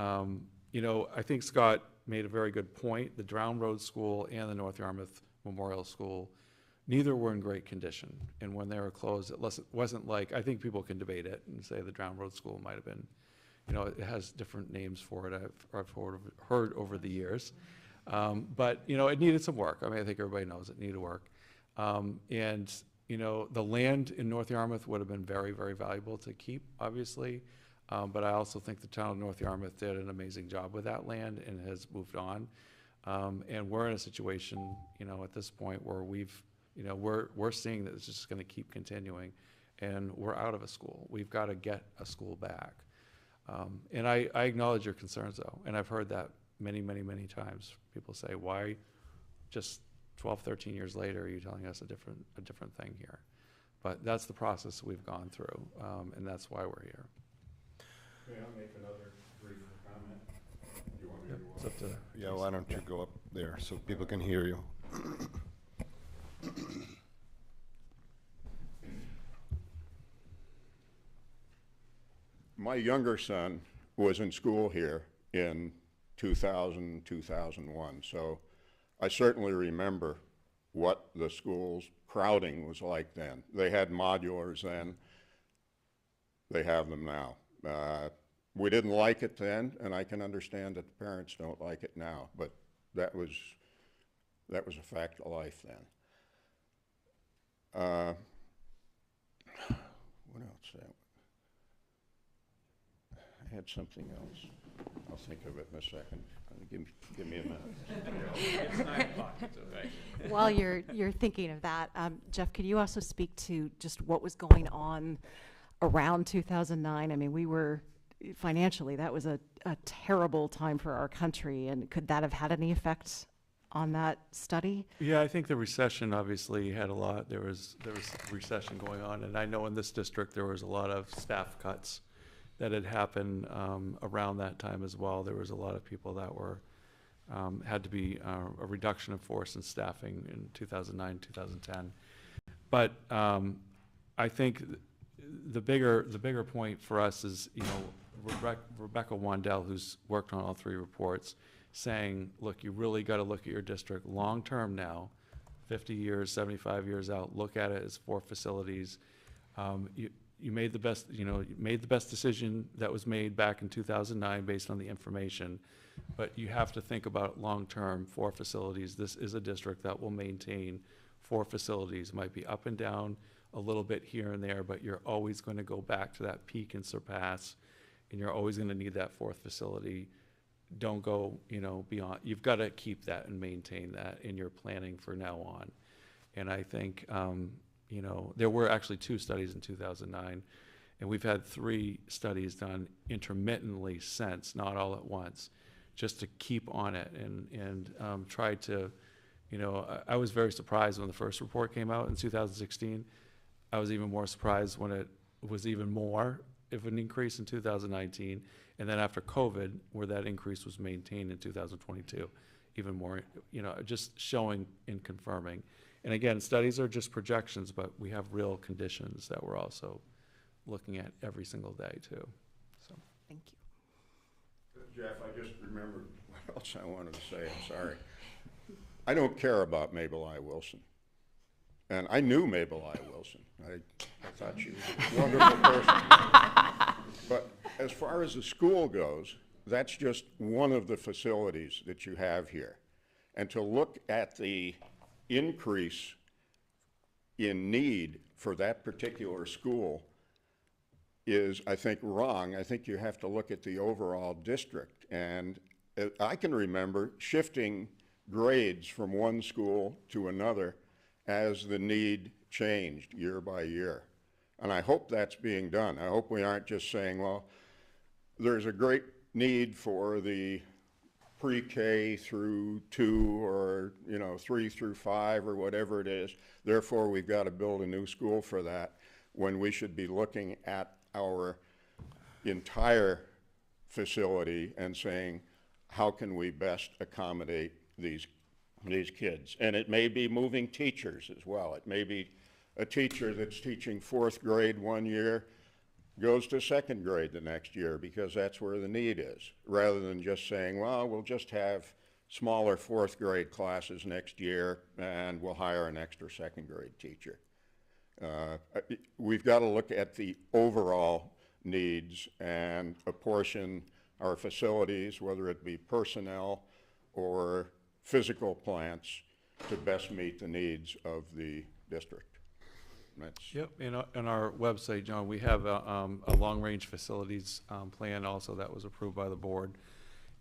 you know, I think Scott made a very good point. The Drown Road School and the North Yarmouth Memorial School, neither were in great condition. And when they were closed, it wasn't like, I think people can debate it and say the Drown Road School might have been, you know, it has different names for it, I've heard over the years. But, you know, it needed some work. I mean, I think everybody knows it needed work. And, you know, the land in North Yarmouth would have been very, very valuable to keep, obviously. But I also think the town of North Yarmouth did an amazing job with that land and has moved on. And we're in a situation, you know, at this point where we've, you know, we're seeing that it's just going to keep continuing, and we're out of a school. We've got to get a school back. And I acknowledge your concerns, though, and I've heard that many, many, many times. People say, why just 12, 13 years later are you telling us a different thing here? But that's the process we've gone through, and that's why we're here. May I make another brief comment? Do you want me to It's up to Yeah, why don't you go up there so people can hear you? My younger son was in school here in 2000, 2001, so I certainly remember what the school's crowding was like then. They had modulars then. They have them now. We didn't like it then, and I can understand that the parents don't like it now, but that was a fact of life then. What else? I had something else. I'll think of it in a second. Give me a minute. It's 9 o'clock, it's okay. While you're thinking of that, Jeff, could you also speak to just what was going on around 2009? I mean, we were financially, that was a terrible time for our country, and could that have had any effect on that study? Yeah, I think the recession obviously had a lot. There was recession going on, and I know in this district there was a lot of staff cuts that had happened around that time as well. There was a lot of people that were had to be a reduction of force and staffing in 2009, 2010. But I think the bigger point for us is, you know, Rebecca Wandell, who's worked on all 3 reports, saying, look, you really got to look at your district long term now, 50 years, 75 years out. Look at it as 4 facilities. You made the best, you know, you made the best decision that was made back in 2009 based on the information, but you have to think about long term, 4 facilities. This is a district that will maintain 4 facilities. Might be up and down a little bit here and there, but you're always going to go back to that peak and surpass, and you're always going to need that 4th facility. Don't go, you know, beyond. You've got to keep that and maintain that in your planning for now on. And I think, you know, there were actually 2 studies in 2009, and we've had 3 studies done intermittently since, not all at once, just to keep on it and try to, you know, I was very surprised when the first report came out in 2016. I was even more surprised when it was even more of an increase in 2019, and then after COVID, where that increase was maintained in 2022, even more, you know, just showing and confirming. And again, studies are just projections, but we have real conditions that we're also looking at every single day too. So. Thank you. Jeff, I just remembered what else I wanted to say. I'm sorry. I don't care about Mabel I. Wilson. And I knew Mabel I. Wilson. I thought she was a wonderful person. But as far as the school goes, that's just one of the facilities that you have here. And to look at the increase in need for that particular school is, I think, wrong. I think you have to look at the overall district. And I can remember shifting grades from one school to another as the need changed year by year. And I hope that's being done. I hope we aren't just saying, well, there's a great need for the pre-K through 2 or, 3 through 5 or whatever it is. Therefore, we've got to build a new school for that, when we should be looking at our entire facility and saying, how can we best accommodate these kids? And it may be moving teachers as well. It may be a teacher that's teaching 4th grade one year goes to 2nd grade the next year because that's where the need is, rather than just saying, well, we'll just have smaller 4th grade classes next year and we'll hire an extra 2nd grade teacher. We've got to look at the overall needs and apportion our facilities, whether it be personnel or physical plants, to best meet the needs of the district. That's Yep, on our website, John, we have a long-range facilities plan also that was approved by the board.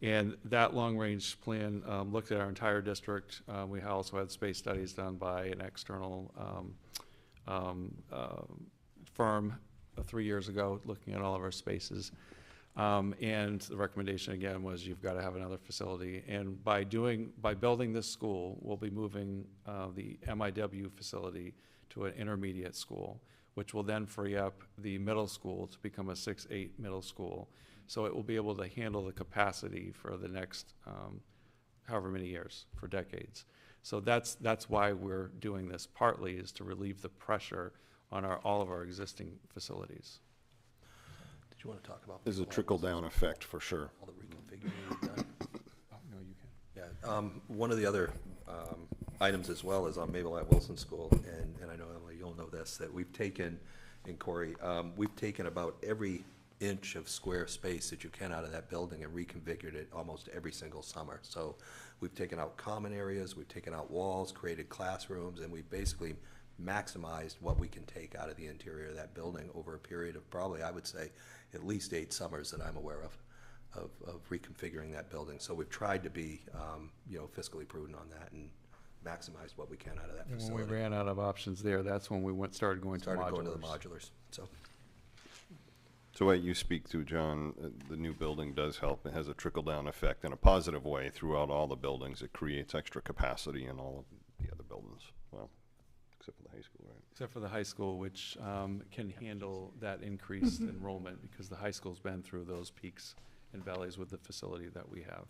And that long-range plan looked at our entire district. We also had space studies done by an external firm 3 years ago, looking at all of our spaces. And the recommendation again was you've got to have another facility. And by building this school, we'll be moving the MIW facility to an intermediate school, which will then free up the middle school to become a 6-8 middle school. So it will be able to handle the capacity for the next however many years, for decades. So that's why we're doing this, partly is to relieve the pressure on all of our existing facilities. Did you want to talk about? There's a trickle-down effect for sure. All the reconfiguring we've done. Oh, no, you can. Yeah, one of the other items as well is on Mabel at Wilson School, and I know, Emily, you'll know this, that we've taken, and Corey, we've taken about every inch of square space that you can out of that building and reconfigured it almost every single summer. So we've taken out common areas, we've taken out walls, created classrooms, and we've basically maximized what we can take out of the interior of that building over a period of probably, I would say, at least 8 summers that I'm aware of reconfiguring that building. So we've tried to be, fiscally prudent on that and maximize what we can out of that And facility. when we ran out of options there, that's when we started going to Started going to the modulars. modulars, So what you speak to, John, the new building does help. It has a trickle-down effect in a positive way throughout all the buildings. It creates extra capacity in all of the other buildings. Well, except for the high school, right? Except for the high school, which can handle that increased enrollment, because the high school's been through those peaks and valleys with the facility that we have.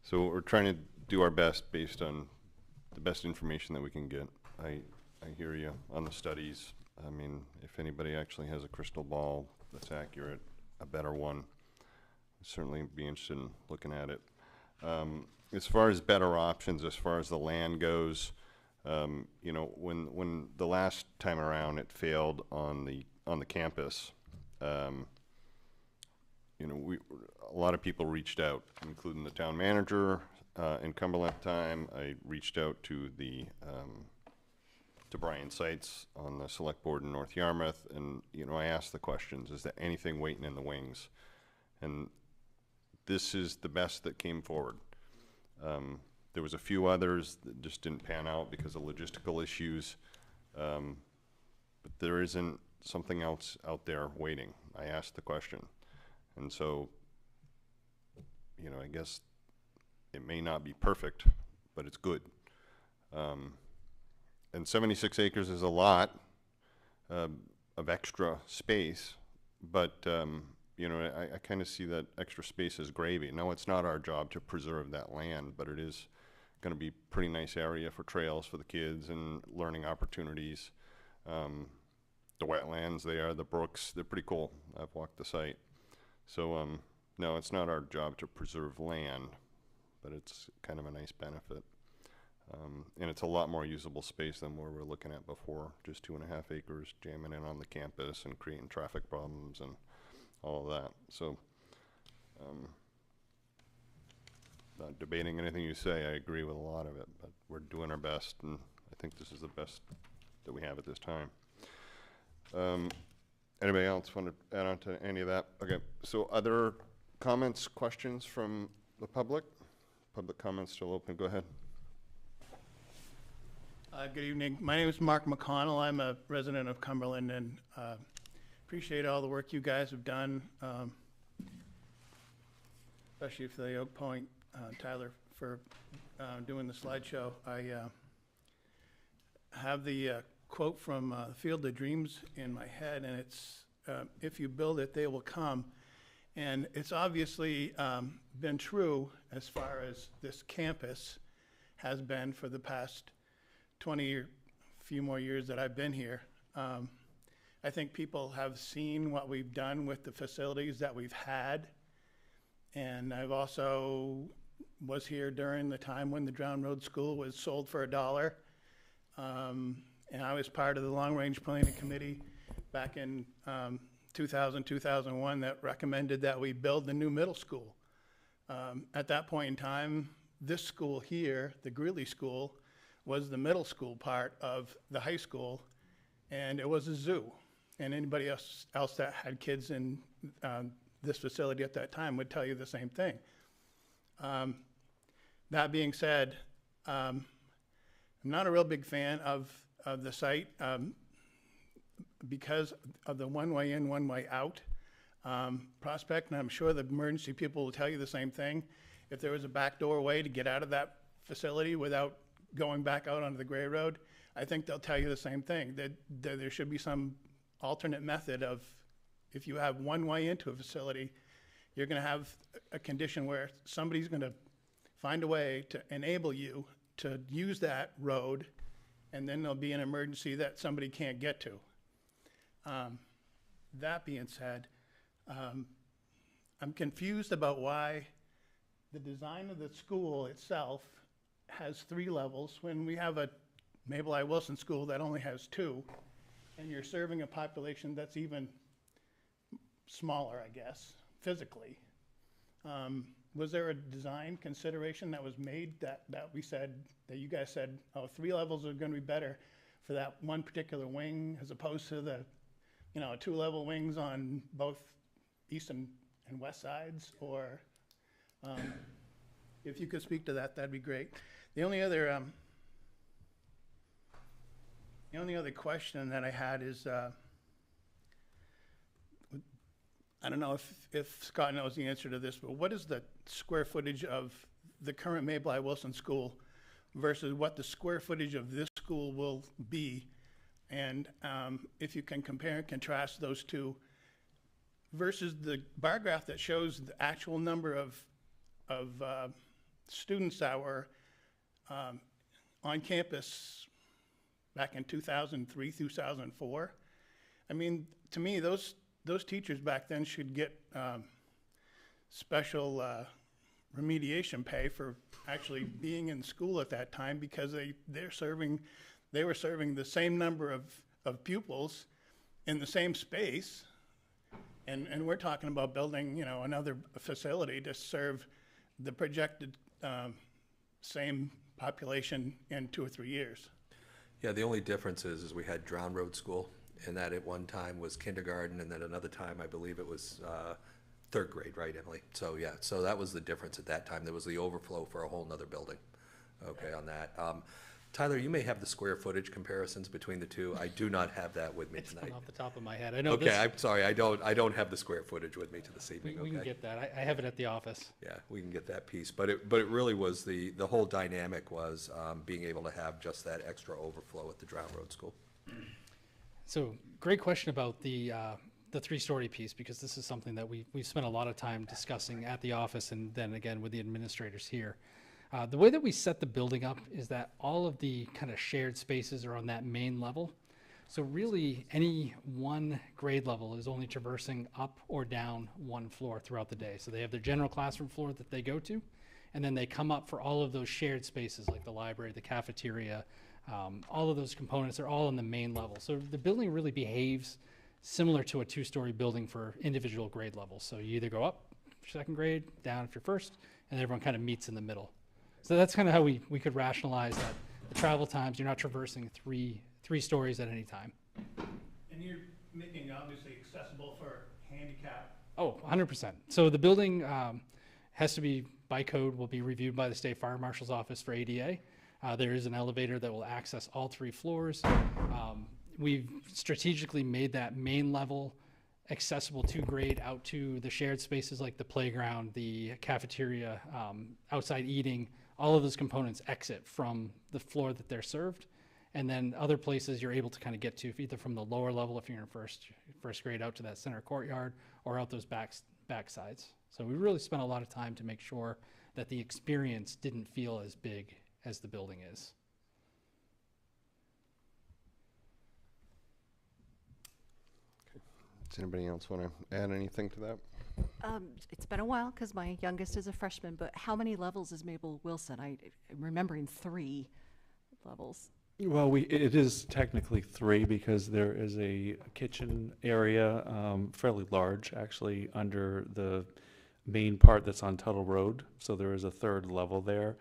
So we're trying to do our best based on the best information that we can get. I hear you on the studies. I mean, if anybody actually has a crystal ball that's accurate, a better one, I'd certainly be interested in looking at it. As far as better options, as far as the land goes, when the last time around it failed on the campus, a lot of people reached out, including the town manager in Cumberland at the time. I reached out to Brian Seitz on the select board in North Yarmouth, and I asked the questions: is there anything waiting in the wings? And this is the best that came forward. There was a few others that just didn't pan out because of logistical issues, but there isn't something else out there waiting. I asked the question, and so I guess it may not be perfect, but it's good. And 76 acres is a lot of extra space, but I kind of see that extra space as gravy. No, it's not our job to preserve that land, but it is going to be a pretty nice area for trails for the kids and learning opportunities. The wetlands, the brooks, they're pretty cool. I've walked the site. So no, it's not our job to preserve land, but it's kind of a nice benefit. And it's a lot more usable space than what we were looking at before, just 2.5 acres jamming in on the campus and creating traffic problems and all of that. So not debating anything you say, I agree with a lot of it, but we're doing our best, and I think this is the best that we have at this time. Anybody else want to add on to any of that? Okay, so other comments, questions from the public? Public comments still open. Go ahead. Good evening. My name is Mark McConnell. I'm a resident of Cumberland, and appreciate all the work you guys have done, especially for the Oak Point, Tyler, for doing the slideshow. I have the quote from Field of Dreams in my head, and it's, if you build it, they will come. And it's obviously been true as far as this campus has been for the past 20 or few more years that I've been here. I think people have seen what we've done with the facilities that we've had. And I've also was here during the time when the Drown Road School was sold for $1. And I was part of the Long Range Planning Committee back in 2000, 2001 that recommended that we build the new middle school. At that point in time, this school here, the Greeley School, was the middle school part of the high school, and it was a zoo. And anybody else that had kids in this facility at that time would tell you the same thing. That being said, I'm not a real big fan of the site because of the one-way in, one-way out prospect, and I'm sure the emergency people will tell you the same thing. If there was a backdoor way to get out of that facility without going back out onto the Gray Road, I think they'll tell you the same thing, that there should be some alternate method of, if you have one way into a facility, you're going to have a condition where somebody's going to find a way to enable you to use that road, and then there'll be an emergency that somebody can't get to. That being said, I'm confused about why the design of the school itself has 3 levels when we have a Mabel I. Wilson school that only has 2, and you're serving a population that's even smaller, I guess, physically. Was there a design consideration that was made that we said, that you guys said, oh, 3 levels are going to be better for that one particular wing as opposed to the, 2-level wings on both east and west sides? Or if you could speak to that, that'd be great. The only other question that I had is, I don't know if Scott knows the answer to this, but what is the square footage of the current Mabel I. Wilson School versus what the square footage of this school will be? And if you can compare and contrast those two versus the bar graph that shows the actual number of students that were on campus back in 2003, 2004. I mean, to me, those teachers back then should get special remediation pay for actually being in school at that time, because they were serving the same number of pupils in the same space, and we're talking about building another facility to serve the projected same population in 2 or 3 years. Yeah, the only difference is we had Drown Road School, and that at one time was kindergarten, and then another time I believe it was 3rd grade, right, Emily? So yeah, so that was the difference at that time. There was the overflow for a whole nother building, okay, on that. Tyler, you may have the square footage comparisons between the two. I do not have that with me tonight. It's off the top of my head. I know. Okay, I'm sorry. I don't have the square footage with me to this evening. We can get that. I have it at the office. Yeah, we can get that piece. But it really was the whole dynamic was being able to have just that extra overflow at the Drown Road School. So great question about the 3-story piece, because this is something that we've spent a lot of time discussing at the office and then again with the administrators here. The way that we set the building up is that all of the kind of shared spaces are on that main level. So really any one grade level is only traversing up or down one floor throughout the day. So they have their general classroom floor that they go to, and then they come up for all of those shared spaces like the library, the cafeteria, all of those components are all on the main level. So the building really behaves similar to a 2-story building for individual grade levels. So you either go up for 2nd grade, down if you're 1st, and everyone kind of meets in the middle. So that's kind of how we could rationalize that. The travel times, you're not traversing three stories at any time. And you're making obviously accessible for handicap Oh, 100%. So the building has to be, by code, will be reviewed by the State Fire Marshal's Office for ADA. There is an elevator that will access all 3 floors. We've strategically made that main level accessible to grade out to the shared spaces like the playground, the cafeteria, outside eating. All of those components exit from the floor that they're served. And then other places you're able to kind of get to either from the lower level if you're in first grade out to that center courtyard or out those back sides. So we really spent a lot of time to make sure that the experience didn't feel as big as the building is. Does anybody else want to add anything to that? It's been a while because my youngest is a freshman, but how many levels is Mabel Wilson? I'm remembering 3 levels. Well, it is technically 3 because there is a kitchen area, fairly large, actually, under the main part that's on Tuttle Road. So there is a 3rd level there.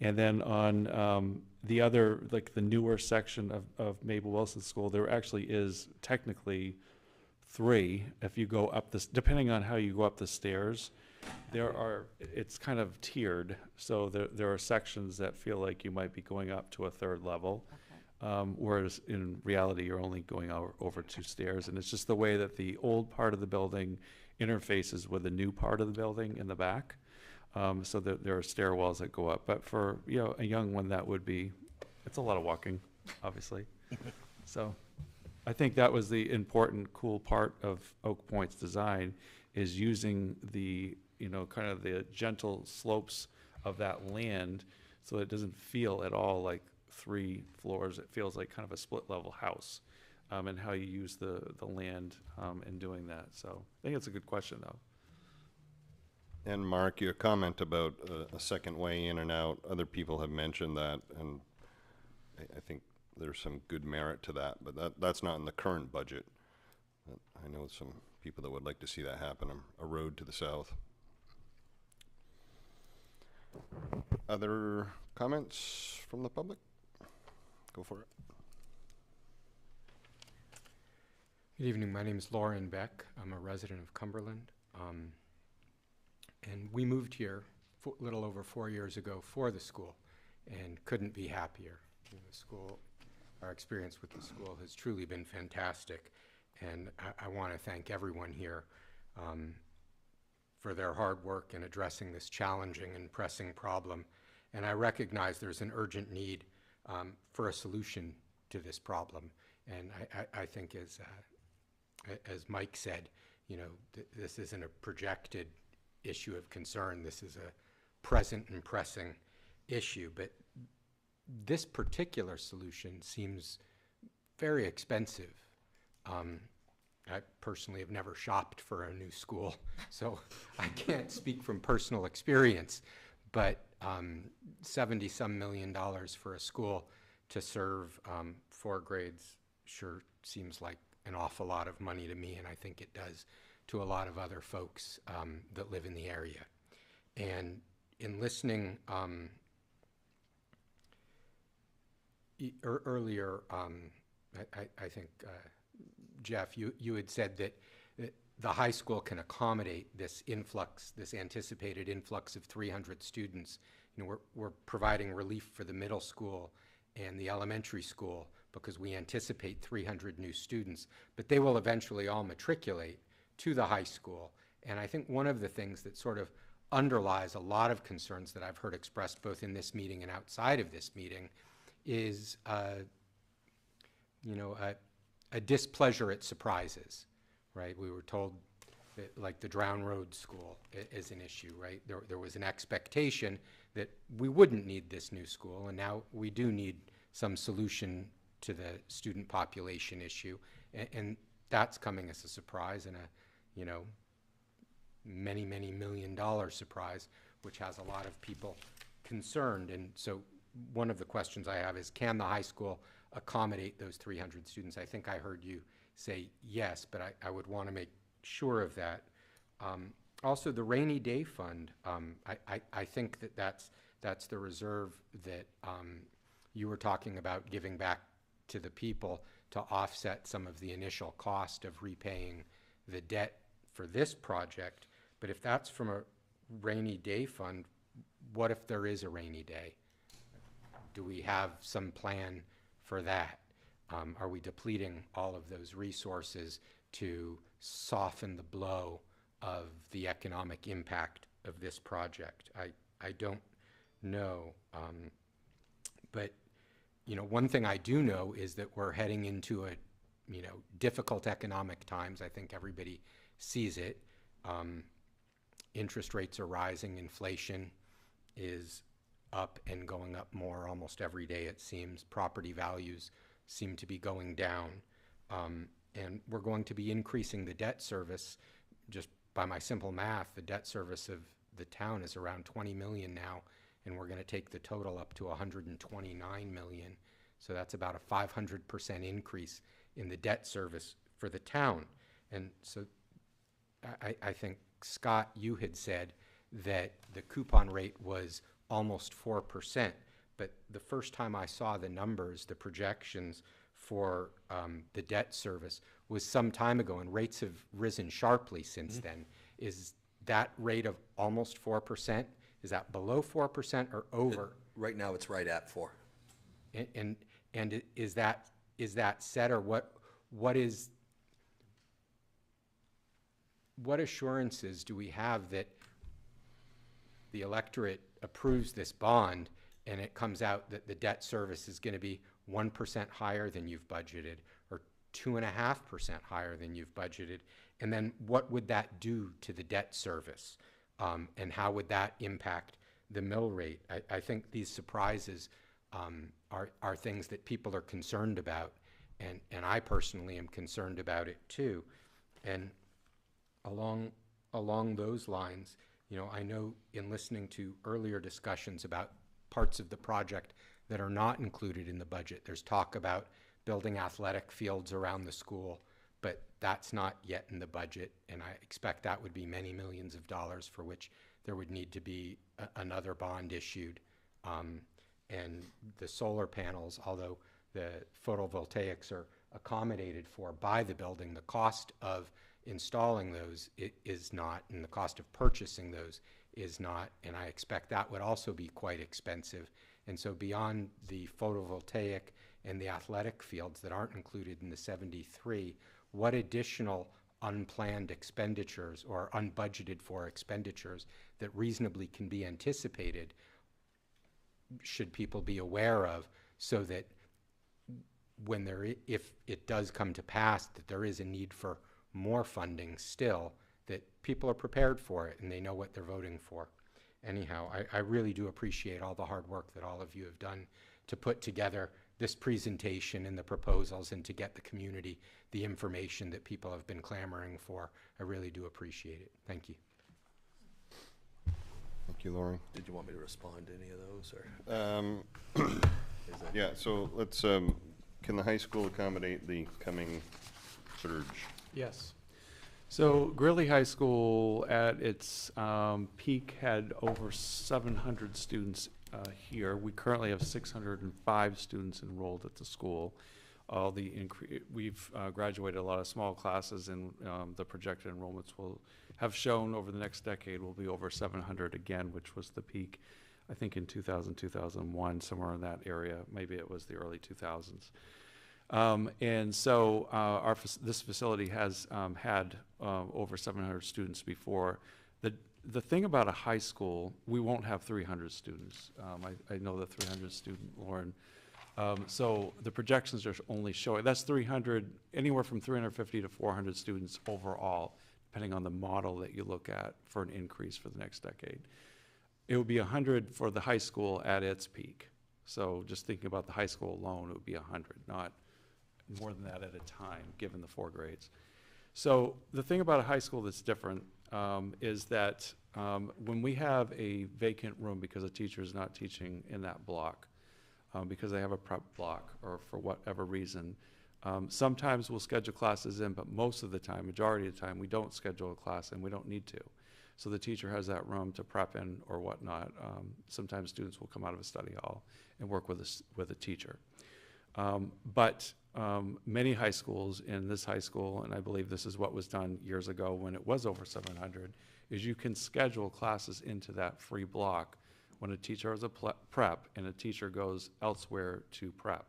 And then on the other, like the newer section of Mabel Wilson School, there actually is technically 3. If you go up this, depending on how you go up the stairs, it's kind of tiered. So there are sections that feel like you might be going up to a 3rd level. Whereas in reality, you're only going over 2 stairs. And it's just the way that the old part of the building interfaces with the new part of the building in the back. So there are stairwells that go up. But for a young one, it's a lot of walking, obviously. So I think that was the important, cool part of Oak Point's design, is using the, kind of the gentle slopes of that land so it doesn't feel at all like 3 floors. It feels like kind of a split level house, and how you use the land in doing that. So I think it's a good question, though. And Mark, your comment about a second way in and out, other people have mentioned that, and I think there's some good merit to that, but that's not in the current budget. I know some people that would like to see that happen, a road to the south. Other comments from the public? Go for it. Good evening. My name is Lauren Beck. I'm a resident of Cumberland. And we moved here a little over 4 years ago for the school and couldn't be happier. The school, our experience with the school has truly been fantastic. And I want to thank everyone here for their hard work in addressing this challenging and pressing problem. And I recognize there's an urgent need for a solution to this problem. And I think as Mike said, this isn't a projected issue of concern. This is a present and pressing issue. But this particular solution seems very expensive. I personally have never shopped for a new school, so I can't speak from personal experience. But $70-some million for a school to serve 4 grades sure seems like an awful lot of money to me, and I think it does to a lot of other folks that live in the area. And in listening earlier, I think, Jeff, you had said that the high school can accommodate this influx, this anticipated influx of 300 students. We're providing relief for the middle school and the elementary school because we anticipate 300 new students, but they will eventually all matriculate to the high school. And I think one of the things that sort of underlies a lot of concerns that I've heard expressed both in this meeting and outside of this meeting is, a displeasure at surprises, right? We were told that, like, the Drown Road School is an issue, right? There was an expectation that we wouldn't need this new school, and now we do need some solution to the student population issue, and that's coming as a surprise, and a many $million surprise, which has a lot of people concerned. And so one of the questions I have is, can the high school accommodate those 300 students? I think I heard you say yes, but I would want to make sure of that. Also, the rainy day fund, I think that's the reserve that you were talking about giving back to the people to offset some of the initial cost of repaying the debt for this project, but if that's from a rainy day fund, what if there is a rainy day? Do we have some plan for that? Are we depleting all of those resources to soften the blow of the economic impact of this project? I don't know. But, you know, one thing I do know is that we're heading into a, you know, difficult economic times. I think everybody sees it. Interest rates are rising. Inflation is up and going up more almost every day, it seems. Property values seem to be going down. And we're going to be increasing the debt service. Just by my simple math, the debt service of the town is around 20 million now, and we're going to take the total up to 129 million. So that's about a 500% increase in the debt service for the town. And so I think, Scott, you had said that the coupon rate was almost 4%, but the first time I saw the numbers, the projections for the debt service was some time ago, and rates have risen sharply since then. Is that rate of almost 4%, is that below 4% or over? Right now, it's right at 4. And is that set, or what assurances do we have that the electorate approves this bond and it comes out that the debt service is going to be 1% higher than you've budgeted, or 2.5% higher than you've budgeted? And then what would that do to the debt service? And how would that impact the mill rate? I think these surprises are things that people are concerned about, and I personally am concerned about it too. And along those lines, you know, I know in listening to earlier discussions about parts of the project that are not included in the budget, there's talk about building athletic fields around the school, but that's not yet in the budget, and I expect that would be many millions of dollars, for which there would need to be another bond issued. And the solar panels, although the photovoltaics are accommodated for by the building, the cost of installing those is not, and the cost of purchasing those is not, and I expect that would also be quite expensive. And so beyond the photovoltaic and the athletic fields that aren't included in the 73, what additional unplanned expenditures or unbudgeted for expenditures that reasonably can be anticipated should people be aware of, so that when if it does come to pass that there is a need for more funding still, that people are prepared for it and they know what they're voting for. Anyhow, I really do appreciate all the hard work that all of you have done to put together this presentation and the proposals, and to get the community the information that people have been clamoring for. I really do appreciate it. Thank you. Thank you, Laurie. Did you want me to respond to any of those, or? Yeah, so let's, can the high school accommodate the coming surge? Yes. So Greeley High School at its peak had over 700 students here. We currently have 605 students enrolled at the school. We've graduated a lot of small classes, and the projected enrollments will have shown over the next decade will be over 700 again, which was the peak, I think, in 2000, 2001, somewhere in that area. Maybe it was the early 2000s. And so this facility has had over 700 students before. The thing about a high school, we won't have 300 students. I know the 300 student, Lauren. So the projections are only showing, that's 300, anywhere from 350 to 400 students overall, depending on the model that you look at for an increase for the next decade. It would be 100 for the high school at its peak. So just thinking about the high school alone, it would be 100, not more than that at a time, given the 4 grades. So the thing about a high school that's different is that when we have a vacant room because a teacher is not teaching in that block, because they have a prep block or for whatever reason, sometimes we'll schedule classes in, but most of the time, majority of the time, we don't schedule a class, and we don't need to. So the teacher has that room to prep in or whatnot. Sometimes students will come out of a study hall and work with a teacher. But many high schools, in this high school, and I believe this is what was done years ago when it was over 700, is you can schedule classes into that free block when a teacher has a prep and a teacher goes elsewhere to prep.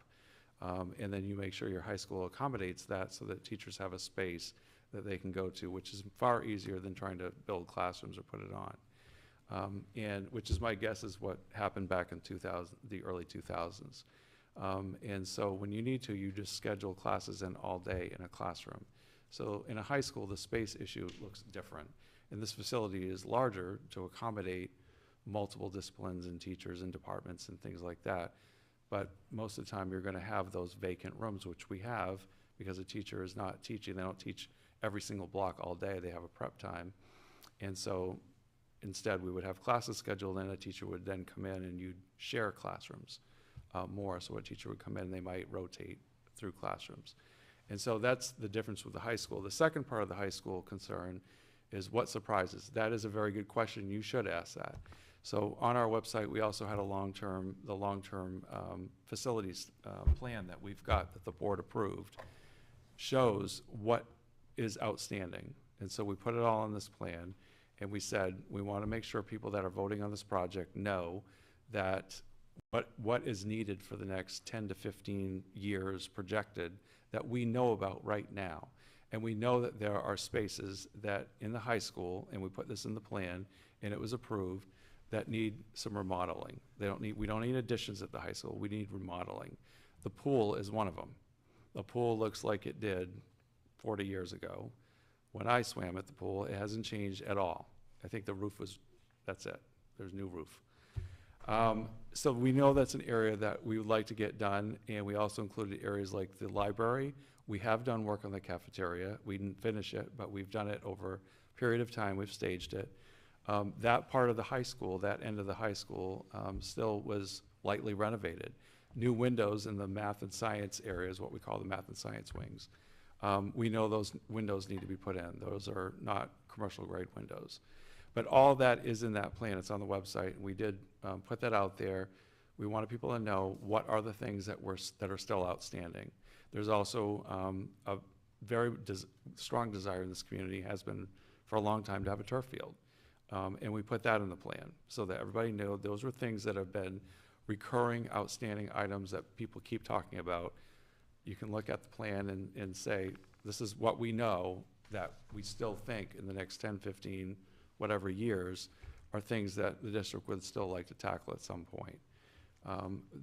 And then you make sure your high school accommodates that so that teachers have a space that they can go to, which is far easier than trying to build classrooms or put it on. And which is my guess is what happened back in the early 2000s. And so when you need to, you just schedule classes in all day in a classroom. So in a high school, the space issue looks different. And this facility is larger to accommodate multiple disciplines and teachers and departments and things like that. But most of the time, you're going to have those vacant rooms, which we have, because a teacher is not teaching. They don't teach every single block all day. They have a prep time. And so instead, we would have classes scheduled, and a teacher would then come in, and you'd share classrooms more. So a teacher would come in, and they might rotate through classrooms. And so that's the difference with the high school. The second part of the high school concern is what surprises. That is a very good question. You should ask that. So on our website, we also had the long-term facilities plan that we've got that the board approved, shows what is outstanding. And so we put it all on this plan, and we said we want to make sure people that are voting on this project know that what is needed for the next 10 to 15 years projected that we know about right now. And we know that there are spaces that in the high school, and we put this in the plan, and it was approved, that need some remodeling. We don't need additions at the high school, we need remodeling. The pool is one of them. The pool looks like it did 40 years ago. When I swam at the pool, it hasn't changed at all. I think the roof that's it. There's new roof. So we know that's an area that we would like to get done, and we also included areas like the library. We have done work on the cafeteria. We didn't finish it, but we've done it over a period of time. We've staged it. That part of the high school, that end of the high school, still was lightly renovated. New windows in the math and science areas, what we call the math and science wings. We know those windows need to be put in. Those are not commercial grade windows. But all that is in that plan. It's on the website. We did put that out there. We wanted people to know what are the things that are still outstanding. There's also a very strong desire in this community, has been for a long time, to have a turf field. And we put that in the plan so that everybody knew those were things that have been recurring, outstanding items that people keep talking about. You can look at the plan and say, this is what we know that we still think in the next 10, 15, whatever years are things that the district would still like to tackle at some point.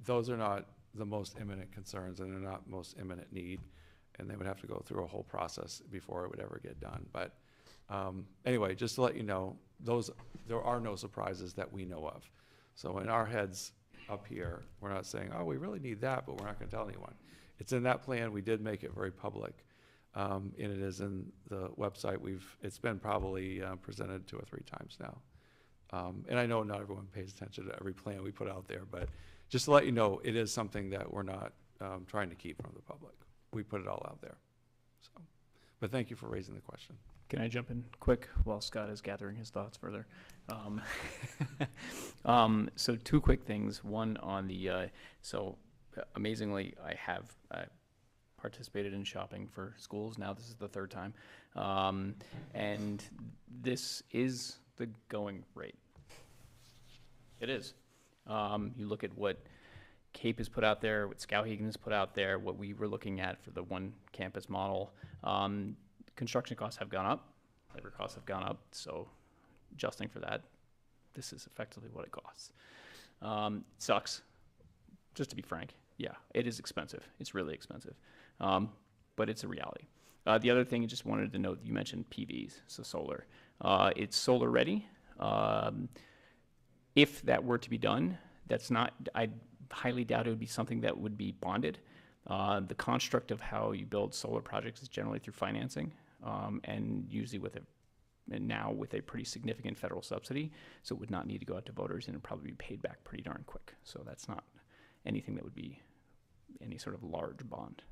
Those are not the most imminent concerns, and they're not most imminent need, and they would have to go through a whole process before it would ever get done. But anyway, just to let you know, there are no surprises that we know of. So in our heads up here, we're not saying, oh, we really need that, but we're not going to tell anyone. It's in that plan. We did make it very public, and it is in the website. It's been probably presented 2 or 3 times now. And I know not everyone pays attention to every plan we put out there, but just to let you know, it is something that we're not trying to keep from the public. We put it all out there. So, but thank you for raising the question. Can I jump in quick while Scott is gathering his thoughts further? So 2 quick things. One on the, amazingly, I have participated in shopping for schools. Now this is the 3rd time. And this is the going rate. It is. You look at what CAPE has put out there, what Skowhegan has put out there, what we were looking at for the one campus model. Construction costs have gone up, labor costs have gone up, so adjusting for that, this is effectively what it costs. Sucks, just to be frank. Yeah, it is expensive. It's really expensive, but it's a reality. The other thing I just wanted to note, you mentioned PVs, so solar. It's solar ready. If that were to be done, I highly doubt it would be something that would be bonded. The construct of how you build solar projects is generally through financing, and usually now with a pretty significant federal subsidy, so it would not need to go out to voters, and it would probably be paid back pretty darn quick. So that's not anything that would be any sort of large bond.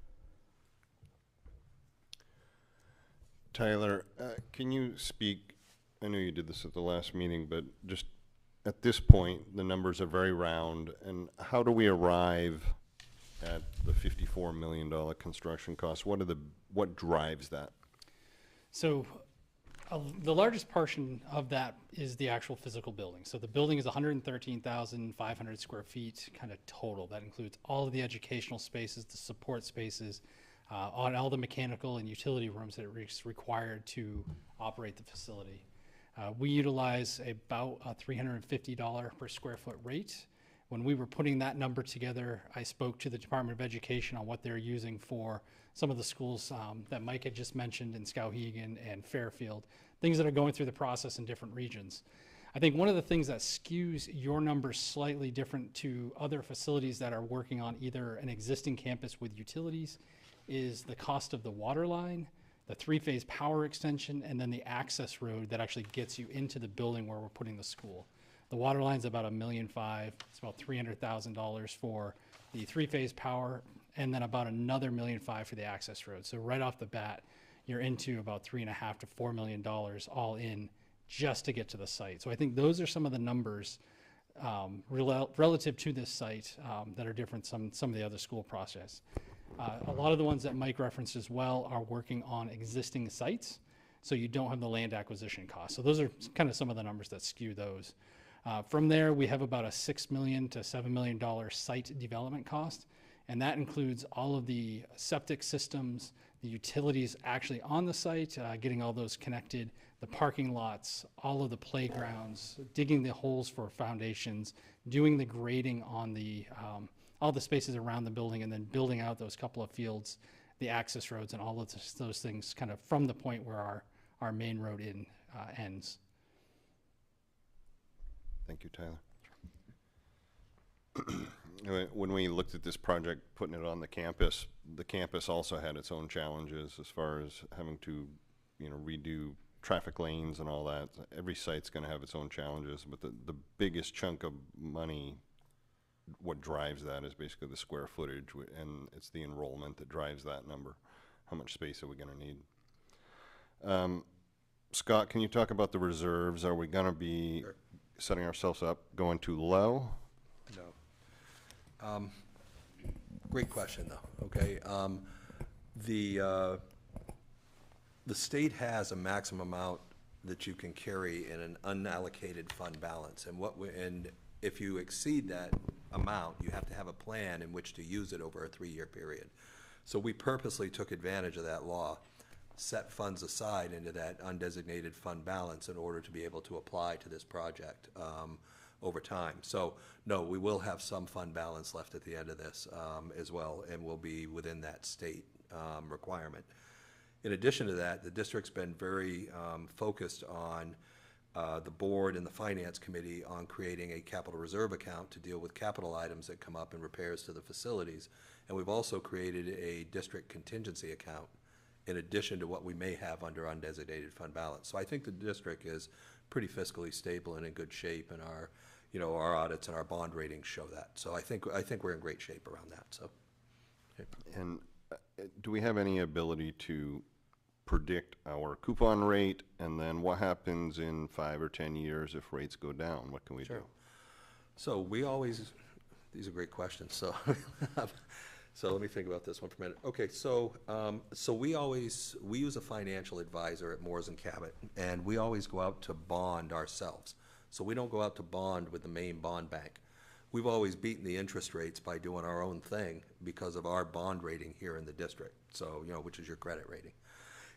Tyler, can you speak, I know you did this at the last meeting, but just at this point, the numbers are very round, and how do we arrive at the $54 million construction cost? What drives that? So the largest portion of that is the actual physical building. So the building is 113,500 square feet kind of total. That includes all of the educational spaces, the support spaces, on all the mechanical and utility rooms that is required to operate the facility. We utilize about a $350 per square foot rate. When we were putting that number together, I spoke to the Department of Education on what they're using for some of the schools that Mike had just mentioned in Skowhegan and Fairfield, things that are going through the process in different regions. I think one of the things that skews your numbers slightly different to other facilities that are working on either an existing campus with utilities is the cost of the water line, the three-phase power extension, and then the access road that actually gets you into the building where we're putting the school. The water line's about $1.5 million. It's about $300,000 for the three-phase power, and then about another $1.5 million for the access road. So right off the bat, you're into about $3.5 to $4 million all in just to get to the site. So I think those are some of the numbers relative to this site that are different from some of the other school process. A lot of the ones that Mike referenced as well are working on existing sites, so you don't have the land acquisition costs. So those are kind of some of the numbers that skew those. From there, we have about a $6 million to $7 million site development cost, and that includes all of the septic systems, the utilities actually on the site, getting all those connected, the parking lots, all of the playgrounds, digging the holes for foundations, doing the grading on the all the spaces around the building, and then building out those couple of fields, the access roads, and all of those things kind of from the point where our main road ends. Thank you, Tyler. When we looked at this project, putting it on the campus also had its own challenges as far as having to, redo traffic lanes and all that. Every site's going to have its own challenges, but the biggest chunk of money, what drives that is basically the square footage, and it's the enrollment that drives that number. How much space are we going to need? Scott, can you talk about the reserves? Are we going to be setting ourselves up going too low? No. Great question, though. Okay. The state has a maximum amount that you can carry in an unallocated fund balance, and if you exceed that amount, you have to have a plan in which to use it over a 3-year period. So we purposely took advantage of that law, set funds aside into that undesignated fund balance in order to be able to apply to this project over time. So no, we will have some fund balance left at the end of this as well, and we'll be within that state requirement. In addition to that, the district's been very focused on the board and the finance committee on creating a capital reserve account to deal with capital items that come up in repairs to the facilities. And we've also created a district contingency account in addition to what we may have under undesignated fund balance. So I think the district is pretty fiscally stable and in good shape, and our audits and our bond ratings show that. So I think we're in great shape around that. So. Okay. And do we have any ability to predict our coupon rate, and then what happens in 5 or 10 years if rates go down? What can we do? So these are great questions. So, so let me think about this one for a minute. Okay, so we use a financial advisor at Moores and Cabot, and we always go out to bond ourselves. So we don't go out to bond with the main bond bank. We've always beaten the interest rates by doing our own thing because of our bond rating here in the district. So, which is your credit rating.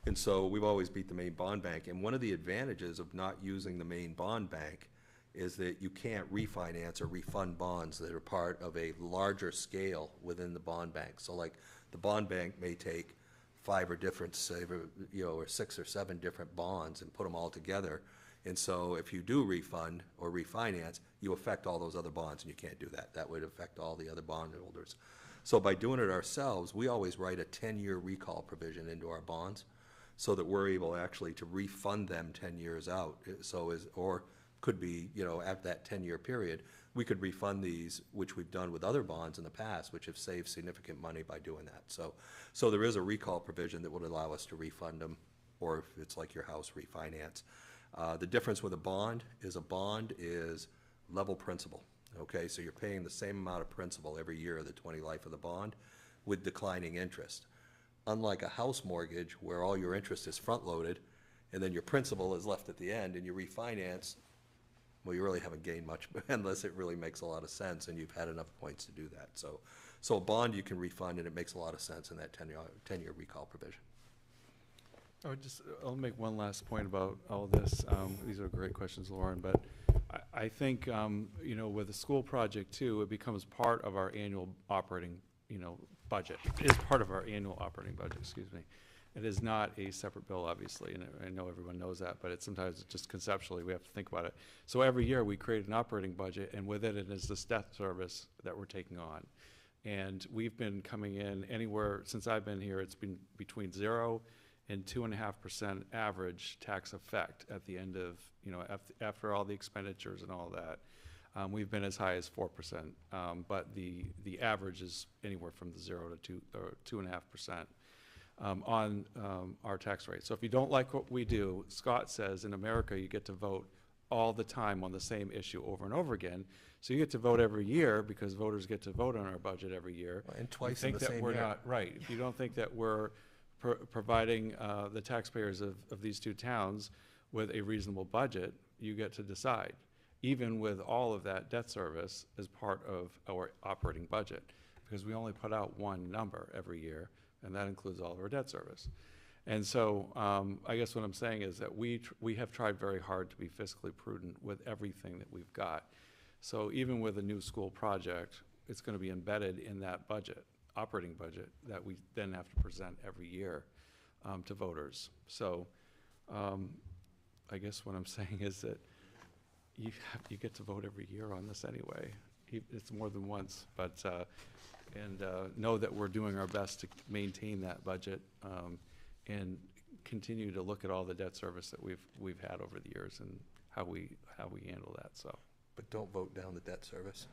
And so we've always beat the main bond bank. And one of the advantages of not using the main bond bank is that you can't refinance or refund bonds that are part of a larger scale within the bond bank. So like the bond bank may take 5 or different, or 6 or 7 different bonds and put them all together. And so if you do refund or refinance, you affect all those other bonds, and you can't do that. That would affect all the other bondholders. So by doing it ourselves, we always write a 10-year recall provision into our bonds, so that we're able actually to refund them 10 years out. Or could be, at that 10-year period, we could refund these, which we've done with other bonds in the past, which have saved significant money by doing that. So there is a recall provision that would allow us to refund them, or if it's like your house, refinance. The difference with a bond is level principal. Okay, so you're paying the same amount of principal every year of the 20 life of the bond with declining interest. Unlike a house mortgage where all your interest is front-loaded and then your principal is left at the end and you refinance, well, you really haven't gained much unless it really makes a lot of sense and you've had enough points to do that. So a bond you can refund, and it makes a lot of sense in that 10-year recall provision. I'll make one last point about all this. These are great questions, Lauren, but I think, you know, with the school project too, it becomes part of our annual operating, you know, budget. It is part of our annual operating budget, excuse me. It is not a separate bill, obviously, and I know everyone knows that, but it's sometimes just conceptually we have to think about it. So every year we create an operating budget, and within it is this debt service that we're taking on. And we've been coming in anywhere, since I've been here, it's been between 0 and 2.5% average tax effect at the end of, you know, after all the expenditures and all that. We've been as high as 4%, but the average is anywhere from the 0 to 2.5% on our tax rate. So if you don't like what we do, Scott says in America you get to vote all the time on the same issue over and over again. So you get to vote every year because voters get to vote on our budget every year. And twice in the same year. Not, right. If you don't think that we're providing the taxpayers of these two towns with a reasonable budget, you get to decide, even with all of that debt service as part of our operating budget, because we only put out one number every year, and that includes all of our debt service. And so I guess what I'm saying is that we have tried very hard to be fiscally prudent with everything that we've got. So even with a new school project, it's going to be embedded in that budget, operating budget, that we then have to present every year to voters. So I guess what I'm saying is that you get to vote every year on this anyway. It's more than once, but and know that we're doing our best to maintain that budget and continue to look at all the debt service that we've had over the years and how we handle that. So. But don't vote down the debt service.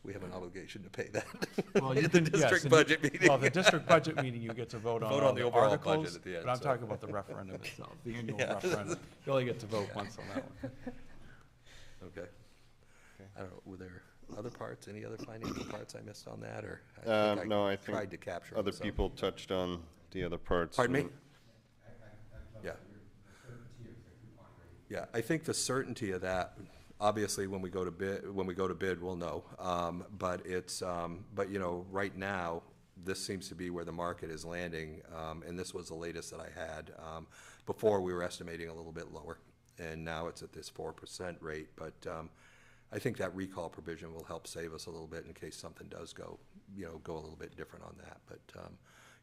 We have an obligation to pay that. Well, in the district yes, budget meeting. Well, the district budget meeting, you get to vote on all the overall articles, budget at the end. but I'm so. talking about the referendum itself, the annual referendum. You only get to vote once on that one. Okay. I don't know, were there other parts, any other financial parts I missed on that, or? No, I tried think to capture other them, so. people touched on the other parts. Pardon me? Yeah. Yeah, I think the certainty of that, obviously, when we go to bid, we'll know. But you know, right now, this seems to be where the market is landing, and this was the latest that I had. Before, we were estimating a little bit lower, and now it's at this 4% rate. But I think that recall provision will help save us a little bit in case something does go a little bit different on that. But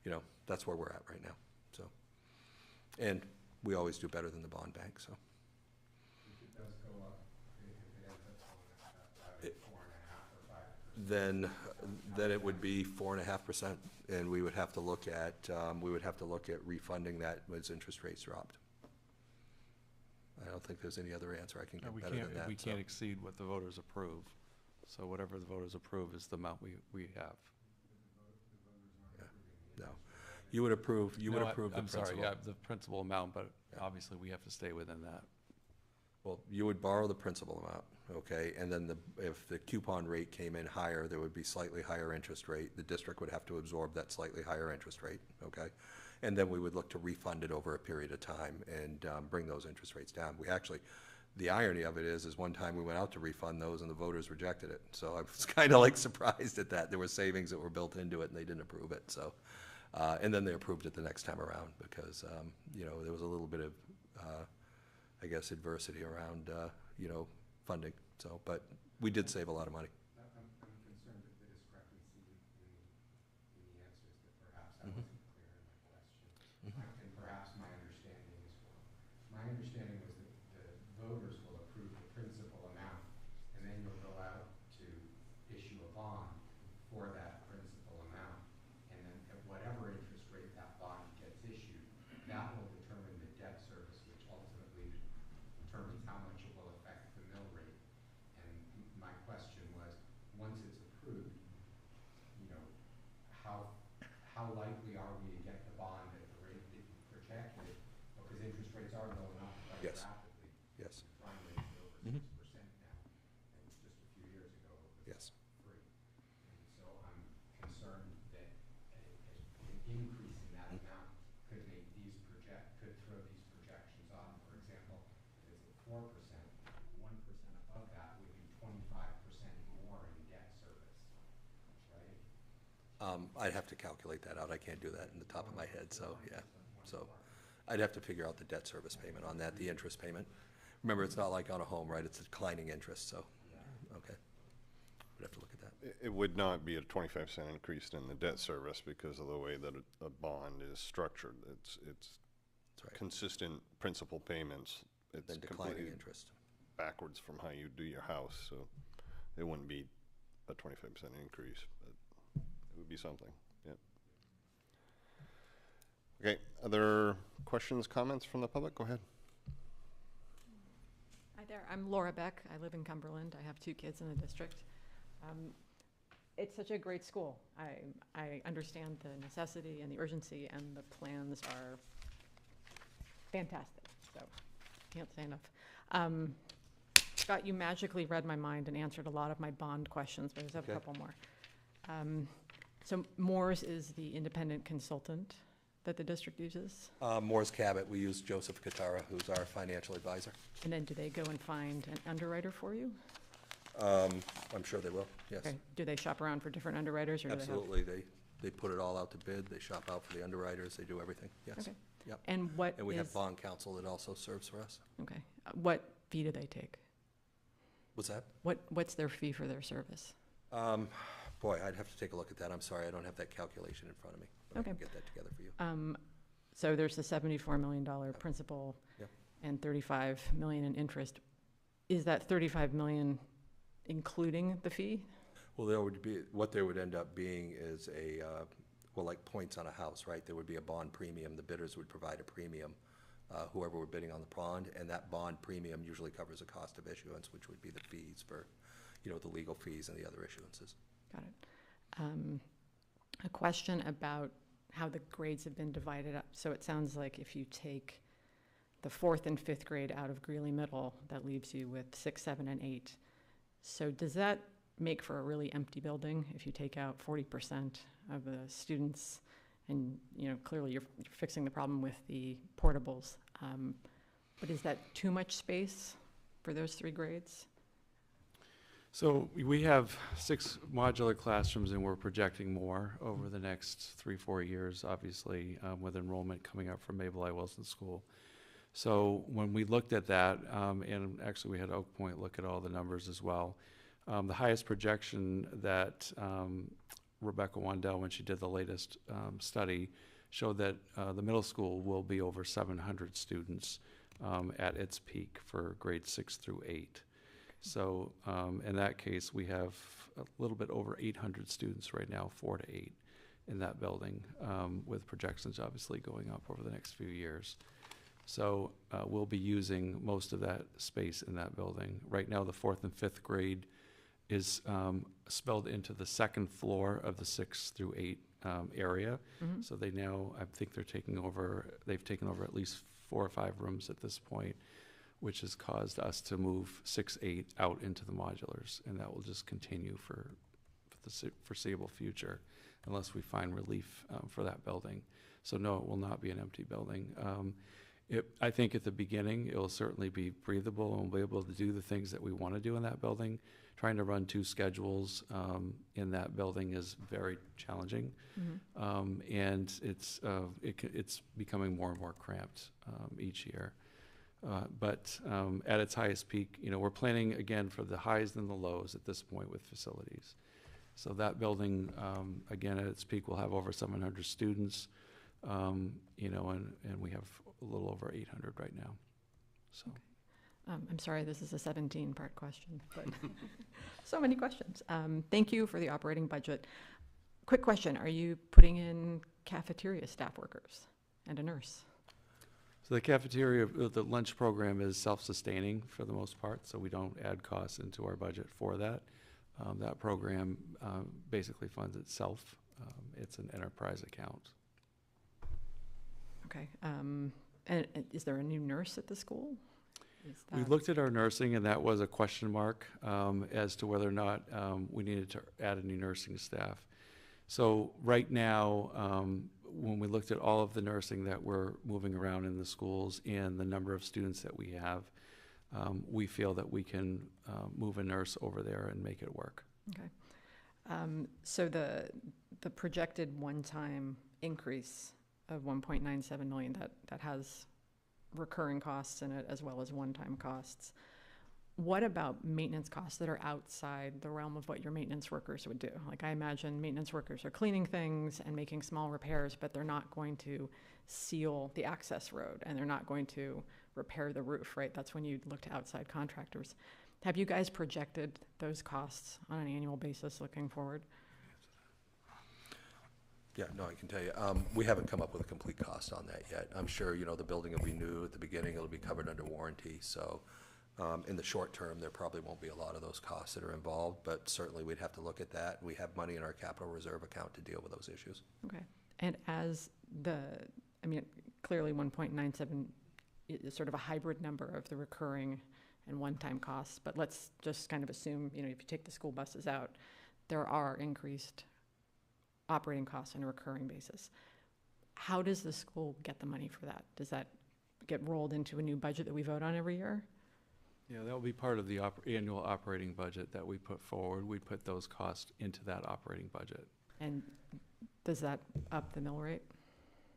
you know, that's where we're at right now. So, and we always do better than the bond bank. So. Then it would be 4.5%, and we would have to look at refunding that as interest rates dropped. I don't think there's any other answer I can get better than that. We can't exceed what the voters approve. So whatever the voters approve is the amount we have. Yeah. No, you would approve. You would approve the I'm principal. sorry, yeah, the principal amount, but obviously we have to stay within that. Well, you would borrow the principal amount, okay, and then if the coupon rate came in higher, there would be slightly higher interest rate. The district would have to absorb that slightly higher interest rate, okay? And then we would look to refund it over a period of time and bring those interest rates down. We actually, the irony of it is one time we went out to refund those and the voters rejected it. So I was kind of like surprised at that. There were savings that were built into it and they didn't approve it. So, and then they approved it the next time around because, you know, there was a little bit of, I guess, adversity around, you know, funding. So, but we did save a lot of money. I'm concerned with the discrepancy in the answers, that perhaps I wasn't clear in my question. And perhaps my understanding is wrong. My understanding was that the voters will approve the principal amount, and then you'll go out to issue a bond for that principal amount. And then at whatever interest rate that bond gets issued, that will determine the debt service, which ultimately determines how much it will affect the mill rate. And my question was, I'd have to calculate that out. I can't do that in the top of my head, so, yeah. So I'd have to figure out the debt service payment on that, the interest payment. Remember, it's not like on a home, right? It's a declining interest, so, okay. We'd have to look at that. It would not be a 25-cent increase in the debt service because of the way that a bond is structured. It's That's right. consistent principal payments. It's Then declining completely interest. backwards from how you do your house, so it wouldn't be a 25% increase, but it would be something, yep. Okay, other questions, comments from the public? Go ahead. Hi there, I'm Laura Beck. I live in Cumberland. I have 2 kids in the district. It's such a great school. I understand the necessity and the urgency, and the plans are fantastic, so can't say enough. Scott, you magically read my mind and answered a lot of my bond questions, but there's a couple more. So Moores is the independent consultant that the district uses? Moore's Cabot, we use Joseph Katara, who's our financial advisor. And then do they go and find an underwriter for you? I'm sure they will, yes. Okay. Do they shop around for different underwriters, or do they have? Absolutely. They put it all out to bid. They shop out for the underwriters. They do everything, yes. Okay. Yep. And what And we have is- bond counsel that also serves for us. Okay. What fee do they take? What's that? What's their fee for their service? Boy, I'd have to take a look at that. I'm sorry, I don't have that calculation in front of me. But I can Okay. get that together for you. So there's the $74 million principal Yep. and $35 million in interest. Is that $35 million including the fee? Well, there would be, what there would end up being is a, well, like points on a house, right? There would be a bond premium. The bidders would provide a premium, whoever were bidding on the bond, and that bond premium usually covers the cost of issuance, which would be the fees for, the legal fees and the other issuances. Got it. A question about how the grades have been divided up. So it sounds like if you take the 4th and 5th grade out of Greeley Middle, that leaves you with 6, 7, and 8. So does that make for a really empty building if you take out 40% of the students? And, clearly you're fixing the problem with the portables. But is that too much space for those 3 grades? So we have 6 modular classrooms, and we're projecting more over the next 3-4 years, obviously, with enrollment coming up from Mabel I. Wilson School. So when we looked at that, and actually we had Oak Point look at all the numbers as well, the highest projection that Rebecca Wandell, when she did the latest study, showed that the middle school will be over 700 students at its peak for grades 6 through 8. So in that case, we have a little bit over 800 students right now, 4 to 8 in that building, with projections obviously going up over the next few years. So we'll be using most of that space in that building. Right now, the 4th and 5th grade is spelled into the 2nd floor of the 6 through 8 area. Mm-hmm. So they now, I think they've taken over at least 4 or 5 rooms at this point, which has caused us to move 6, 8 out into the modulars, and that will just continue for the foreseeable future unless we find relief for that building. So no, it will not be an empty building. I think at the beginning, it will certainly be breathable, and we'll be able to do the things that we want to do in that building. Trying to run 2 schedules in that building is very challenging, and it's becoming more and more cramped each year. But at its highest peak, we're planning again for the highs and the lows at this point with facilities. So that building, again, at its peak, will have over 700 students, and we have a little over 800 right now. So. Okay. I'm sorry, this is a 17-part question, but so many questions. Thank you for the operating budget. Quick question, are you putting in cafeteria staff workers and a nurse? So the cafeteria, the lunch program is self-sustaining for the most part, so we don't add costs into our budget for that. That program basically funds itself. It's an enterprise account. Okay. And is there a new nurse at the school? We looked at our nursing, and that was a question mark as to whether or not we needed to add a new nursing staff. So right now, when we looked at all of the nursing that we're moving around in the schools and the number of students that we have, we feel that we can move a nurse over there and make it work. Okay. So the the projected one-time increase of 1.97 million that has recurring costs in it as well as one-time costs. What about maintenance costs that are outside the realm of what your maintenance workers would do? Like, I imagine maintenance workers are cleaning things and making small repairs, but they're not going to seal the access road and they're not going to repair the roof, right? That's when you look to outside contractors. Have you guys projected those costs on an annual basis looking forward? Yeah, no, I can tell you. We haven't come up with a complete cost on that yet. I'm sure, you know, the building will be new at the beginning. It'll be covered under warranty. So in the short term, there probably won't be a lot of those costs that are involved, but certainly we'd have to look at that. We have money in our capital reserve account to deal with those issues. Okay. And as clearly 1.97 is sort of a hybrid number of the recurring and one-time costs, but let's just kind of assume, you know, if you take the school buses out, there are increased operating costs on a recurring basis. How does the school get the money for that? Does that get rolled into a new budget that we vote on every year? Yeah, that will be part of the annual operating budget that we put forward. We put those costs into that operating budget. And does that up the mill rate?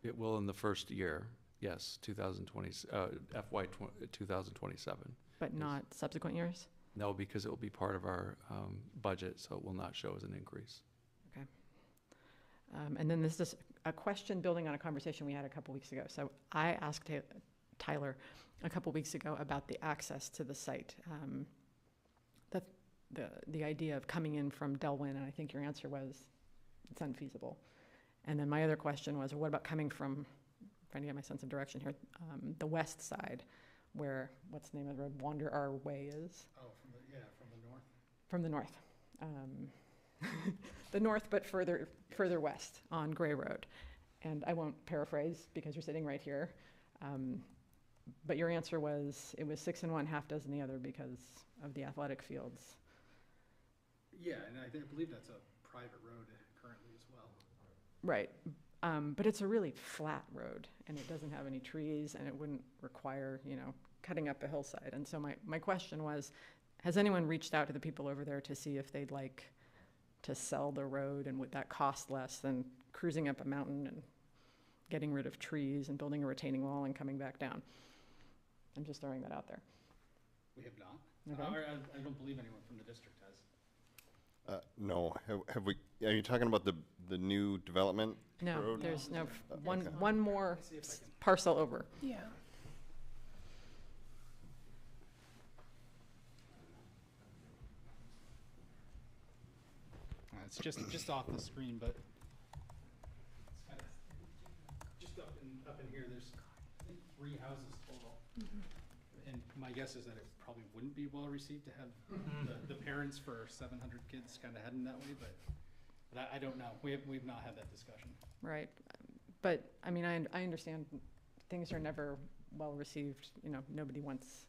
It will in the first year, yes, FY 2027. But not subsequent years? No, because it will be part of our budget, so it will not show as an increase. Okay. And then there's a question building on a conversation we had a couple weeks ago. So I asked Tyler a couple weeks ago about the access to the site, the idea of coming in from Delwyn, and I think your answer was it's unfeasible. And then my other question was, what about coming from, trying to get my sense of direction here, the west side, where, what's the name of the road, Wander Our Way is? Oh, from the north. From the north. The north, but further west on Gray Road. And I won't paraphrase because you're sitting right here. But your answer was it was 6 in one, half dozen the other because of the athletic fields. Yeah, and I believe that's a private road currently as well. Right. But it's a really flat road and it doesn't have any trees and it wouldn't require, you know, cutting up a hillside. And so my question was, has anyone reached out to the people over there to see if they'd like to sell the road, and would that cost less than cruising up a mountain and getting rid of trees and building a retaining wall and coming back down? I'm just throwing that out there. We have not. Okay. I don't believe anyone from the district has. No, have we, are you talking about the new development No, road? there's no, okay. one more parcel over. Yeah. It's just off the screen, but it's kind of just up in here. There's, I think, 3 houses total, and my guess is that it probably wouldn't be well received to have the parents for 700 kids kind of heading that way, but I don't know. We've not had that discussion. Right. But I mean, I understand things are never well received. You know, nobody wants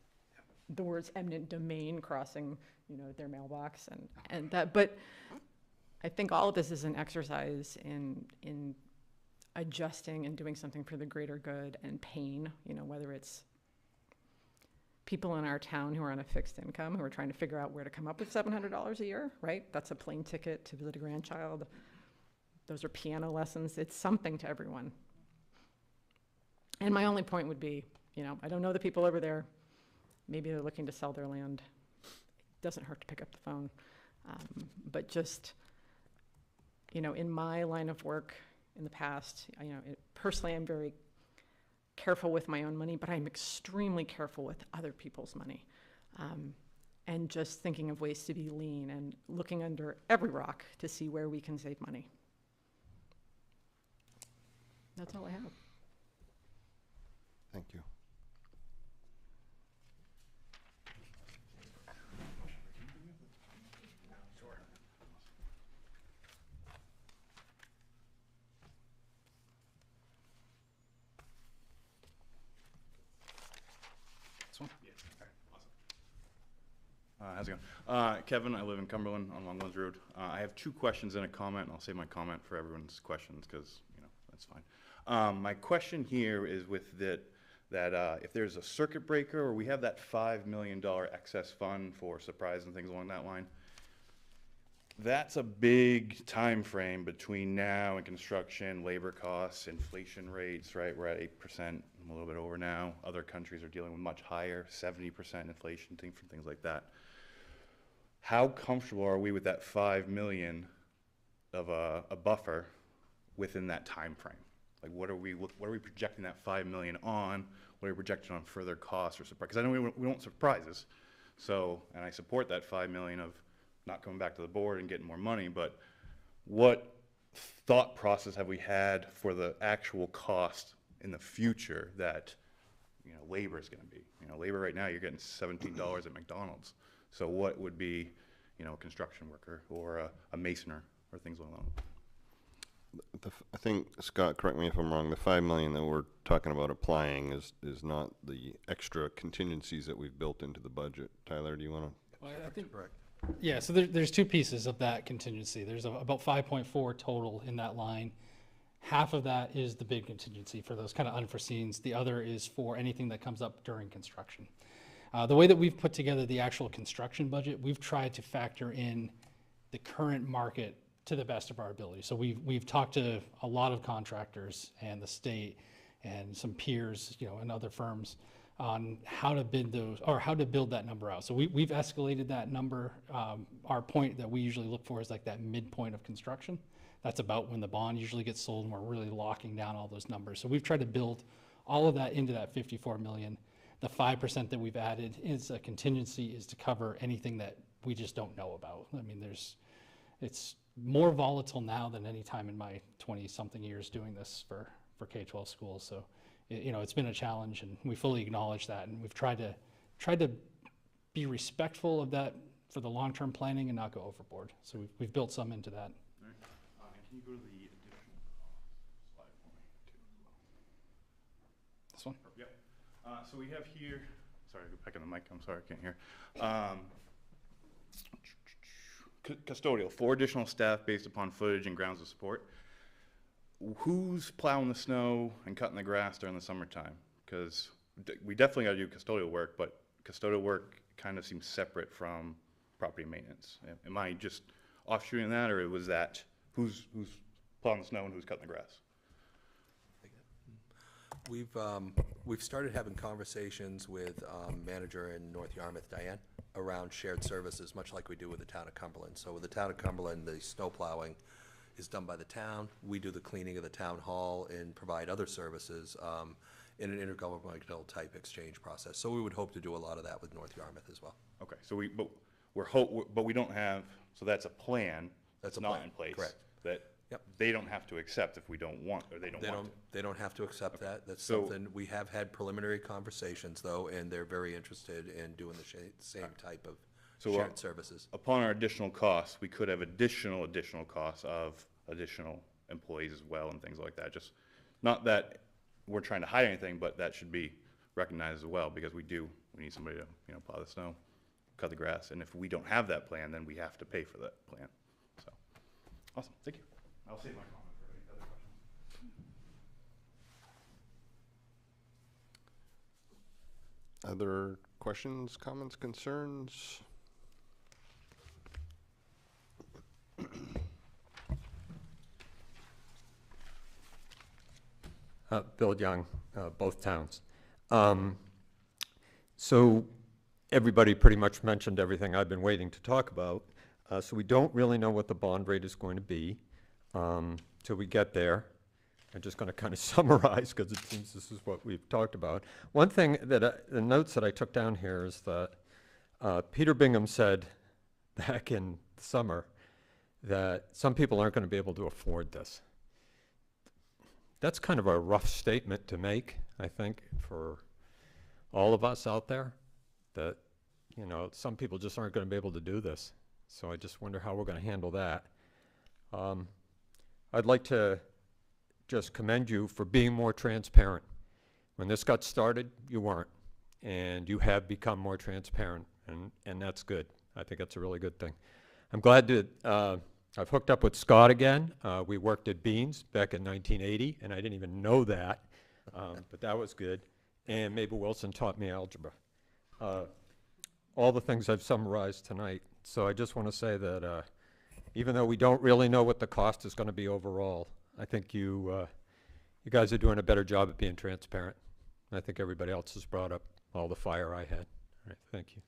the words eminent domain crossing, you know, their mailbox and that, but I think all of this is an exercise in adjusting and doing something for the greater good and pain, you know, whether it's people in our town who are on a fixed income who are trying to figure out where to come up with $700 a year, right? That's a plane ticket to visit a grandchild. Those are piano lessons. It's something to everyone. And my only point would be, you know, I don't know the people over there. Maybe they're looking to sell their land. It doesn't hurt to pick up the phone. But just, you know, in my line of work in the past, you know, personally, I'm very careful with my own money, but I'm extremely careful with other people's money. And just thinking of ways to be lean and looking under every rock to see where we can save money. That's all I have. Thank you. How's it going? Kevin, I live in Cumberland on Longlands Road. I have 2 questions and a comment, and I'll save my comment for everyone's questions because, you know, that's fine. My question here is with that if there's a circuit breaker or we have that $5 million excess fund for surprise and things along that line, that's a big time frame between now and construction, labor costs, inflation rates, right? We're at 8%, a little bit over now. Other countries are dealing with much higher, 70% inflation, things like that. How comfortable are we with that 5 million of a buffer within that time frame? Like, what are we projecting that 5 million on? What are we projecting on further costs or surprise? Because I know we don't surprises. So, and I support that 5 million of not coming back to the board and getting more money, but what thought process have we had for the actual cost in the future that, you know, labor is going to be? You know, labor right now, you're getting $17 at McDonald's. So what would be, you know, a construction worker or a masoner or things like that? I think, Scott, correct me if I'm wrong, the 5 million that we're talking about applying is not the extra contingencies that we've built into the budget. Tyler, do you want to? Well, I think, yeah, so there's two pieces of that contingency. There's about 5.4 total in that line. Half of that is the big contingency for those kind of unforeseens. The other is for anything that comes up during construction. The way that we've put together the actual construction budget, we've tried to factor in the current market to the best of our ability. So we've talked to a lot of contractors and the state and some peers, you know, and other firms on how to bid those or how to build that number out. So we've escalated that number. Our point that we usually look for is like that midpoint of construction. That's about when the bond usually gets sold and we're really locking down all those numbers. So we've tried to build all of that into that 54 million. The 5% that we've added is a contingency, is to cover anything that we just don't know about. I mean, it's more volatile now than any time in my 20-something years doing this for K-12 schools. So, you know, it's been a challenge, and we fully acknowledge that, and we've tried to be respectful of that for the long-term planning and not go overboard. So we've built some into that. Right. Can you go to the additional cost slide for me too? This one? Yep. So we have here, sorry, go back on the mic, I'm sorry, I can't hear. Custodial, 4 additional staff based upon footage and grounds of support. Who's plowing the snow and cutting the grass during the summertime? Because we definitely got to do custodial work, but custodial work kind of seems separate from property maintenance. Am I just offshooting that, or was that who's plowing the snow and who's cutting the grass? We've started having conversations with manager in North Yarmouth, Diane, around shared services, much like we do with the town of Cumberland. So with the town of Cumberland, the snow plowing is done by the town. We do the cleaning of the town hall and provide other services in an intergovernmental type exchange process. So we would hope to do a lot of that with North Yarmouth as well. Okay, so but we don't have, so that's a plan that's not in place. Correct. That they don't have to accept if we don't want, or they don't want to. They don't have to accept that. That's So- something, we have had preliminary conversations though, and they're very interested in doing the same type of So, shared services. Upon our additional costs, we could have additional costs of additional employees as well and things like that. Just not that we're trying to hide anything, but that should be recognized as well, because we need somebody to, you know, plow the snow, cut the grass, and if we don't have that plan, then we have to pay for that plan. So, awesome, thank you. I'll save my comment for any other questions. Other questions, comments, concerns? Bill Young, both towns. So everybody pretty much mentioned everything I've been waiting to talk about. So we don't really know what the bond rate is going to be till we get there. I'm just going to kind of summarize because it seems this is what we've talked about. One thing that the notes that I took down here is that Peter Bingham said back in the summer that some people aren't going to be able to afford this. That's kind of a rough statement to make, I think, for all of us out there, that, you know, some people just aren't going to be able to do this. So I just wonder how we're going to handle that. I'd like to just commend you for being more transparent. When this got started, you weren't, and you have become more transparent, and that's good. I think that's a really good thing. I'm glad to I've hooked up with Scott again. We worked at Beans back in 1980, and I didn't even know that, but that was good. And Mabel Wilson taught me algebra. All the things I've summarized tonight. So I just want to say that, even though we don't really know what the cost is going to be overall, I think you guys are doing a better job at being transparent. I think everybody else has brought up all the fire I had. All right, thank you.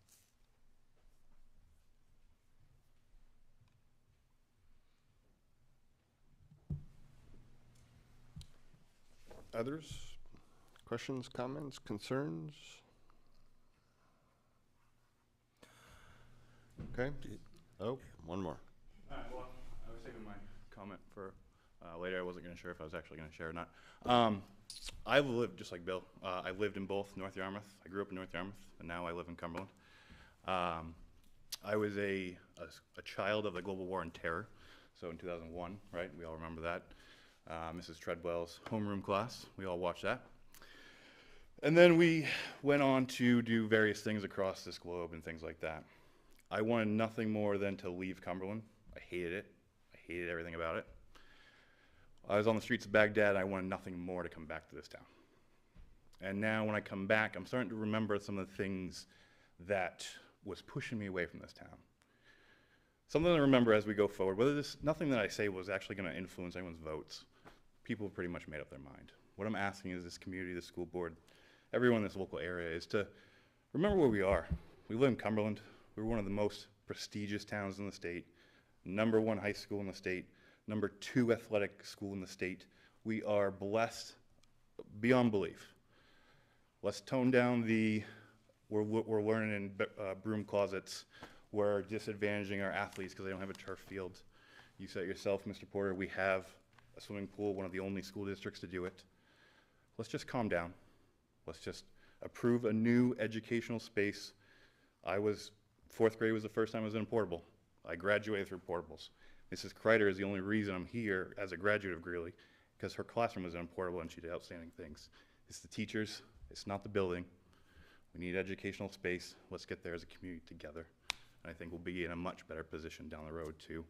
Others? Questions, comments, concerns? Okay. Oh, one more. All right, well, I was saving my comment for later. I wasn't going to share if I was actually going to share or not. I've lived, just like Bill, I lived in both North Yarmouth. I grew up in North Yarmouth, and now I live in Cumberland. I was a child of the global war on terror. So in 2001, right, we all remember that. Mrs. Treadwell's homeroom class, we all watched that. And then we went on to do various things across this globe and things like that. I wanted nothing more than to leave Cumberland. I hated it. I hated everything about it. I was on the streets of Baghdad. I wanted nothing more to come back to this town. And now when I come back, I'm starting to remember some of the things that was pushing me away from this town. Something to remember as we go forward, whether this, nothing that I say was actually going to influence anyone's votes. People have pretty much made up their mind. What I'm asking is this community, the school board, everyone in this local area is to remember where we are. We live in Cumberland. We're one of the most prestigious towns in the state, #1 high school in the state, #2 athletic school in the state. We are blessed beyond belief. Let's tone down the, we're learning in broom closets. We're disadvantaging our athletes because they don't have a turf field. You said it yourself, Mr. Porter, we have a swimming pool, one of the only school districts to do it. Let's just calm down. Let's just approve a new educational space. 4th grade was the first time I was in a portable. I graduated through portables. Mrs. Kreider is the only reason I'm here as a graduate of Greeley, because her classroom was in a portable and she did outstanding things. It's the teachers, it's not the building. We need educational space. Let's get there as a community together. And I think we'll be in a much better position down the road to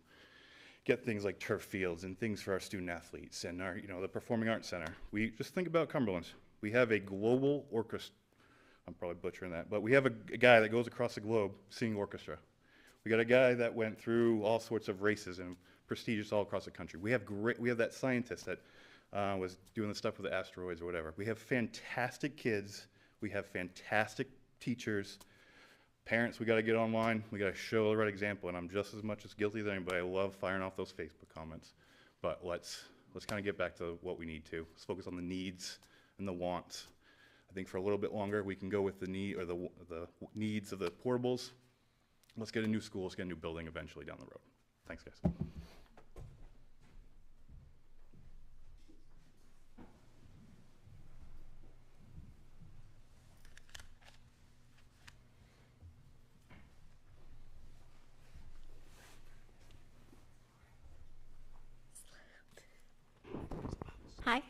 get things like turf fields and things for our student athletes and our, the Performing Arts Center. We just think about Cumberland. We have a global orchestra. I'm probably butchering that, but we have a guy that goes across the globe singing orchestra. We got a guy that went through all sorts of races and prestigious all across the country. We have that scientist that was doing the stuff with the asteroids or whatever. We have fantastic kids. We have fantastic teachers. Parents, we got to get online. We got to show the right example, and I'm just as much as guilty as anybody. I love firing off those Facebook comments, but let's kind of get back to what we need to. Let's focus on the needs and the wants. I think for a little bit longer we can go with the need or the needs of the portables. Let's get a new school. Let's get a new building eventually down the road. Thanks, guys. Hi.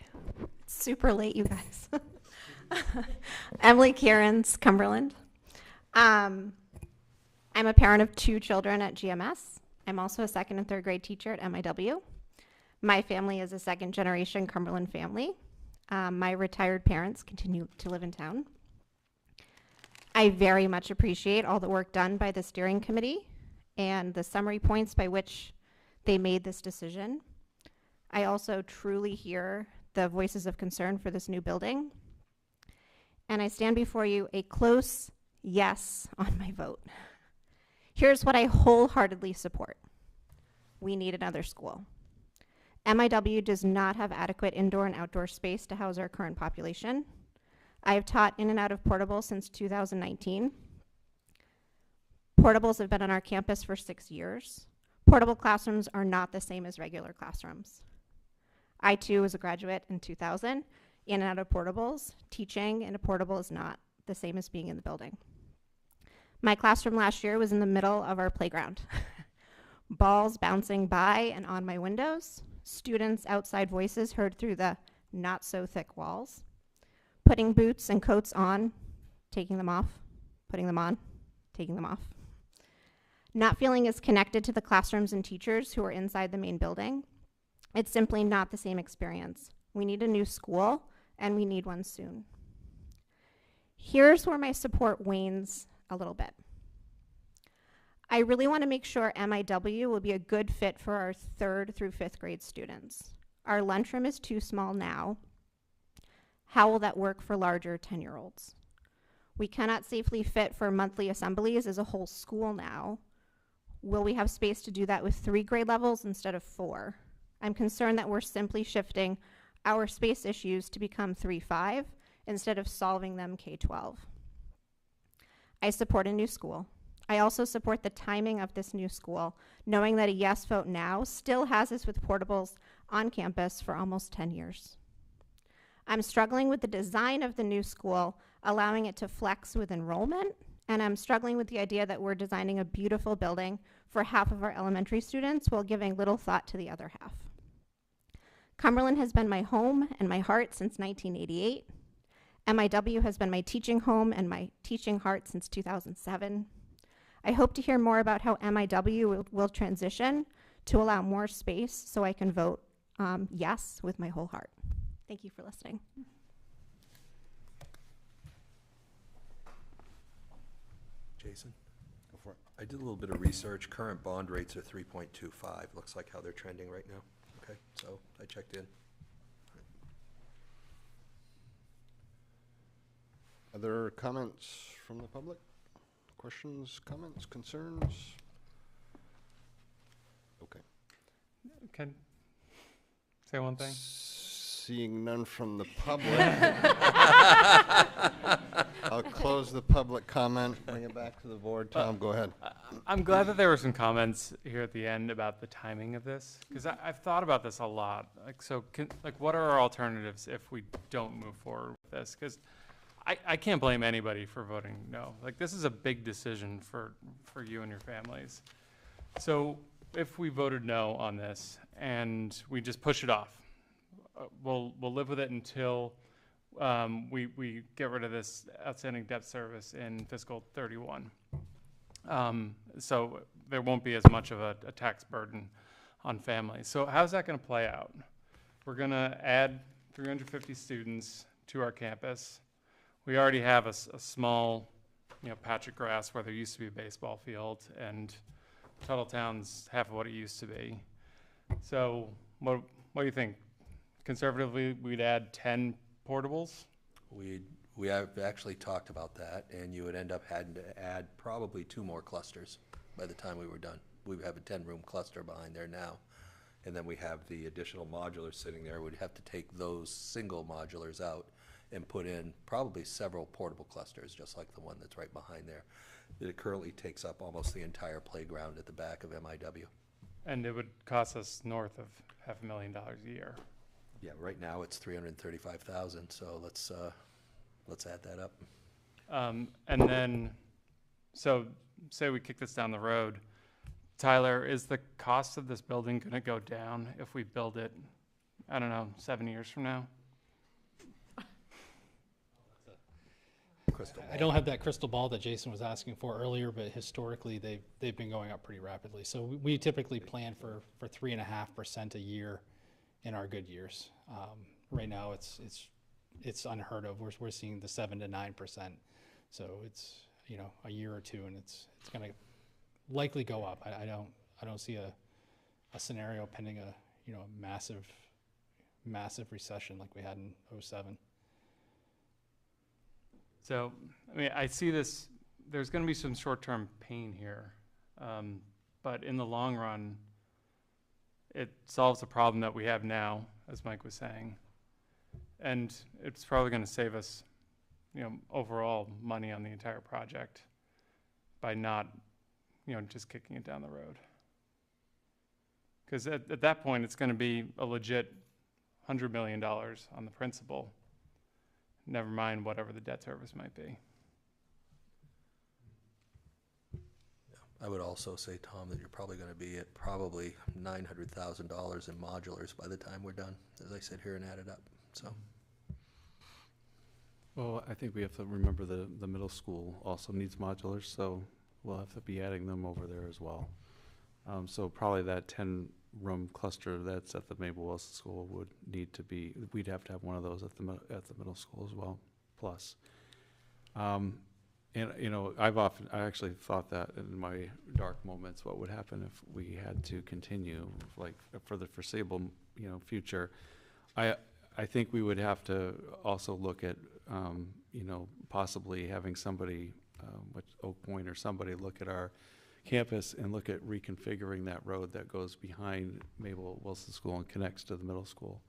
It's super late, you guys. Emily Cairns, Cumberland. I'm a parent of 2 children at GMS. I'm also a 2nd and 3rd grade teacher at MIW. My family is a 2nd generation Cumberland family. My retired parents continue to live in town. I very much appreciate all the work done by the steering committee and the summary points by which they made this decision. I also truly hear the voices of concern for this new building. And I stand before you a close yes on my vote. Here's what I wholeheartedly support. We need another school. MIW does not have adequate indoor and outdoor space to house our current population. I have taught in and out of portables since 2019. Portables have been on our campus for 6 years. Portable classrooms are not the same as regular classrooms. I too was a graduate in 2000, in and out of portables. Teaching in a portable is not the same as being in the building. My classroom last year was in the middle of our playground. Balls bouncing by and on my windows. Students' outside voices heard through the not so thick walls. Putting boots and coats on, taking them off, putting them on, taking them off. Not feeling as connected to the classrooms and teachers who are inside the main building. It's simply not the same experience. We need a new school, and we need one soon. Here's where my support wanes a little bit. I really want to make sure MIW will be a good fit for our 3rd through 5th grade students. Our lunchroom is too small now. How will that work for larger 10-year-olds? We cannot safely fit for monthly assemblies as a whole school now. Will we have space to do that with 3 grade levels instead of 4? I'm concerned that we're simply shifting our space issues to become 3-5 instead of solving them K-12. I support a new school. I also support the timing of this new school, knowing that a yes vote now still has us with portables on campus for almost 10 years. I'm struggling with the design of the new school, allowing it to flex with enrollment, and I'm struggling with the idea that we're designing a beautiful building for half of our elementary students while giving little thought to the other half. Cumberland has been my home and my heart since 1988. MIW has been my teaching home and my teaching heart since 2007. I hope to hear more about how MIW will transition to allow more space so I can vote yes with my whole heart. Thank you for listening. Jason? Go for it. I did a little bit of research. Current bond rates are 3.25. Looks like how they're trending right now. Okay, so I checked in. Other comments from the public? Questions, comments, concerns? Okay. Can say one thing? Seeing none from the public, I'll close the public comment, bring it back to the board. Tom, go ahead. I'm glad that there were some comments here at the end about the timing of this, because I've thought about this a lot. Like, so, what are our alternatives if we don't move forward with this? Because I can't blame anybody for voting no. Like, this is a big decision for you and your families. So if we voted no on this and we just push it off, we'll live with it until we get rid of this outstanding debt service in fiscal 31. So there won't be as much of a tax burden on families. So how's that going to play out? We're going to add 350 students to our campus. We already have a small, patch of grass where there used to be a baseball field, and Tuttletown's half of what it used to be. So what do you think? Conservatively, we'd add 10 portables? We have actually talked about that, and you would end up having to add probably 2 more clusters by the time we were done. We have a 10-room cluster behind there now, and then we have the additional modulars sitting there. We'd have to take those single modulars out and put in probably several portable clusters, just like the one that's right behind there. It currently takes up almost the entire playground at the back of MIW. And it would cost us north of $500,000 a year. Yeah, right now it's $335,000, so let's add that up. And then, so say we kick this down the road. Tyler, is the cost of this building going to go down if we build it, I don't know, 7 years from now? I don't have that crystal ball that Jason was asking for earlier, but historically they've been going up pretty rapidly. So we typically plan for 3.5% a year in our good years. Right now it's unheard of. We're seeing the 7 to 9%. So it's a year or two, and it's going to likely go up. I don't see a scenario pending a massive recession like we had in 2007. So, I mean, I see this, there's going to be some short-term pain here, but in the long run, it solves a problem that we have now, as Mike was saying, and it's probably going to save us, overall money on the entire project by not, just kicking it down the road. Because at that point, it's going to be a legit $100 million on the principal. Never mind whatever the debt service might be. I would also say, Tom, that you're probably going to be at probably $900,000 in modulars by the time we're done, as I sit here and add it up. So. Well, I think we have to remember the middle school also needs modulars, so we'll have to be adding them over there as well. So probably that 10-room cluster that's at the Mabel Wilson School would need to be, we'd have to have one of those at the middle school as well, plus. And, you know, I actually thought that in my dark moments, what would happen if we had to continue, like, for the foreseeable, you know, future. I think we would have to also look at, you know, possibly having somebody, Oak Point or somebody look at our campus and look at reconfiguring that road that goes behind Mabel Wilson School and connects to the middle school.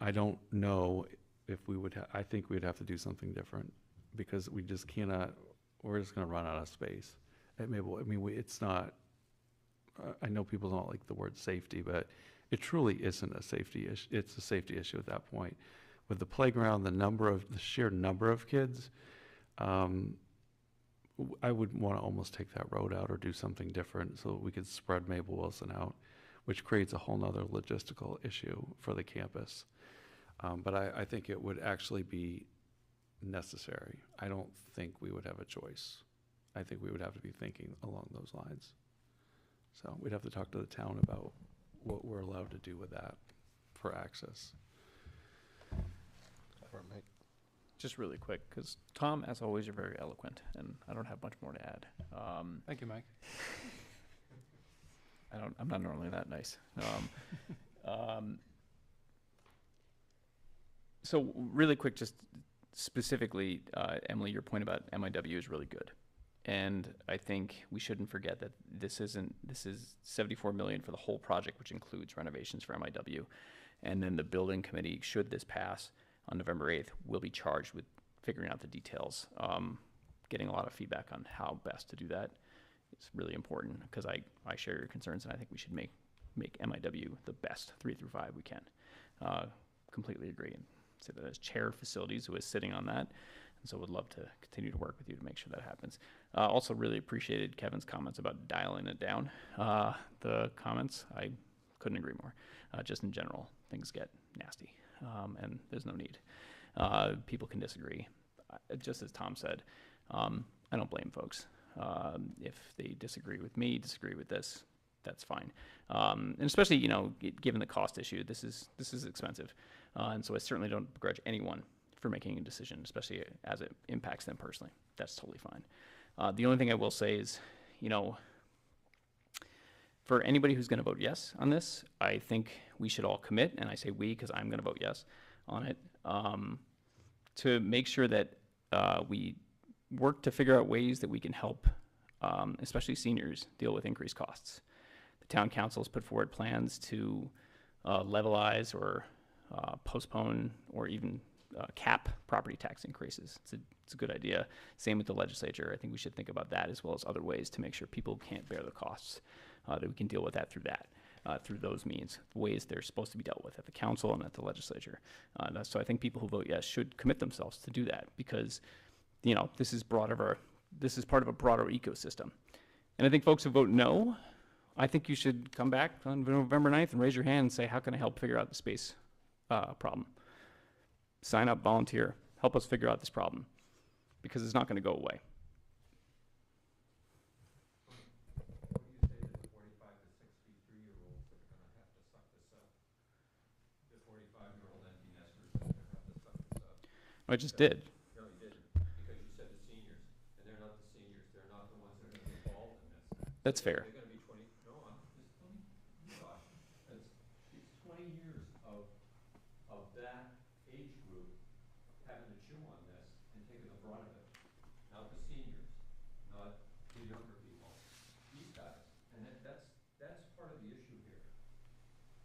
I don't know if we would, I think we'd have to do something different, because we just cannot, we're just gonna run out of space at Mabel. I mean, it's not, I know people don't like the word safety, but it truly isn't a safety issue. It's a safety issue at that point. With the playground, the sheer number of kids, I would want to almost take that road out or do something different so that we could spread Mabel Wilson out, which creates a whole nother logistical issue for the campus. But I think it would actually be necessary. I don't think we would have a choice. I think we would have to be thinking along those lines. So we'd have to talk to the town about what we're allowed to do with that for access. Just really quick, because Tom, as always, you're very eloquent, and I don't have much more to add. Thank you, Mike. I'm not normally that nice. So really quick, just specifically, Emily, your point about MIW is really good. And I think we shouldn't forget that this is $74 million for the whole project, which includes renovations for MIW. And then the building committee, should this pass on November 8th, will be charged with figuring out the details. Getting a lot of feedback on how best to do that is really important, because I share your concerns, and I think we should make MIW the best 3 through 5 we can. Completely agree. And say that as chair of facilities who is sitting on that, and so would love to continue to work with you to make sure that happens. Also really appreciated Kevin's comments about dialing it down. The comments, I couldn't agree more. Just in general, things get nasty, and there's no need. People can disagree. Just as Tom said, I don't blame folks. If they disagree with me, disagree with this, that's fine. And especially, you know, given the cost issue, this is expensive. And so I certainly don't begrudge anyone for making a decision, especially as it impacts them personally. That's totally fine. The only thing I will say is, you know, for anybody who's going to vote yes on this, I think we should all commit, and I say we because I'm going to vote yes on it, to make sure that we work to figure out ways that we can help, especially seniors, deal with increased costs. The town council has put forward plans to levelize or postpone or even cap property tax increases. It's a good idea. Same with the legislature. I think we should think about that, as well as other ways to make sure people can't bear the costs, that we can deal with that through those means, ways they're supposed to be dealt with at the council and at the legislature. So I think people who vote yes should commit themselves to do that, because, you know, this is part of a broader ecosystem. And I think folks who vote no, I think you should come back on November 9th and raise your hand and say, how can I help figure out the space problem? Sign up, volunteer, help us figure out this problem, because it's not going to go away. I just did. No, you didn't, because you said the seniors, and they're not the seniors. They're not the ones that are going to be involved in this. That's fair. They're going to be 20. No, it's 20. Gosh, it's 20 years of that age group having to chew on this and taking the brunt of it. Not the seniors, not the younger people. These guys, and that's part of the issue here.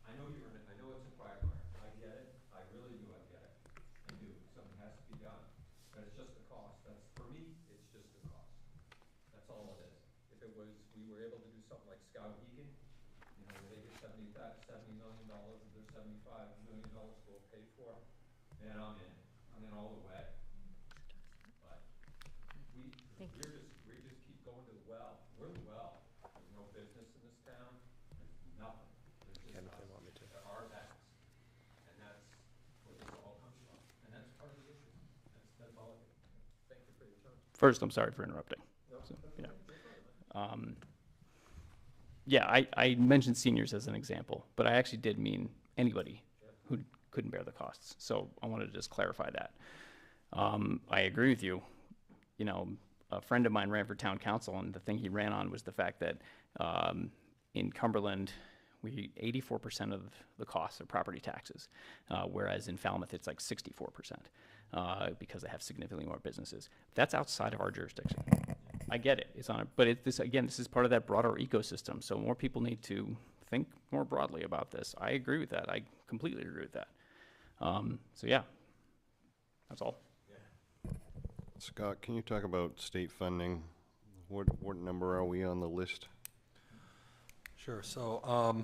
I know it's a quagmire. I get it. I really do. I get it. I do. Something has to be done. But it's just the cost. For me, it's just the cost. That's all it is. If it was, we were able to do something like Skowhegan, you know, where they get $70 million of their $75 million school paid for, then I'm in. I'm in all the way. But we just keep going to the well. We're the well. There's no business in this town. There's nothing. There's just us. There are taxes. And that's where this all comes from. And that's part of the issue. That's all it is. Thank you for your time. First, I'm sorry for interrupting. Yeah, I mentioned seniors as an example, but I actually did mean anybody who couldn't bear the costs. So I wanted to just clarify that. I agree with you. You know, a friend of mine ran for town council, and the thing he ran on was the fact that in Cumberland, 84% of the costs are property taxes, whereas in Falmouth it's like 64% because they have significantly more businesses. That's outside of our jurisdiction. I get it. It's on it, but this is part of that broader ecosystem. So more people need to think more broadly about this. I agree with that. I completely agree with that. So yeah, that's all. Scott, can you talk about state funding? What number are we on the list? Sure. So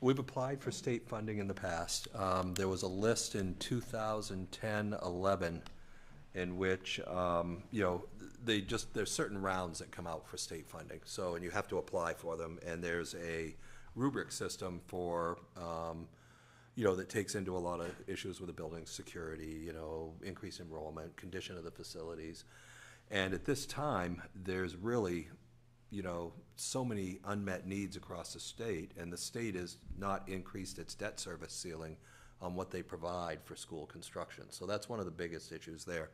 we've applied for state funding in the past. There was a list in 2010-11 in which, you know, there's certain rounds that come out for state funding. So, and you have to apply for them, and there's a rubric system for, you know, that takes into a lot of issues with the building security, you know, increased enrollment, condition of the facilities. And at this time, there's really, you know, so many unmet needs across the state, and the state has not increased its debt service ceiling on what they provide for school construction. So that's one of the biggest issues there.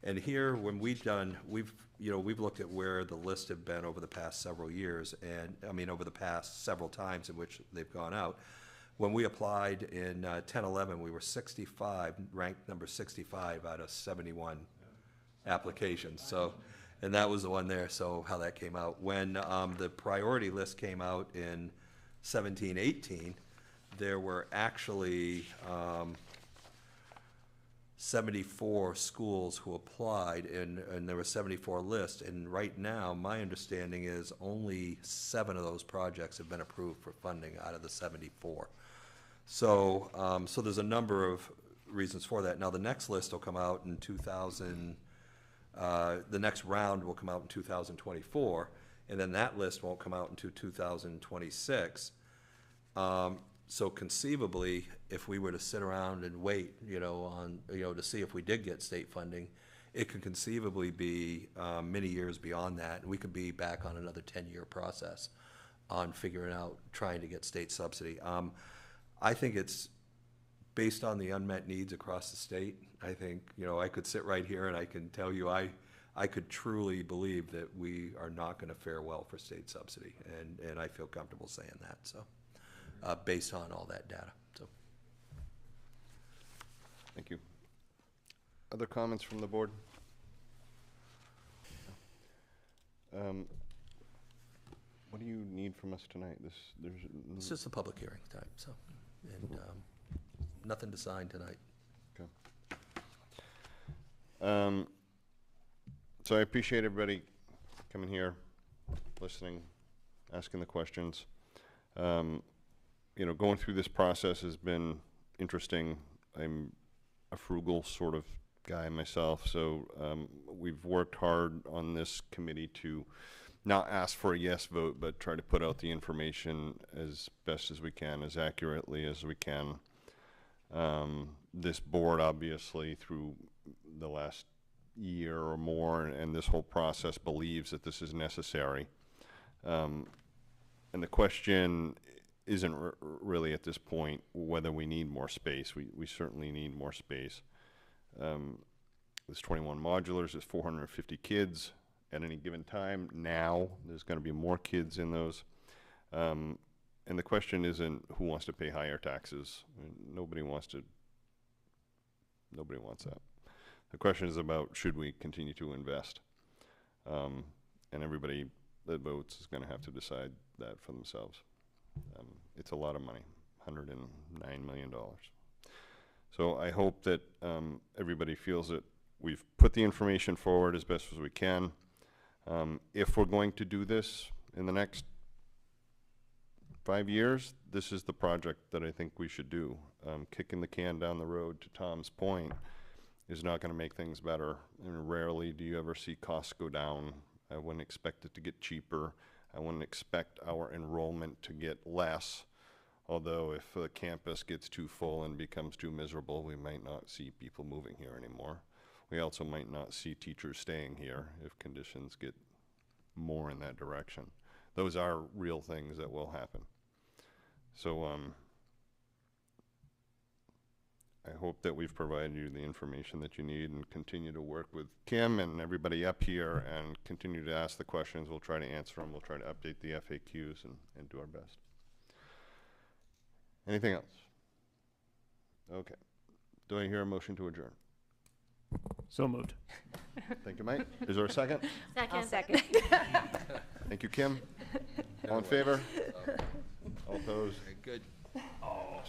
And here, when we've looked at where the list have been over the past several years, and I mean over the past several times in which they've gone out. When we applied in 10-11, we were 65, ranked number 65 out of 71 applications. So, and that was the one there. So how that came out. When the priority list came out in 17-18, there were actually 74 schools who applied, and there were 74 lists. And right now, my understanding is only 7 of those projects have been approved for funding out of the 74. So, so there's a number of reasons for that. Now, the next list will come out in the next round will come out in 2024, and then that list won't come out until 2026. So conceivably, if we were to sit around and wait, you know, to see if we did get state funding, it could conceivably be many years beyond that, and we could be back on another 10-year process on figuring out, trying to get state subsidy. I think it's based on the unmet needs across the state. I think, you know, I could sit right here and I can tell you I could truly believe that we are not going to fare well for state subsidy, and I feel comfortable saying that. So, based on all that data. So, thank you. Other comments from the board? What do you need from us tonight? It's just a public hearing time. So, and nothing to sign tonight. Okay. So I appreciate everybody coming here, listening, asking the questions. You know, going through this process has been interesting. I'm a frugal sort of guy myself, so we've worked hard on this committee to not ask for a yes vote, but try to put out the information as best as we can, as accurately as we can. This board, obviously, through the last year or more, and this whole process, believes that this is necessary. And the question isn't really at this point whether we need more space. We certainly need more space. There's 21 modulars, there's 450 kids at any given time. Now there's going to be more kids in those. And the question isn't who wants to pay higher taxes. I mean, nobody wants that. The question is about, should we continue to invest? And everybody that votes is going to have to decide that for themselves. It's a lot of money, $109 million. So I hope that everybody feels that we've put the information forward as best as we can. If we're going to do this in the next 5 years, this is the project that I think we should do. Kicking the can down the road, to Tom's point, is not going to make things better. And rarely do you ever see costs go down. I wouldn't expect it to get cheaper. I wouldn't expect our enrollment to get less. Although if the campus gets too full and becomes too miserable, we might not see people moving here anymore. We also might not see teachers staying here if conditions get more in that direction. Those are real things that will happen. So I hope that we've provided you the information that you need, and continue to work with Kim and everybody up here and continue to ask the questions. We'll try to answer them. We'll try to update the FAQs and do our best. Anything else? Okay. Do I hear a motion to adjourn? So moved. Thank you, Mike. Is there a second? Second. Second. Thank you, Kim. All in favor? All opposed? Good. Oh,